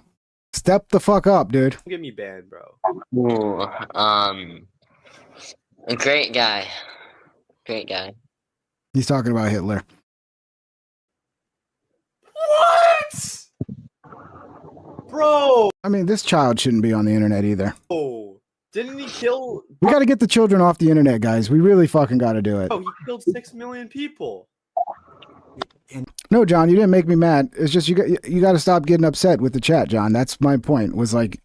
Step the fuck up, dude. Don't get me banned, bro. Ooh, a great guy. Great guy. He's talking about Hitler. bro. I mean, this child shouldn't be on the internet either. Oh, didn't he kill? We got to get the children off the internet, guys. We really fucking got to do it. Oh, he killed 6 million people. No, John, you didn't make me mad. It's just you got to stop getting upset with the chat, John. That's my point. Was like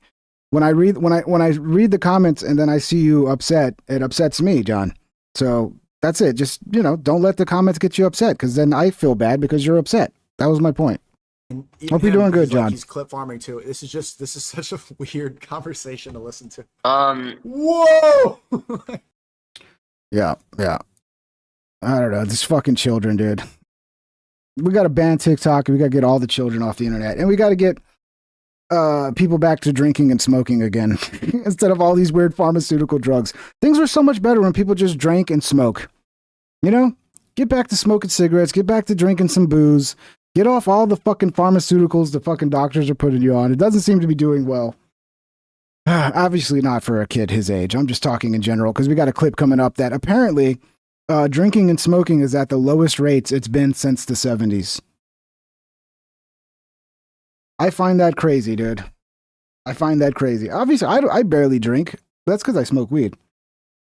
when I read the comments and then I see you upset, it upsets me, John. So that's it. Just don't let the comments get you upset because then I feel bad because you're upset. That was my point. Hope you're doing good, John. He's clip farming too. This is such a weird conversation to listen to. Whoa. Yeah. I don't know. These fucking children, dude. We got to ban TikTok. We got to get all the children off the internet, and we got to get people back to drinking and smoking again instead of all these weird pharmaceutical drugs. Things were so much better when people just drank and smoke. Get back to smoking cigarettes. Get back to drinking some booze. Get off all the fucking pharmaceuticals the fucking doctors are putting you on. It doesn't seem to be doing well. Obviously not for a kid his age. I'm just talking in general because we got a clip coming up that apparently drinking and smoking is at the lowest rates it's been since the 70s. I find that crazy, dude. I find that crazy. Obviously, I barely drink. That's because I smoke weed.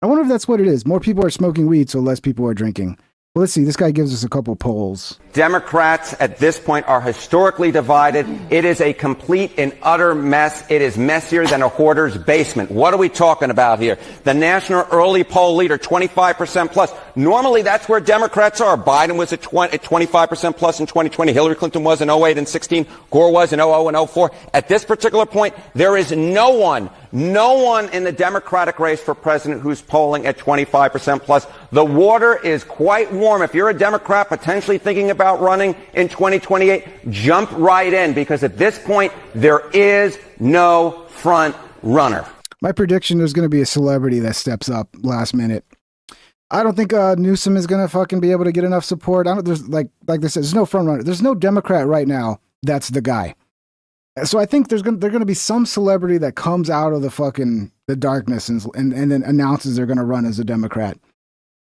I wonder if that's what it is. More people are smoking weed, so less people are drinking. Well, let's see. This guy gives us a couple polls. Democrats at this point are historically divided. It is a complete and utter mess. It is messier than a hoarder's basement. What are we talking about here? The national early poll leader, 25% plus. Normally, that's where Democrats are. Biden was at 25% plus in 2020. Hillary Clinton was in 08 and 16. Gore was in 00 and 04. At this particular point, there is no one in the Democratic race for president who's polling at 25% plus. The water is quite warm. If you're a Democrat potentially thinking about running in 2028, jump right in because at this point, there is no front runner. My prediction, there's going to be a celebrity that steps up last minute. I don't think Newsom is going to fucking be able to get enough support. There's like they said, there's no front runner. There's no Democrat right now that's the guy. So I think there's going to be some celebrity that comes out of the darkness and then announces they're going to run as a Democrat.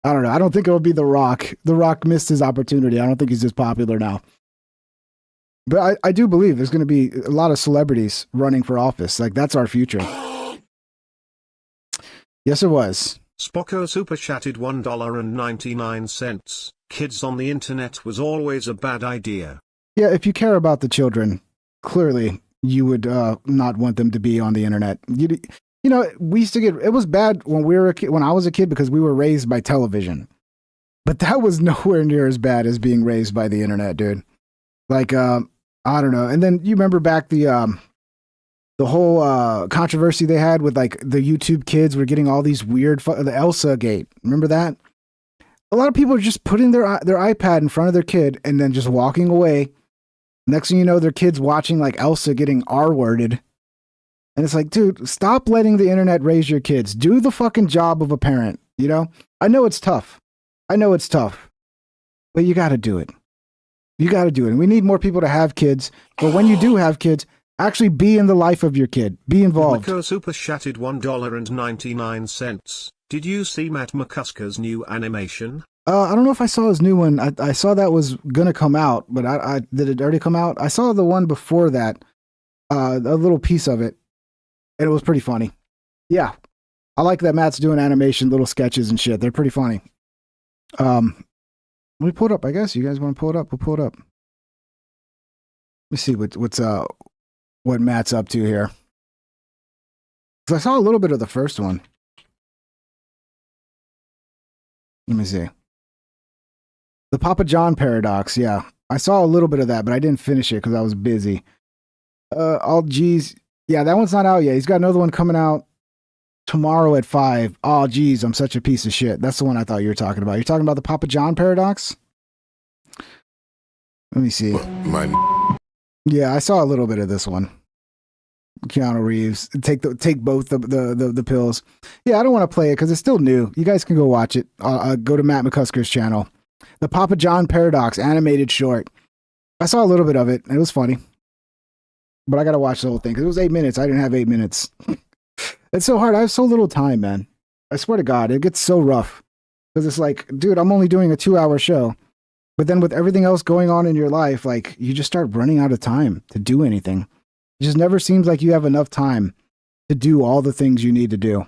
I don't know. I don't think it'll be The Rock. The Rock missed his opportunity. I don't think he's as popular now. But I do believe there's going to be a lot of celebrities running for office. Like, that's our future. Yes, it was. Spocko super chatted $1.99. Kids on the internet was always a bad idea. Yeah, if you care about the children, clearly you would not want them to be on the internet. We used to it was bad when we were a kid, when I was a kid, because we were raised by television. But that was nowhere near as bad as being raised by the internet, dude. Like, I don't know. And then you remember back the whole controversy they had with like the YouTube kids were getting all these weird, the Elsa gate. Remember that? A lot of people are just putting their iPad in front of their kid and then just walking away. Next thing you know, their kid's watching like Elsa getting R-worded. And it's like, dude, stop letting the internet raise your kids. Do the fucking job of a parent, I know it's tough. But you got to do it. And we need more people to have kids. But when you do have kids, actually be in the life of your kid. Be involved. Spocko super chatted $1.99. Did you see Matt McCusker's new animation? I don't know if I saw his new one. I saw that was gonna come out, but did it already come out? I saw the one before that, a little piece of it, and it was pretty funny. Yeah, I like that Matt's doing animation, little sketches and shit. They're pretty funny. Let me pull it up. I guess you guys want to pull it up. We'll pull it up. Let me see what Matt's up to here. 'Cause I saw a little bit of the first one. Let me see. The Papa John paradox, yeah. I saw a little bit of that, but I didn't finish it because I was busy. Oh, geez. Yeah, that one's not out yet. He's got another one coming out tomorrow at 5. Oh, geez, I'm such a piece of shit. That's the one I thought you were talking about. You're talking about the Papa John paradox? Let me see. Yeah, I saw a little bit of this one. Keanu Reeves. Take both the pills. Yeah, I don't want to play it because it's still new. You guys can go watch it. Go to Matt McCusker's channel. The Papa John Paradox animated short. I saw a little bit of it. And it was funny. But I got to watch the whole thing because it was 8 minutes. I didn't have 8 minutes. It's so hard. I have so little time, man. I swear to God, it gets so rough. Because it's like, dude, I'm only doing a 2-hour show. But then with everything else going on in your life, like, you just start running out of time to do anything. It just never seems like you have enough time to do all the things you need to do,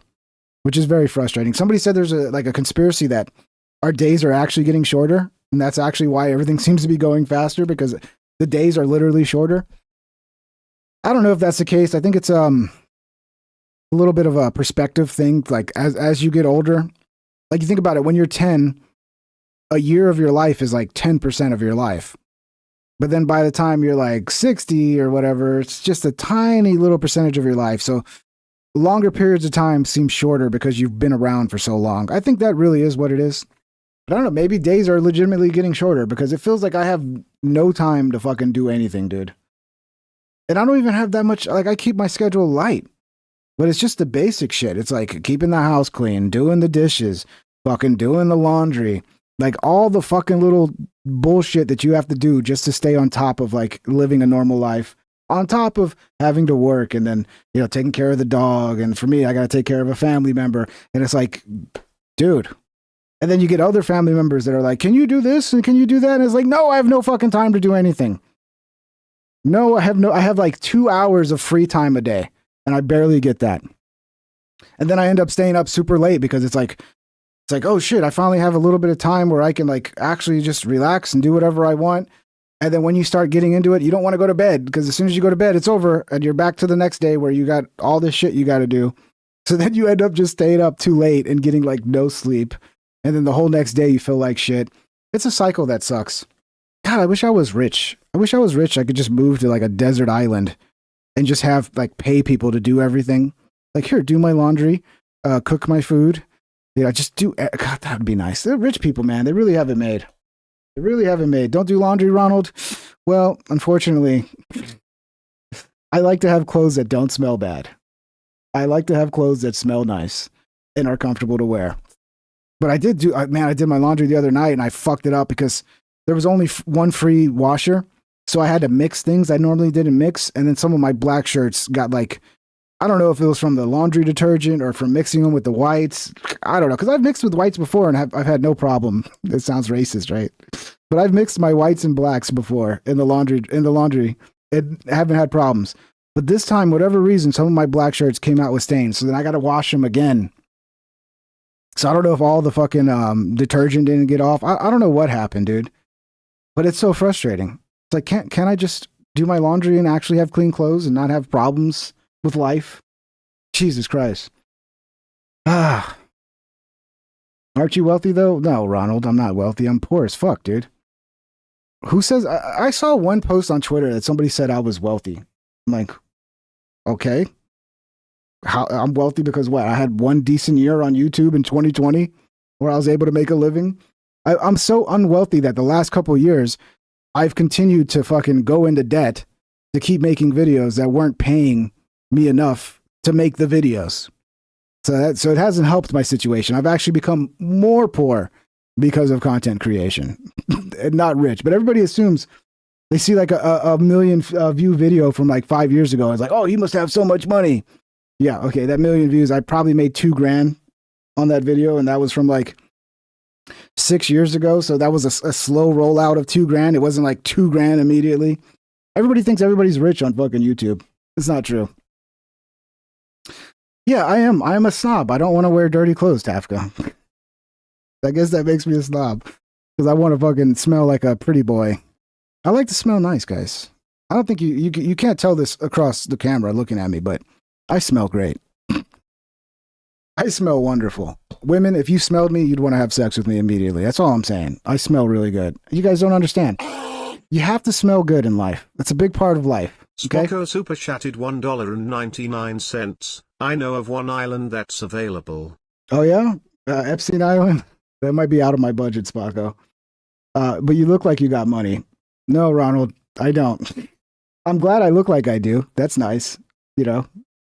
which is very frustrating. Somebody said there's a conspiracy that our days are actually getting shorter, and that's actually why everything seems to be going faster, because the days are literally shorter. I don't know if that's the case. I think it's a little bit of a perspective thing. Like as you get older, like you think about it, when you're 10, a year of your life is like 10% of your life. But then by the time you're like 60 or whatever, it's just a tiny little percentage of your life. So longer periods of time seem shorter because you've been around for so long. I think that really is what it is. But I don't know, maybe days are legitimately getting shorter because it feels like I have no time to fucking do anything, dude. And I don't even have that much, like I keep my schedule light, but it's just the basic shit. It's like keeping the house clean, doing the dishes, fucking doing the laundry, like all the fucking little bullshit that you have to do just to stay on top of like living a normal life, on top of having to work and then, you know, taking care of the dog. And for me, I got to take care of a family member. And it's like, dude. And then you get other family members that are like, can you do this? And can you do that? And it's like, no, I have no fucking time to do anything. No, I have like 2 hours of free time a day and I barely get that. And then I end up staying up super late because it's like, oh shit, I finally have a little bit of time where I can like actually just relax and do whatever I want. And then when you start getting into it, you don't want to go to bed because as soon as you go to bed, it's over and you're back to the next day where you got all this shit you got to do. So then you end up just staying up too late and getting like no sleep. And then the whole next day you feel like shit. It's a cycle that sucks. God, I wish I was rich. I could just move to like a desert island and just have like pay people to do everything. Like, here, do my laundry, cook my food. You know, just do. God, that would be nice. They're rich people, man. They really have it made. Don't do laundry, Ronald. Well, unfortunately, I like to have clothes that don't smell bad. I like to have clothes that smell nice and are comfortable to wear. But I did my laundry the other night and I fucked it up because there was only one free washer. So I had to mix things I normally didn't mix. And then some of my black shirts got like, I don't know if it was from the laundry detergent or from mixing them with the whites. I don't know. Cause I've mixed with whites before and I've had no problem. It sounds racist, right? But I've mixed my whites and blacks before in the laundry and haven't had problems. But this time, whatever reason, some of my black shirts came out with stains. So then I got to wash them again. So I don't know if all the fucking detergent didn't get off. I don't know what happened, dude. But it's so frustrating. It's like, can I just do my laundry and actually have clean clothes and not have problems with life? Jesus Christ. Aren't you wealthy though? No, Ronald, I'm not wealthy. I'm poor as fuck, dude. Who says? I saw one post on Twitter that somebody said I was wealthy. I'm like, okay. I'm wealthy because what? I had one decent year on YouTube in 2020 where I was able to make a living. I'm so unwealthy that the last couple of years I've continued to fucking go into debt to keep making videos that weren't paying me enough to make the videos. So it hasn't helped my situation. I've actually become more poor because of content creation and not rich. But everybody assumes they see like a million view video from like 5 years ago. It's like, oh, you must have so much money. Yeah, okay, that million views, I probably made $2,000 on that video, and that was from like 6 years ago. So that was a slow rollout of $2,000. It wasn't like $2,000 immediately. Everybody thinks everybody's rich on fucking YouTube. It's not true. Yeah, I am. I am a snob. I don't want to wear dirty clothes, Tafka. I guess that makes me a snob because I want to fucking smell like a pretty boy. I like to smell nice, guys. I don't think you can't tell this across the camera looking at me, but I smell great. I smell wonderful. Women, if you smelled me, you'd want to have sex with me immediately. That's all I'm saying. I smell really good. You guys don't understand. You have to smell good in life. That's a big part of life. Okay? Spocko super chatted $1.99. I know of one island that's available. Oh yeah? Epstein Island? That might be out of my budget, Spocko. But you look like you got money. No, Ronald, I don't. I'm glad I look like I do. That's nice. You know,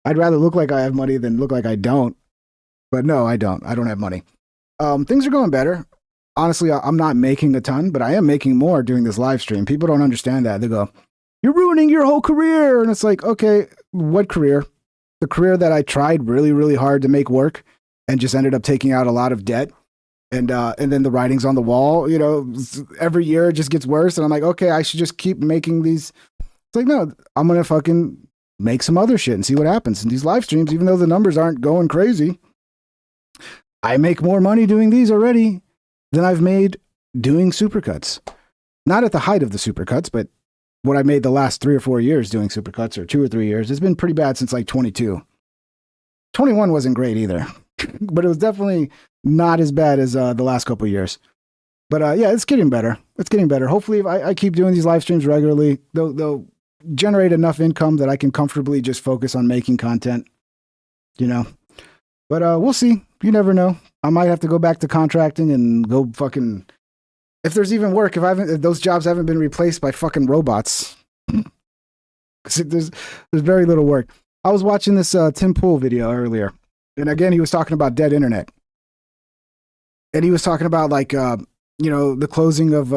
I'd rather look like I have money than look like I don't. But no, I don't. I don't have money. Things are going better. Honestly, I'm not making a ton, but I am making more doing this live stream. People don't understand that. They go, you're ruining your whole career. And it's like, okay, what career? The career that I tried really, really hard to make work and just ended up taking out a lot of debt. And then the writing's on the wall, you know, every year it just gets worse. And I'm like, okay, I should just keep making these. It's like, no, I'm going to fucking make some other shit and see what happens. And these live streams, even though the numbers aren't going crazy, I make more money doing these already than I've made doing supercuts. Not at the height of the supercuts, but what I made the last 3 or 4 years doing supercuts, or 2 or 3 years. It's been pretty bad since like 22. 21 wasn't great either, but it was definitely not as bad as the last couple of years. But yeah, it's getting better. It's getting better. Hopefully, if I keep doing these live streams regularly, they'll generate enough income that I can comfortably just focus on making content, you know. But we'll see. You never know. I might have to go back to contracting and go fucking, if there's even work, if those jobs haven't been replaced by fucking robots. there's very little work. I was watching this Tim Pool video earlier, and again, he was talking about dead internet. And he was talking about like, you know, the closing of,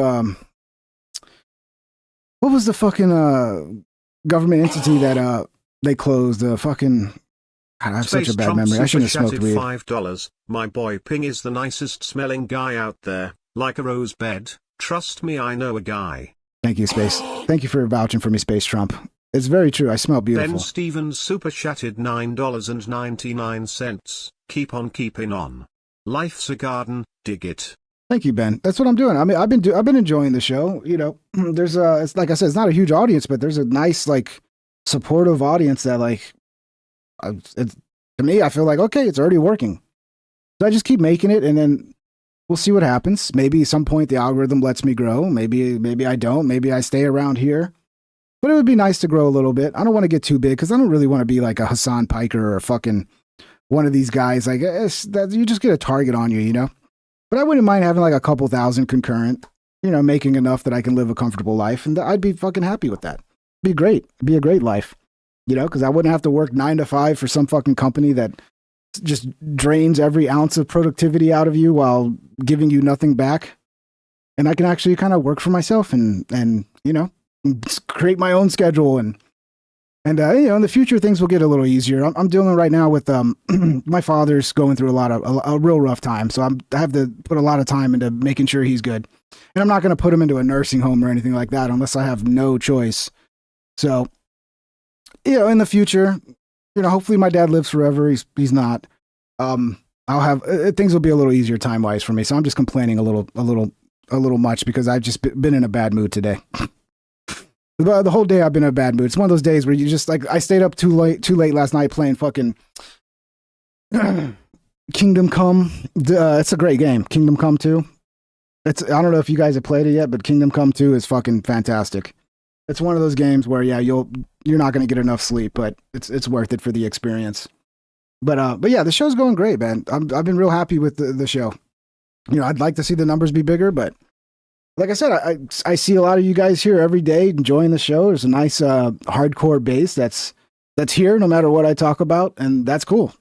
what was the fucking government entity that they closed? The fucking, God, I have such a bad memory. I shouldn't have smoked weed. $5. My boy Ping is the nicest smelling guy out there, like a rose bed. Trust me, I know a guy. Thank you, Space. Thank you for vouching for me, Space Trump. It's very true. I smell beautiful. Ben Stevens super chatted $9.99. Keep on keeping on. Life's a garden, dig it. Thank you, Ben. That's what I'm doing. I mean, I've been enjoying the show. You know, there's it's like I said, it's not a huge audience, but there's a nice, like, supportive audience that, like, to me, I feel like, okay, it's already working. So I just keep making it, and then we'll see what happens. Maybe at some point the algorithm lets me grow. Maybe I don't. Maybe I stay around here. But it would be nice to grow a little bit. I don't want to get too big because I don't really want to be like a Hasan Piker or a fucking one of these guys. Like, you just get a target on you, you know? But I wouldn't mind having like a couple thousand concurrent, you know, making enough that I can live a comfortable life. And I'd be fucking happy with that. It'd be great. It'd be a great life, you know, because I wouldn't have to work 9 to 5 for some fucking company that just drains every ounce of productivity out of you while giving you nothing back. And I can actually kind of work for myself and, you know, create my own schedule and you know, in the future things will get a little easier. I'm dealing right now with my father's going through a real rough time, so I have to put a lot of time into making sure he's good. And I'm not going to put him into a nursing home or anything like that unless I have no choice. So, you know, in the future, you know, hopefully my dad lives forever. He's not. I'll have things will be a little easier time wise for me. So I'm just complaining a little much because I've just been in a bad mood today. The whole day I've been in a bad mood. It's one of those days where you just like, I stayed up too late last night playing fucking Kingdom Come. It's a great game. Kingdom Come 2. I don't know if you guys have played it yet, but Kingdom Come 2 is fucking fantastic. It's one of those games where, yeah, you're not going to get enough sleep, but it's worth it for the experience. But yeah, the show's going great, man. I've been real happy with the show. You know, I'd like to see the numbers be bigger, but like I said, I see a lot of you guys here every day enjoying the show. There's a nice hardcore base that's here no matter what I talk about, and that's cool.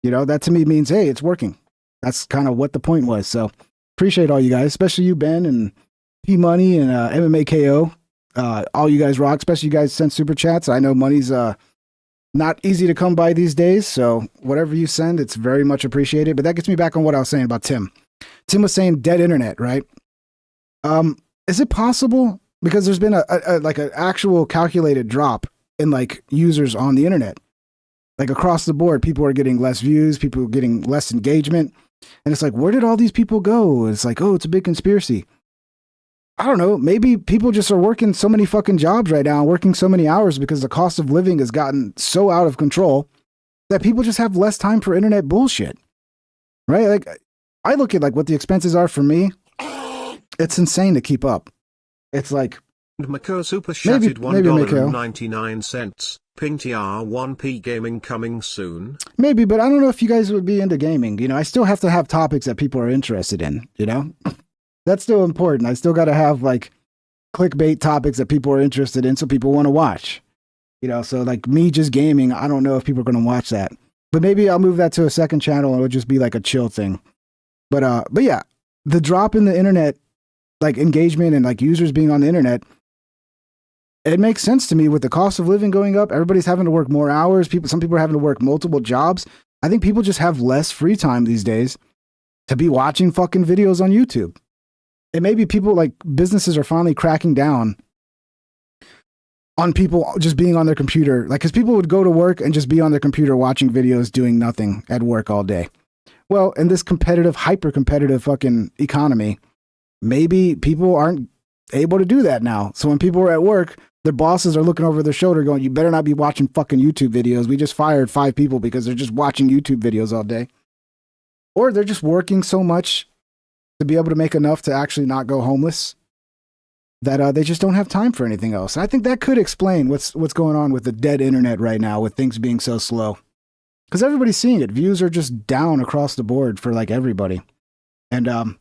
You know, that to me means, hey, it's working. That's kind of what the point was. So appreciate all you guys, especially you, Ben, and P Money and MMA KO. All you guys rock, especially you guys send super chats. I know money's not easy to come by these days, so whatever you send, it's very much appreciated. But that gets me back on what I was saying about Tim. Tim was saying dead internet, right? Is it possible? Because there's been like an actual calculated drop in like users on the internet. Like across the board, people are getting less views, people are getting less engagement. And it's like, where did all these people go? It's like, oh, it's a big conspiracy. I don't know. Maybe people just are working so many fucking jobs right now, working so many hours because the cost of living has gotten so out of control that people just have less time for internet bullshit. Right? Like, I look at like what the expenses are for me. It's insane to keep up. It's like Mako super chatted $1.99. Ping TR1P gaming coming soon. Maybe, but I don't know if you guys would be into gaming. You know, I still have to have topics that people are interested in, you know? That's still important. I still got to have like clickbait topics that people are interested in so people want to watch. You know, so like me just gaming, I don't know if people are going to watch that. But maybe I'll move that to a second channel and it'll just be like a chill thing. But yeah, the drop in the internet, like engagement and like users being on the internet, it makes sense to me with the cost of living going up. Everybody's having to work more hours. Some people are having to work multiple jobs. I think people just have less free time these days to be watching fucking videos on YouTube. And maybe people like businesses are finally cracking down on people just being on their computer. Like, because people would go to work and just be on their computer watching videos, doing nothing at work all day. Well, in this competitive, hyper competitive fucking economy, maybe people aren't able to do that now. So when people are at work, their bosses are looking over their shoulder going, you better not be watching fucking YouTube videos. We just fired 5 people because they're just watching YouTube videos all day. Or they're just working so much to be able to make enough to actually not go homeless that they just don't have time for anything else. And I think that could explain what's going on with the dead internet right now, with things being so slow. Because everybody's seeing it. Views are just down across the board for like everybody. And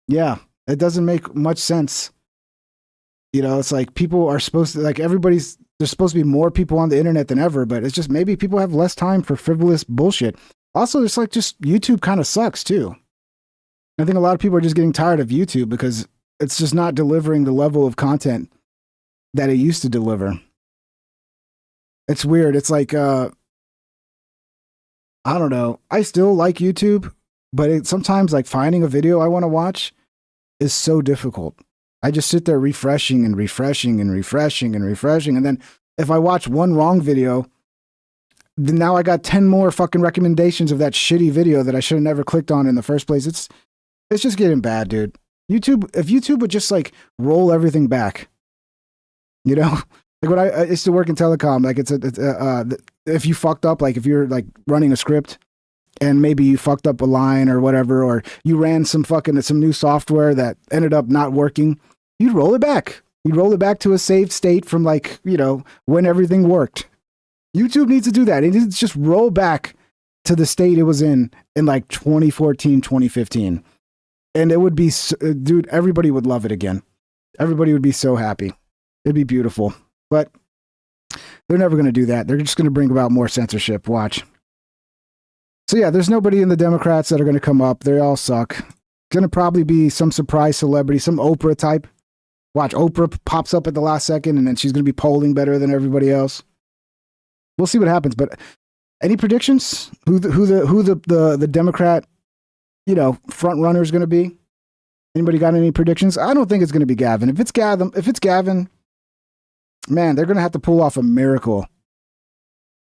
yeah, it doesn't make much sense. You know, it's like people are supposed to, like, there's supposed to be more people on the internet than ever, but it's just maybe people have less time for frivolous bullshit. Also, it's like just YouTube kind of sucks too. I think a lot of people are just getting tired of YouTube because it's just not delivering the level of content that it used to deliver. It's weird. It's like, I don't know. I still like YouTube, but sometimes like finding a video I want to watch is so difficult. I just sit there refreshing and refreshing and refreshing and refreshing. And then if I watch one wrong video, then now I got 10 more fucking recommendations of that shitty video that I should have never clicked on in the first place. It's just getting bad, dude. If YouTube would just like roll everything back, you know, like when I used to work in telecom, like if you fucked up, like if you're like running a script and maybe you fucked up a line or whatever, or you ran some new software that ended up not working, you'd roll it back. You'd roll it back to a saved state from like, you know, when everything worked. YouTube needs to do that. It needs to just roll back to the state it was in like 2014, 2015. And it would be, dude, everybody would love it again. Everybody would be so happy. It'd be beautiful. But they're never going to do that. They're just going to bring about more censorship. Watch. So yeah, there's nobody in the Democrats that are going to come up. They all suck. Going to probably be some surprise celebrity, some Oprah type. Watch, Oprah pops up at the last second and then she's going to be polling better than everybody else. We'll see what happens. But any predictions? Who the Democrat, you know, front runner is going to be? Anybody got any predictions? I don't think it's going to be Gavin. If it's Gavin, man, they're going to have to pull off a miracle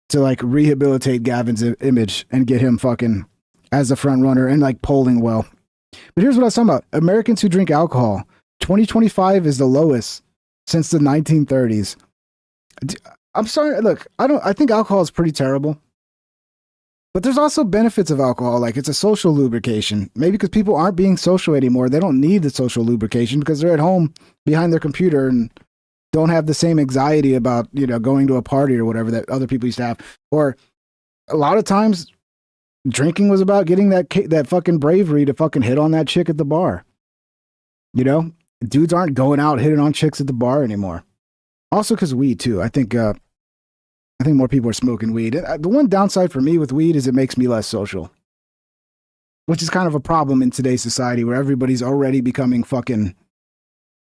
to like rehabilitate Gavin's image and get him fucking as the front runner and like polling well. But here's what I was talking about. Americans who drink alcohol. 2025 is the lowest since the 1930s. I'm sorry. Look, I think alcohol is pretty terrible. But there's also benefits of alcohol, like it's a social lubrication. Maybe because people aren't being social anymore. They don't need the social lubrication because they're at home behind their computer and don't have the same anxiety about, you know, going to a party or whatever that other people used to have. Or a lot of times drinking was about getting that fucking bravery to fucking hit on that chick at the bar. You know, dudes aren't going out hitting on chicks at the bar anymore. Also because weed too. I think more people are smoking weed. The one downside for me with weed is it makes me less social, which is kind of a problem in today's society where everybody's already becoming fucking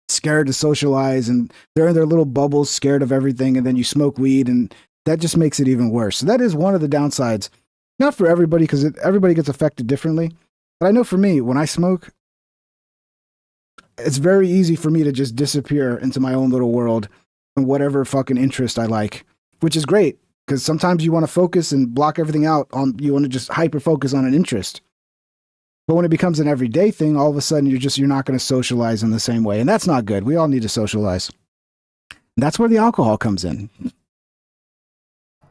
scared to socialize and they're in their little bubbles, scared of everything. And then you smoke weed and that just makes it even worse. So that is one of the downsides, not for everybody because everybody gets affected differently. But I know for me, when I smoke, it's very easy for me to just disappear into my own little world and whatever fucking interest I like. Which is great, because sometimes you want to focus and block everything out you want to just hyper focus on an interest. But when it becomes an everyday thing, all of a sudden you're not going to socialize in the same way. And that's not good. We all need to socialize. That's where the alcohol comes in.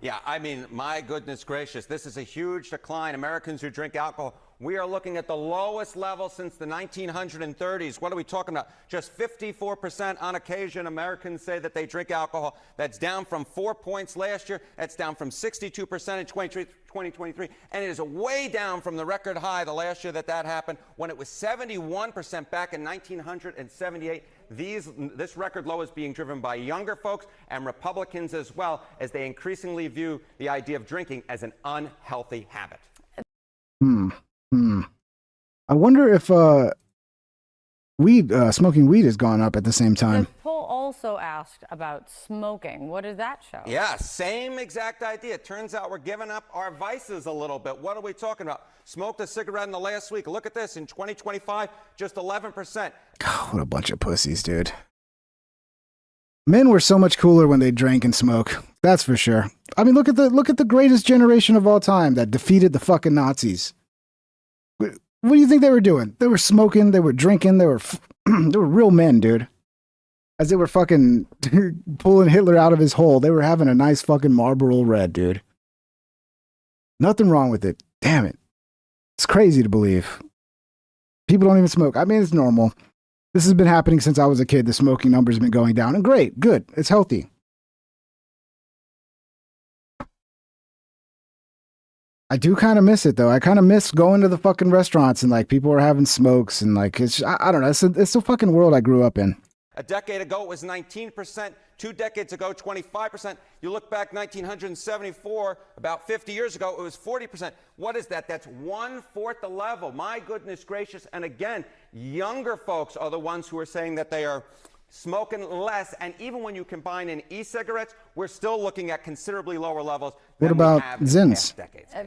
Yeah, I mean, my goodness gracious, this is a huge decline. Americans who drink alcohol, we are looking at the lowest level since the 1930s. What are we talking about? Just 54% on occasion Americans say that they drink alcohol. That's down from 4 points last year. That's down from 62% in 2023. And it is way down from the record high the last year that happened when it was 71% back in 1978. This record low is being driven by younger folks and Republicans as well, as they increasingly view the idea of drinking as an unhealthy habit. I wonder if smoking weed has gone up at the same time. The poll also asked about smoking. What did that show? Yeah, same exact idea. It turns out we're giving up our vices a little bit. What are we talking about? Smoked a cigarette in the last week. Look at this. In 2025, just 11%. God, what a bunch of pussies, dude. Men were so much cooler when they drank and smoke. That's for sure. I mean, look at the greatest generation of all time that defeated the fucking Nazis. What do you think they were doing? They were smoking, they were drinking, they were real men, dude. As they were fucking pulling Hitler out of his hole, they were having a nice fucking Marlboro Red, dude. Nothing wrong with it. Damn it. It's crazy to believe. People don't even smoke. I mean, it's normal. This has been happening since I was a kid. The smoking numbers have been going down. And great, good. It's healthy. I do kind of miss it, though. I kind of miss going to the fucking restaurants and, like, people are having smokes and, like, I don't know. It's the fucking world I grew up in. A decade ago, it was 19%. 2 decades ago, 25%. You look back 1974, about 50 years ago, it was 40%. What is that? That's 1/4 the level. My goodness gracious. And again, younger folks are the ones who are saying that they are smoking less. And even when you combine in e-cigarettes, we're still looking at considerably lower levels. What about Zins?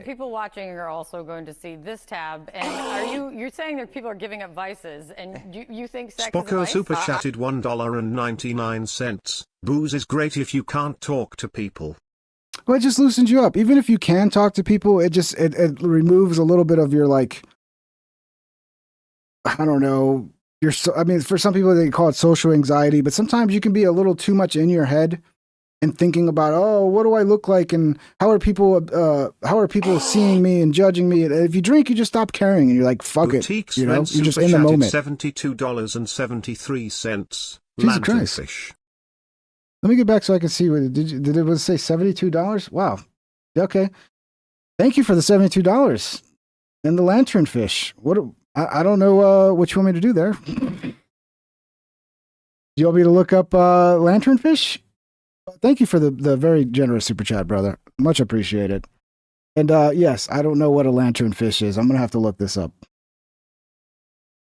People watching are also going to see this tab. And you're saying that people are giving up vices, and you think sex is a Spocko vice? super chatted $1.99. Booze is great if you can't talk to people. Well, it just loosens you up. Even if you can talk to people, it removes a little bit of your, like, I don't know. I mean, for some people they call it social anxiety, but sometimes you can be a little too much in your head and thinking about, oh, what do I look like, and how are people seeing me and judging me? And if you drink, you just stop caring, and you're like, fuck Boutiques it, you know, Rent you're just super in the chatted moment. $72.73. Jesus Christ. Fish. Let me get back so I can see what did it say $72? Wow. Okay. Thank you for the $72 and the lanternfish. I don't know what you want me to do there. Do you want me to look up lanternfish? Thank you for the very generous super chat, brother. Much appreciated. And yes, I don't know what a lanternfish is. I'm gonna have to look this up.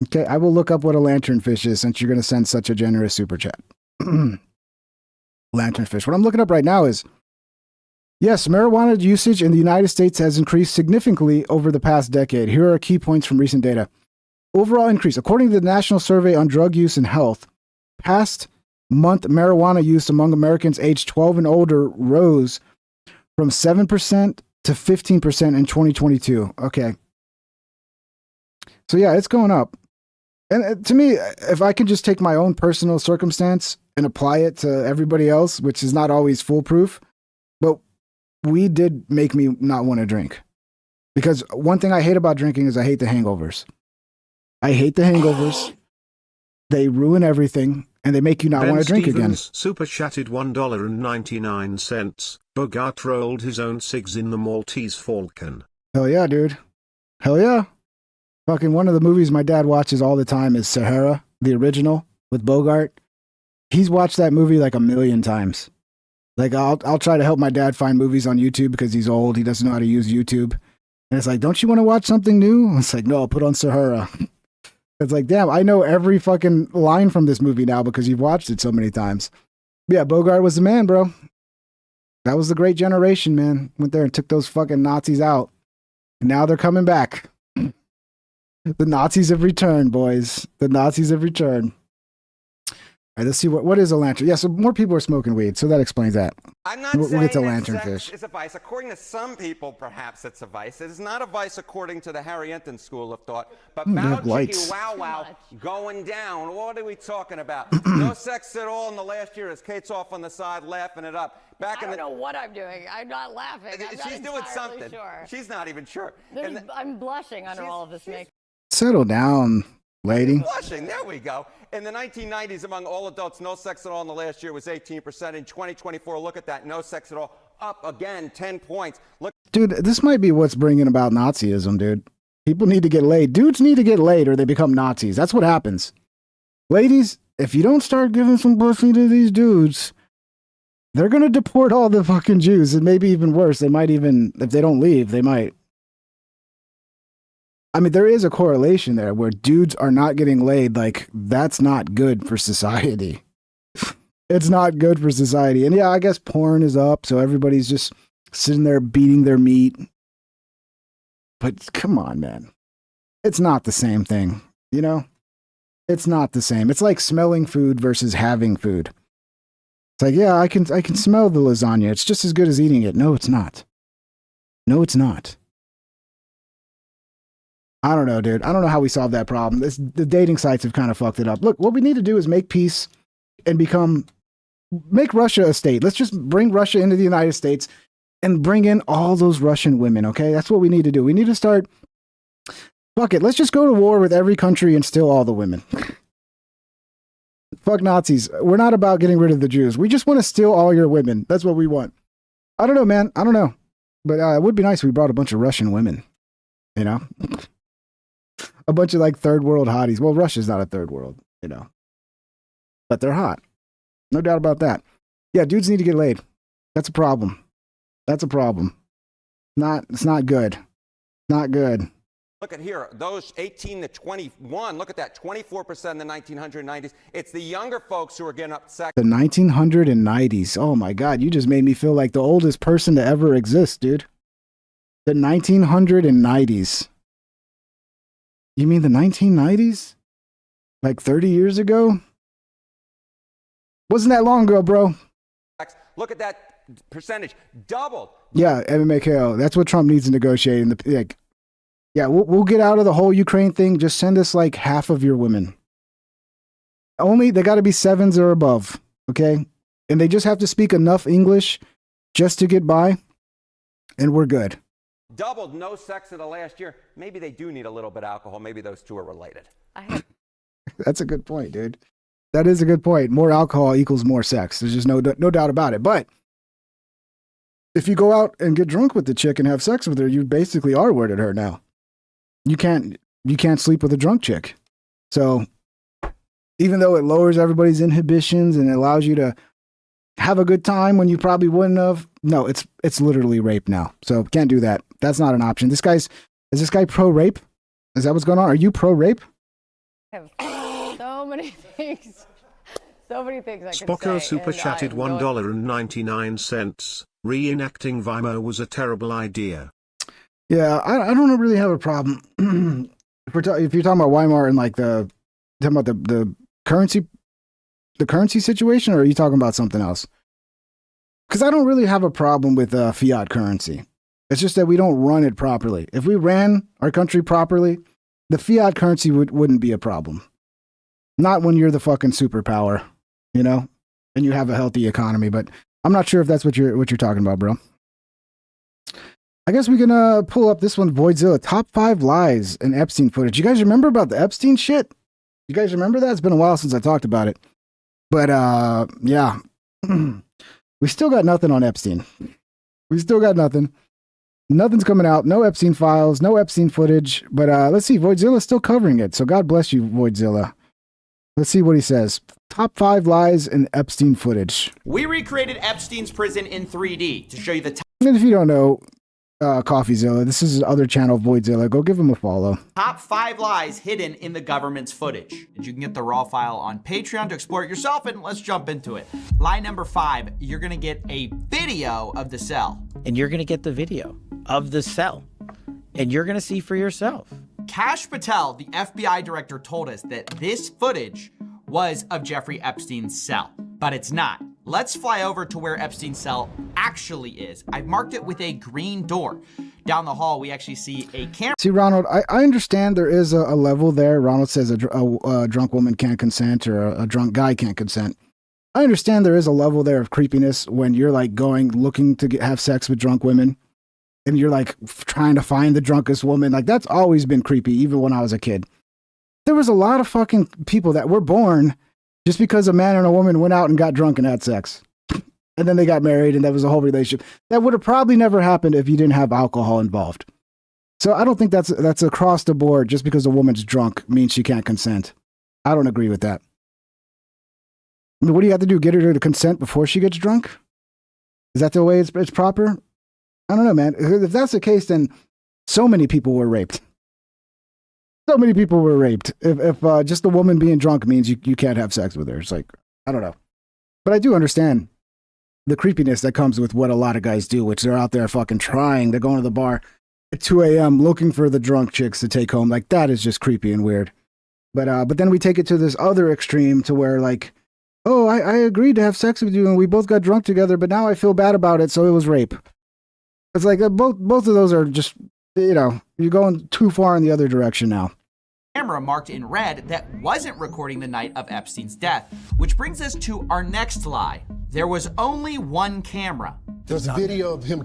Okay, I will look up what a lanternfish is since you're gonna send such a generous super chat. Lanternfish. What I'm looking up right now is, yes, marijuana usage in the United States has increased significantly over the past decade. Here are key points from recent data. Overall increase. According to the National Survey on Drug Use and Health, past month marijuana use among Americans aged 12 and older rose from 7% to 15% in 2022. Okay. So yeah, it's going up. And to me, if I can just take my own personal circumstance and apply it to everybody else, which is not always foolproof, but weed did make me not want to drink. Because one thing I hate about drinking is I hate the hangovers. I hate the hangovers. They ruin everything, and they make you not want to drink again. Super chatted $1.99. Bogart rolled his own cigs in the Maltese Falcon. Hell yeah, dude. Hell yeah. Fucking one of the movies my dad watches all the time is Sahara, the original with Bogart. He's watched that movie like 1,000,000 times. Like I'll try to help my dad find movies on YouTube because he's old. He doesn't know how to use YouTube. And it's like, don't you want to watch something new? It's like, no, I'll put on Sahara. It's like, damn, I know every fucking line from this movie now because you've watched it so many times. Yeah, Bogart was the man, bro. That was the great generation, man. Went there and took those fucking Nazis out. And now they're coming back. The Nazis have returned, boys. The Nazis have returned. All right, let's see what is a lantern. Yeah, so more people are smoking weed, so that explains that. I'm not we'll get to saying that lanternfish. sex is a vice. According to some people, perhaps it's a vice. It is not a vice according to the Harry Enton school of thought. But they bow have chickie lights. wow wow going down. What are we talking about? No sex at all in the last year as Kate's off on the side laughing it up. I don't know what I'm doing. I'm not laughing. I'm not She's doing something. Sure. She's not even sure. I'm blushing under all of this makeup. Settle down, lady. Blushing. There we go. In the 1990s, among all adults, no sex at all in the last year was 18%. In 2024, look at that. No sex at all. Up again, 10 points. Look. Dude, this might be what's bringing about Nazism, dude. People need to get laid. Dudes need to get laid or they become Nazis. That's what happens. Ladies, if you don't start giving some pussy to these dudes, they're going to deport all the fucking Jews. And maybe even worse, they might even, if they don't leave, they might. I mean, there is a correlation there where dudes are not getting laid. Like, that's not good for society. It's not good for society. And yeah, I guess porn is up, so everybody's just sitting there beating their meat. But come on, man. It's not the same thing, you know? It's not the same. It's like smelling food versus having food. It's like, yeah, I can smell the lasagna. It's just as good as eating it. No, it's not. No, it's not. I don't know, dude. I don't know how we solve that problem. The dating sites have kind of fucked it up. Look, what we need to do is make peace and make Russia a state. Let's just bring Russia into the United States and bring in all those Russian women, okay? That's what we need to do. We need to start, fuck it, let's just go to war with every country and steal all the women. Fuck Nazis. We're not about getting rid of the Jews. We just want to steal all your women. That's what we want. I don't know, man. I don't know. But it would be nice if we brought a bunch of Russian women, you know? A bunch of like third world hotties. Well, Russia's not a third world, you know? But they're hot. No doubt about that. Yeah, dudes need to get laid. That's a problem. That's a problem. It's not good. Not good. Look at here, those 18 to 21, look at that, 24% in the 1990s. It's the younger folks who are getting up sex. The 1990s. Oh my God, you just made me feel like the oldest person to ever exist, dude. The 1990s. You mean the 1990s? Like 30 years ago? Wasn't that long ago, bro. Look at that percentage, doubled. Yeah, MMA KO. That's what Trump needs to negotiate. Yeah, we'll get out of the whole Ukraine thing. Just send us like half of your women. Only they got to be 7s or above, okay? And they just have to speak enough English just to get by, and we're good. Doubled, no sex in the last year. Maybe they do need a little bit of alcohol. Maybe those two are related. That's a good point, dude. That is a good point. More alcohol equals more sex. There's just no doubt about it. But if you go out and get drunk with the chick and have sex with her, you basically are worded her now. You can't sleep with a drunk chick. So even though it lowers everybody's inhibitions and it allows you to have a good time when you probably wouldn't have, no, it's literally rape now. So can't do that. That's not an option. Is this guy pro-rape? Is that what's going on? Are you pro-rape? I have so many things. So many things I could Spocko say. super chatted $1.99. Reenacting Vimo was a terrible idea. Yeah, I don't really have a problem. If you're talking about Weimar and like the currency situation, or are you talking about something else? Because I don't really have a problem with fiat currency. It's just that we don't run it properly. If we ran our country properly, the fiat currency wouldn't be a problem. Not when you're the fucking superpower, you know, and you have a healthy economy. But I'm not sure if that's what you're talking about, bro. I guess we can pull up this one, Voidzilla, top 5 lies in Epstein footage. You guys remember about the Epstein shit? You guys remember that? It's been a while since I talked about it. But yeah, we still got nothing on Epstein. We still got nothing. Nothing's coming out. No Epstein files, no Epstein footage. But let's see, Voidzilla's still covering it. So God bless you, Voidzilla. Let's see what he says. Top 5 lies in Epstein footage. We recreated Epstein's prison in 3D to show you the And if you don't know, CoffeeZilla, this is his other channel, Voidzilla. Go give him a follow. top 5 lies hidden in the government's footage. And you can get the raw file on Patreon to explore it yourself, and let's jump into it. Lie number 5, you're gonna get a video of the cell. And you're gonna get the video of the cell. And you're gonna see for yourself. Kash Patel, the FBI director, told us that this footage was of Jeffrey Epstein's cell, but it's not. Let's fly over to where Epstein's cell actually is. I've marked it with a green door. Down the hall, we actually see a camera. See, Ronald, I understand there is a level there. Ronald says a drunk woman can't consent, or a drunk guy can't consent. I understand there is a level there of creepiness when you're like looking to have sex with drunk women, and you're like trying to find the drunkest woman. Like, that's always been creepy, even when I was a kid. There was a lot of fucking people that were born just because a man and a woman went out and got drunk and had sex. And then they got married, and that was a whole relationship. That would have probably never happened if you didn't have alcohol involved. So I don't think that's across the board. Just because a woman's drunk means she can't consent. I don't agree with that. I mean, what do you have to do? Get her to consent before she gets drunk? Is that the way it's proper? I don't know, man. If that's the case, then so many people were raped. So many people were raped. If just the woman being drunk means you can't have sex with her. It's like, I don't know. But I do understand the creepiness that comes with what a lot of guys do, which they're out there fucking trying. They're going to the bar at 2 a.m. looking for the drunk chicks to take home. Like, that is just creepy and weird. But then we take it to this other extreme to where, like, oh, I agreed to have sex with you and we both got drunk together, but now I feel bad about it, so it was rape. It's like both of those are just, you're going too far in the other direction now. Camera marked in red that wasn't recording the night of Epstein's death, which brings us to our next lie. There was only one camera. There's a video of him.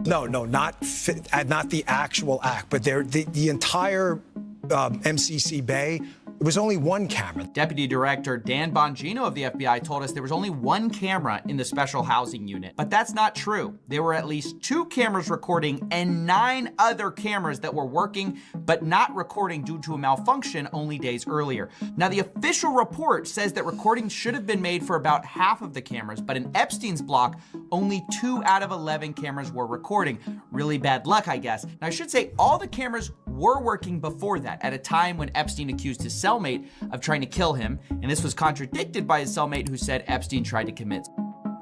No, not the actual act, but the entire MCC Bay. There was only one camera. Deputy Director Dan Bongino of the FBI told us there was only one camera in the special housing unit. But that's not true. There were at least 2 cameras recording and 9 other cameras that were working but not recording due to a malfunction only days earlier. Now, the official report says that recordings should have been made for about half of the cameras, but in Epstein's block, only 2 out of 11 cameras were recording. Really bad luck, I guess. Now, I should say all the cameras were working before that, at a time when Epstein accused his cellmate of trying to kill him, and this was contradicted by his cellmate who said Epstein tried to commit.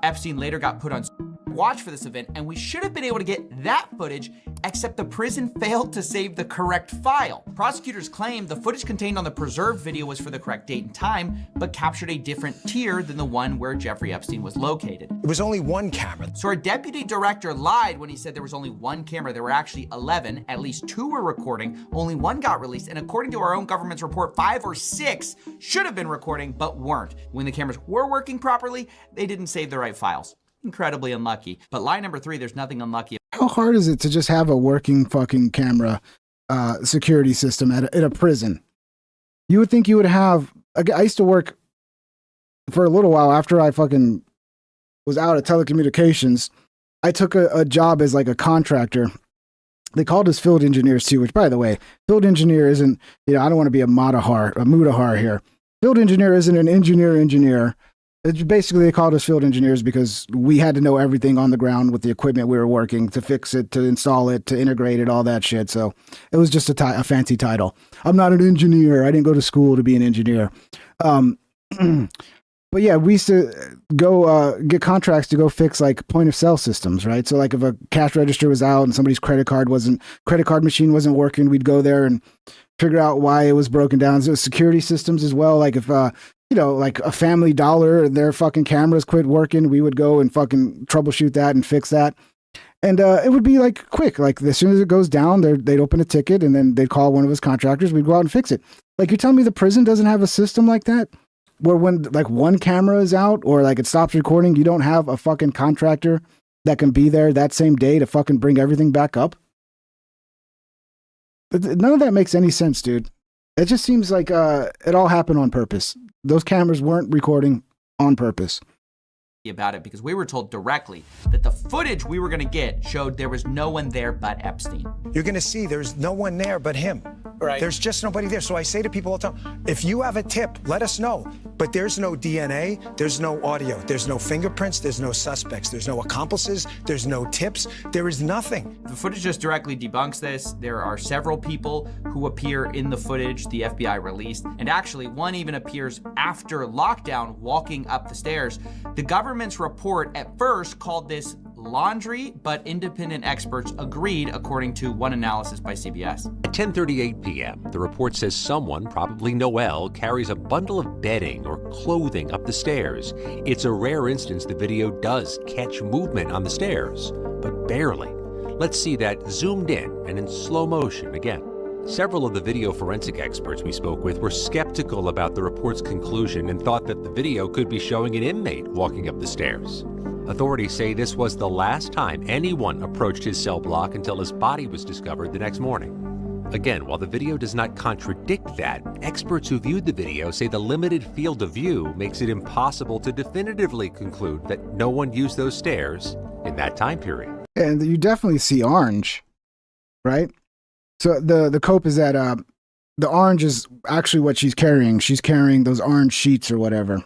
Epstein later got put on watch for this event, and we should have been able to get that footage, except the prison failed to save the correct file. Prosecutors claim the footage contained on the preserved video was for the correct date and time, but captured a different tier than the one where Jeffrey Epstein was located. It was only one camera. So our deputy director lied when he said there was only one camera. There were actually 11. At least 2 were recording. Only 1 got released. And according to our own government's report, 5 or 6 should have been recording, but weren't. When the cameras were working properly, they didn't save the right files. Incredibly unlucky. But lie number 3, there's nothing unlucky. How hard is it to just have a working fucking camera security system at a prison? You would think you would have. I used to work for a little while after I fucking was out of telecommunications. I took a job as like a contractor. They called us field engineers too, which, by the way, field engineer isn't, I don't want to be a mudahar here. Field engineer isn't an engineer. It's basically, they called us field engineers because we had to know everything on the ground with the equipment we were working, to fix it, to install it, to integrate it, all that shit. So it was just a fancy title. I'm not an engineer. I didn't go to school to be an engineer. But yeah, we used to go get contracts to go fix like point of sale systems, right? So like if a cash register was out and somebody's credit card machine wasn't working, we'd go there and figure out why it was broken down. So security systems as well. Like if like a Family Dollar, their fucking cameras quit working, we would go and fucking troubleshoot that and fix that. And it would be like quick. Like as soon as it goes down, they'd open a ticket and then they'd call one of his contractors. We'd go out and fix it. Like you're telling me the prison doesn't have a system like that? Where when like one camera is out or like it stops recording, you don't have a fucking contractor that can be there that same day to fucking bring everything back up? None of that makes any sense, dude. It just seems like it all happened on purpose. Those cameras weren't recording on purpose. About it because we were told directly that the footage we were going to get showed there was no one there but Epstein. You're going to see there's no one there but him. Right. There's just nobody there. So I say to people all the time, if you have a tip, let us know. But there's no DNA, there's no audio, there's no fingerprints, there's no suspects, there's no accomplices, there's no tips, there is nothing. The footage just directly debunks this. There are several people who appear in the footage the FBI released, and actually one even appears after lockdown walking up the stairs. The government's report at first called this laundry, but independent experts agreed, according to one analysis by CBS. At 10:38 p.m., the report says someone, probably Noel, carries a bundle of bedding or clothing up the stairs. It's a rare instance the video does catch movement on the stairs, but barely. Let's see that zoomed in and in slow motion again. Several of the video forensic experts we spoke with were skeptical about the report's conclusion and thought that the video could be showing an inmate walking up the stairs. Authorities say this was the last time anyone approached his cell block until his body was discovered the next morning. Again, while the video does not contradict that, experts who viewed the video say the limited field of view makes it impossible to definitively conclude that no one used those stairs in that time period. And you definitely see orange, right? So the cope is that the orange is actually what she's carrying. She's carrying those orange sheets or whatever.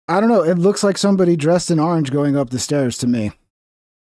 I don't know. It looks like somebody dressed in orange going up the stairs to me.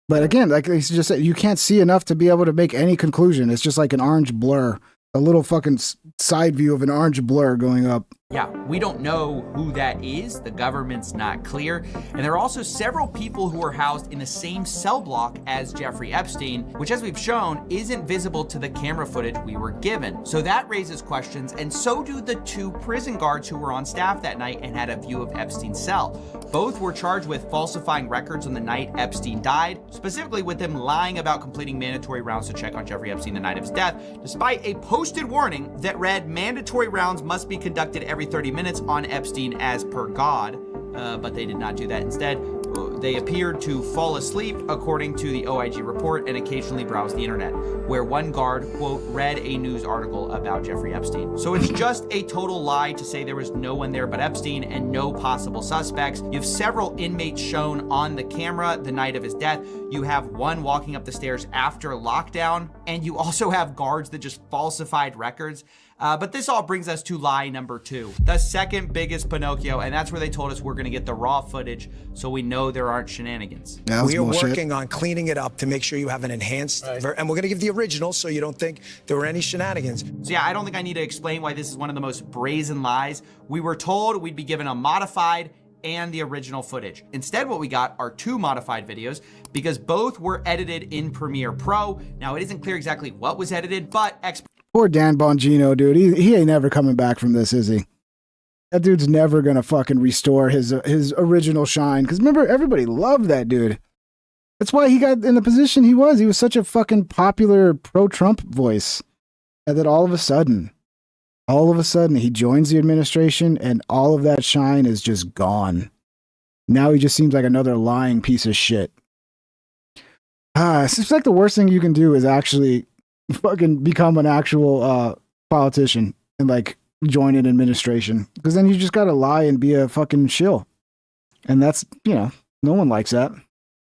But again, like they just said, you can't see enough to be able to make any conclusion. It's just like an orange blur, a little fucking side view of an orange blur going up. Yeah, we don't know who that is. The government's not clear. And there are also several people who are housed in the same cell block as Jeffrey Epstein, which, as we've shown, isn't visible to the camera footage we were given. So that raises questions, and so do the 2 prison guards who were on staff that night and had a view of Epstein's cell. Both were charged with falsifying records on the night Epstein died, specifically with them lying about completing mandatory rounds to check on Jeffrey Epstein the night of his death, despite a posted warning that read mandatory rounds must be conducted every 30 minutes on Epstein as per God, but they did not do that. Instead, they appeared to fall asleep, according to the OIG report, and occasionally browse the internet, where one guard, quote, read a news article about Jeffrey Epstein. So it's just a total lie to say there was no one there but Epstein and no possible suspects. You have several inmates shown on the camera the night of his death. You have one walking up the stairs after lockdown, and you also have guards that just falsified records. But this all brings us to lie number 2, the second biggest Pinocchio, and that's where they told us we're going to get the raw footage so we know there aren't shenanigans. We are working on cleaning it up to make sure you have an enhanced, and we're going to give the original so you don't think there were any shenanigans. So yeah, I don't think I need to explain why this is one of the most brazen lies. We were told we'd be given a modified and the original footage. Instead, what we got are 2 modified videos because both were edited in Premiere Pro. Now, it isn't clear exactly what was edited, but Poor Dan Bongino, dude. He ain't never coming back from this, is he? That dude's never gonna fucking restore his original shine. Because remember, everybody loved that dude. That's why he got in the position he was. He was such a fucking popular pro-Trump voice. And then all of a sudden, he joins the administration and all of that shine is just gone. Now he just seems like another lying piece of shit. It seems like the worst thing you can do is actually fucking become an actual politician and like join an administration, because then you just gotta lie and be a fucking shill, and that's, no one likes that.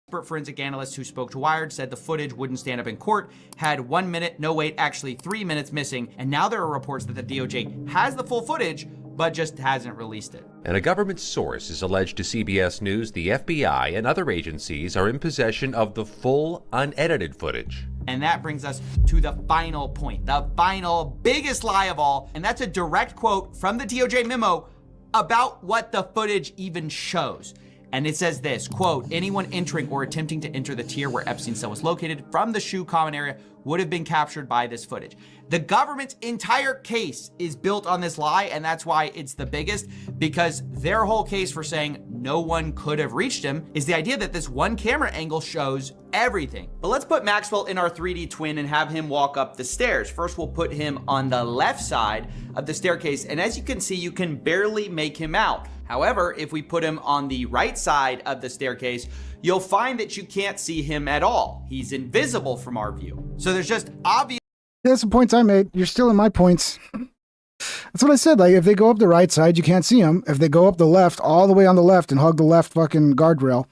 Expert forensic analyst who spoke to Wired said the footage wouldn't stand up in court, had 1 minute, no wait, actually 3 minutes missing, and now there are reports that the DOJ has the full footage but just hasn't released it. And a government source is alleged to CBS News the FBI and other agencies are in possession of the full, unedited footage. And that brings us to the final point, the final biggest lie of all, and that's a direct quote from the DOJ memo about what the footage even shows. And it says this, quote, anyone entering or attempting to enter the tier where Epstein's cell was located from the SHU common area would have been captured by this footage. The government's entire case is built on this lie, and that's why it's the biggest, because their whole case for saying no one could have reached him is the idea that this one camera angle shows everything. But let's put Maxwell in our 3D twin and have him walk up the stairs. First, we'll put him on the left side of the staircase, and as you can see, you can barely make him out. However, if we put him on the right side of the staircase, you'll find that you can't see him at all. He's invisible from our view. So there's just obvious. That's the points I made. You're still in my points. That's what I said. Like, if they go up the right side, you can't see him. If they go up the left, all the way on the left and hug the left fucking guardrail,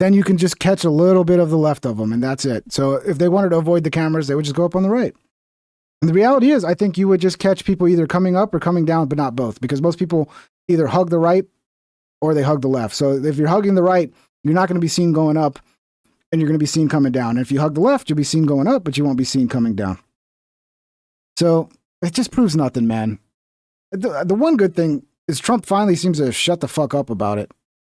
then you can just catch a little bit of the left of them, and that's it. So if they wanted to avoid the cameras, they would just go up on the right. And the reality is, I think you would just catch people either coming up or coming down, but not both, because most people either hug the right or they hug the left. So if you're hugging the right, you're not going to be seen going up, and you're going to be seen coming down. And if you hug the left, you'll be seen going up, but you won't be seen coming down. So it just proves nothing, man. The one good thing is Trump finally seems to shut the fuck up about it.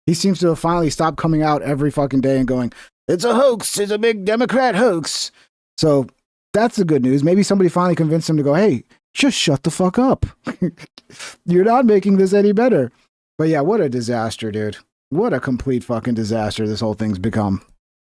He seems to have finally stopped coming out every fucking day and going, it's a hoax, it's a big Democrat hoax. So that's the good news. Maybe somebody finally convinced him to go, hey, just shut the fuck up. You're not making this any better. But yeah, what a disaster, dude. What a complete fucking disaster this whole thing's become.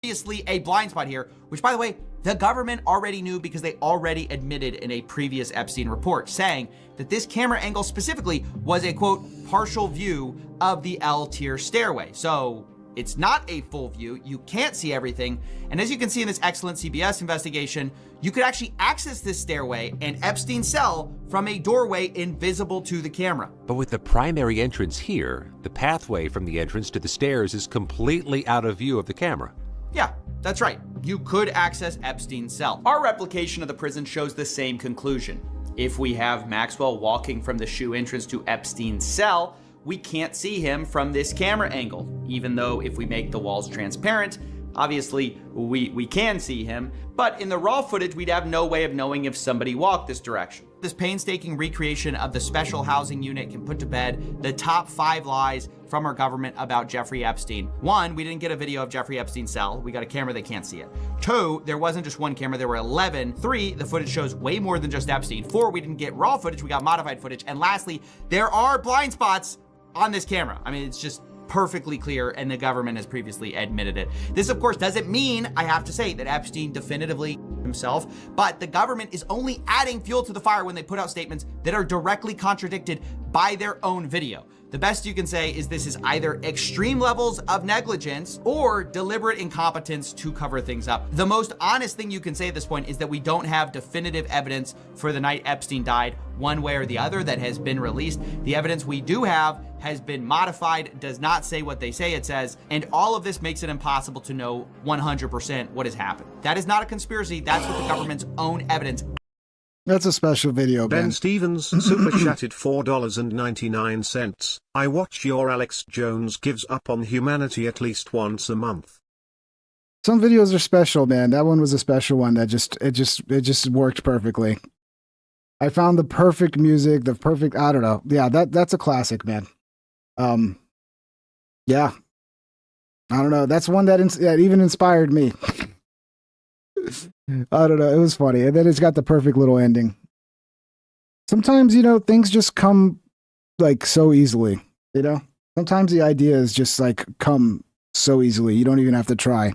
Obviously a blind spot here, which, by the way, the government already knew because they already admitted in a previous Epstein report, saying that this camera angle specifically was a, quote, partial view of the L-tier stairway. So it's not a full view. You can't see everything. And as you can see in this excellent CBS investigation, you could actually access this stairway and Epstein's cell from a doorway invisible to the camera. But with the primary entrance here, the pathway from the entrance to the stairs is completely out of view of the camera. Yeah, that's right. You could access Epstein's cell. Our replication of the prison shows the same conclusion. If we have Maxwell walking from the SHU entrance to Epstein's cell, we can't see him from this camera angle, even though if we make the walls transparent, obviously we can see him, but in the raw footage, we'd have no way of knowing if somebody walked this direction. This painstaking recreation of the special housing unit can put to bed the top 5 lies from our government about Jeffrey Epstein. 1, we didn't get a video of Jeffrey Epstein's cell. We got a camera, they can't see it. 2, there wasn't just one camera, there were 11. 3, the footage shows way more than just Epstein. 4, we didn't get raw footage, we got modified footage. And lastly, there are blind spots on this camera. I mean, it's just perfectly clear, and the government has previously admitted it. This, of course, doesn't mean, I have to say, that Epstein definitively himself, but the government is only adding fuel to the fire when they put out statements that are directly contradicted by their own video. The best you can say is this is either extreme levels of negligence or deliberate incompetence to cover things up. The most honest thing you can say at this point is that we don't have definitive evidence for the night Epstein died, one way or the other, that has been released. The evidence we do have has been modified, does not say what they say it says, and all of this makes it impossible to know 100% what has happened. That is not a conspiracy. That's what the government's own evidence. That's a special video, Ben Stevens super chatted $4.99. I watch your Alex Jones gives up on humanity at least once a month. Some videos are special, man. That one was a special one that just worked perfectly. I found the perfect music, the perfect, I don't know. Yeah, that's a classic, man. Yeah. I don't know. That's one that even inspired me. I don't know. It was funny. And then it's got the perfect little ending. Sometimes, things just come like so easily, Sometimes the ideas just like come so easily. You don't even have to try.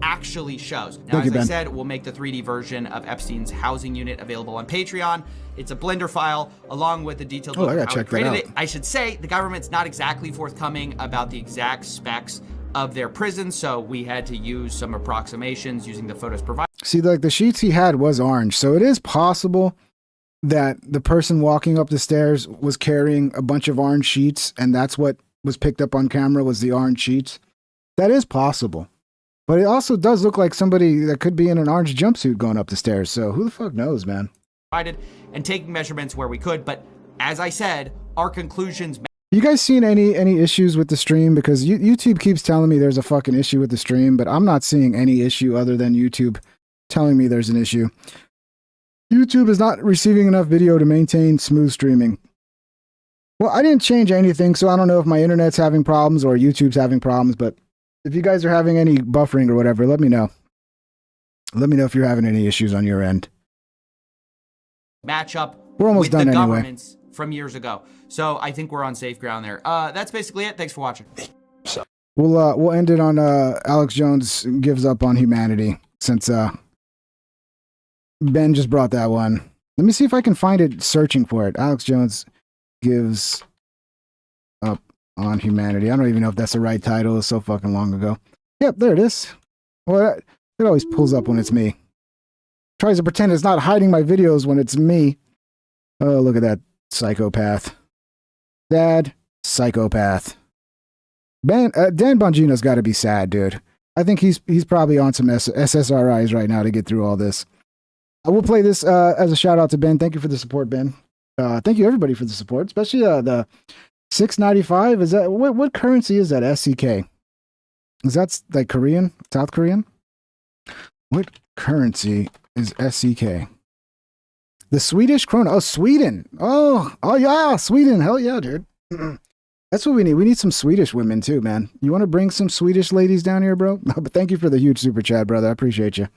Actually shows. Now, as I said, we'll make the 3D version of Epstein's housing unit available on Patreon. It's a Blender file along with a detailed look at how we created it. I should say the government's not exactly forthcoming about the exact specs of their prison, so we had to use some approximations using the photos provided. See, like the sheets he had was orange, so it is possible that the person walking up the stairs was carrying a bunch of orange sheets, and that's what was picked up on camera was the orange sheets. That is possible. But it also does look like somebody that could be in an orange jumpsuit going up the stairs, so who the fuck knows, man? And taking measurements where we could, but as I said, our conclusions. You guys seen any issues with the stream? Because YouTube keeps telling me there's a fucking issue with the stream, but I'm not seeing any issue other than YouTube telling me there's an issue. YouTube is not receiving enough video to maintain smooth streaming. Well, I didn't change anything, so I don't know if my internet's having problems or YouTube's having problems, but if you guys are having any buffering or whatever, let me know. Let me know if you're having any issues on your end. Match up We're almost with done the anyway. governments from years ago. So I think we're on safe ground there. That's basically it. Thanks for watching. We'll end it on Alex Jones gives up on humanity, since Ben just brought that one. Let me see if I can find it searching for it. Alex Jones gives up on humanity. I don't even know if that's the right title. It's so fucking long ago. Yep, there it is. Well, it always pulls up when it's me. Tries to pretend it's not hiding my videos when it's me. Oh, look at that psychopath. Dad, psychopath. Dan Bongino's got to be sad, dude. I think he's probably on some SSRIs right now to get through all this. I will play this as a shout out to Ben. Thank you for the support, Ben. Thank you everybody for the support, especially the $6.95. Is that what currency is that? SCK? Is that like Korean? South Korean? What currency is SCK? The Swedish krona. Oh, Sweden. Oh yeah, Sweden. Hell yeah, dude. That's what we need. We need some Swedish women too, man. You want to bring some Swedish ladies down here, bro? No, but thank you for the huge super chat, brother. I appreciate you.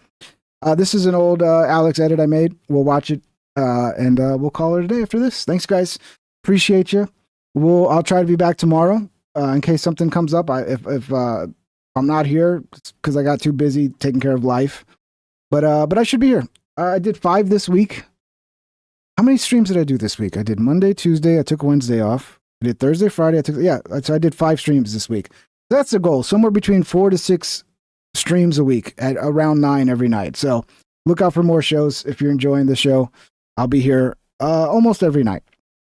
This is an old Alex edit I made. We'll watch it and we'll call it a day after this. Thanks, guys. Appreciate you. I'll try to be back tomorrow in case something comes up. If I'm not here because I got too busy taking care of life, but I should be here. I did 5 this week. How many streams did I do this week? I did Monday, Tuesday. I took Wednesday off. I did Thursday, Friday. So I did 5 streams this week. That's the goal. Somewhere between 4 to 6 streams a week at around 9 every night. So look out for more shows. If you're enjoying the show, I'll be here almost every night.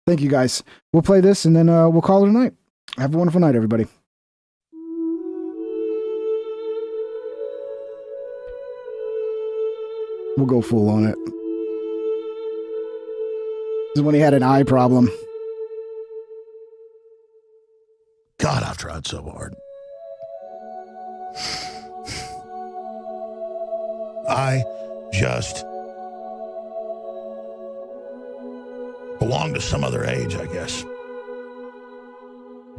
Thank you, guys. We'll play this and then we'll call it a night. Have a wonderful night, everybody. We'll go full on it. This is when he had an eye problem. God, I've tried so hard. I just belong to some other age, I guess.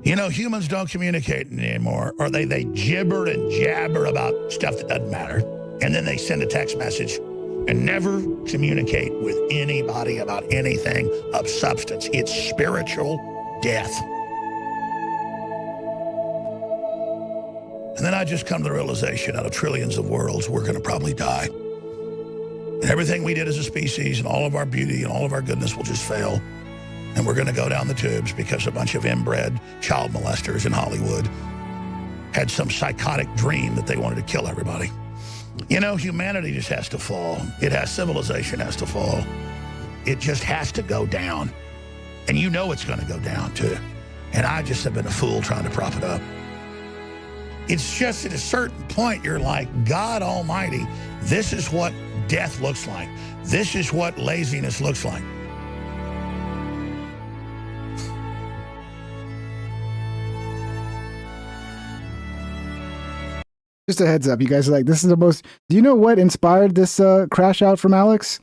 You know, humans don't communicate anymore, or they gibber and jabber about stuff that doesn't matter, and then they send a text message and never communicate with anybody about anything of substance. It's spiritual death. And then I just come to the realization, out of trillions of worlds, we're going to probably die. And everything we did as a species and all of our beauty and all of our goodness will just fail. And we're going to go down the tubes because a bunch of inbred child molesters in Hollywood had some psychotic dream that they wanted to kill everybody. You know, humanity just has to fall. Civilization has to fall. It just has to go down. And you know it's going to go down too. And I just have been a fool trying to prop it up. It's just at a certain point, you're like, God Almighty, this is what death looks like. This is what laziness looks like. Just a heads up, you guys are like, this is the most... Do you know what inspired this crash out from Alex?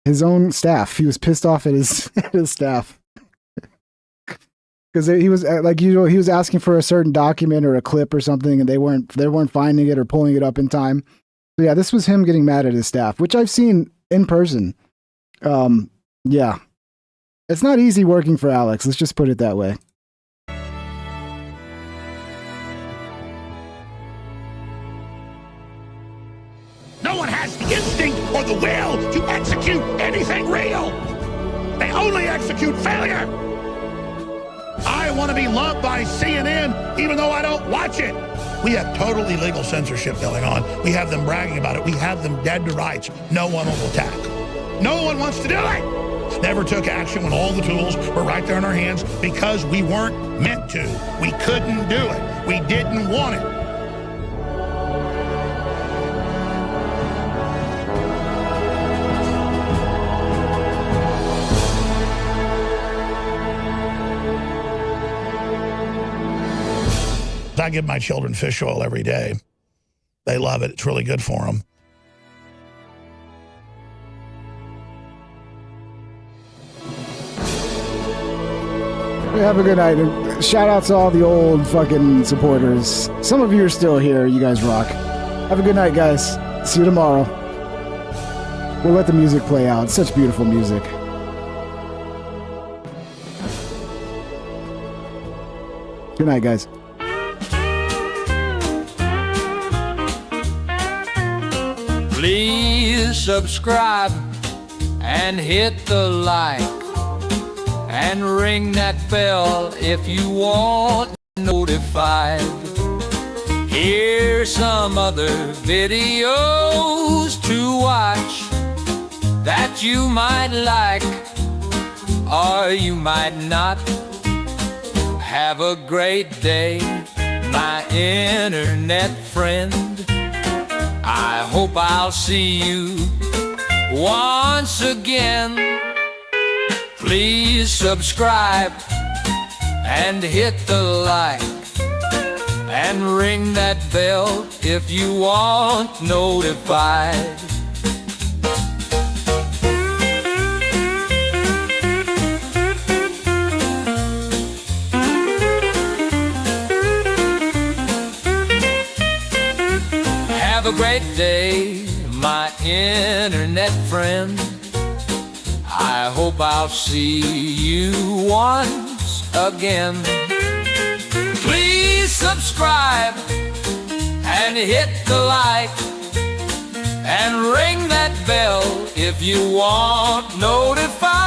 His own staff. He was pissed off at his at his staff. Because he was like, he was asking for a certain document or a clip or something, and they weren't finding it or pulling it up in time. So yeah, this was him getting mad at his staff, which I've seen in person. Yeah, it's not easy working for Alex. Let's just put it that way. No one has the instinct or the will to execute anything real. They only execute failure. I want to be loved by CNN, even though I don't watch it. We have total illegal censorship going on. We have them bragging about it. We have them dead to rights. No one will attack. No one wants to do it. Never took action when all the tools were right there in our hands because we weren't meant to. We couldn't do it. We didn't want it. I give my children fish oil every day. They love it. It's really good for them. Have a good night. Shout out to all the old fucking supporters. Some of you are still here. You guys rock. Have a good night, guys. See you tomorrow. We'll let the music play out. It's such beautiful music. Good night, guys. Please subscribe and hit the like and ring that bell if you want notified. Here's some other videos to watch that you might like or you might not. Have a great day, my internet friend. I hope I'll see you once again. Please subscribe and hit the like and ring that bell if you want notified. Have a great day, my internet friend. I hope I'll see you once again. Please subscribe and hit the like and ring that bell if you want notified.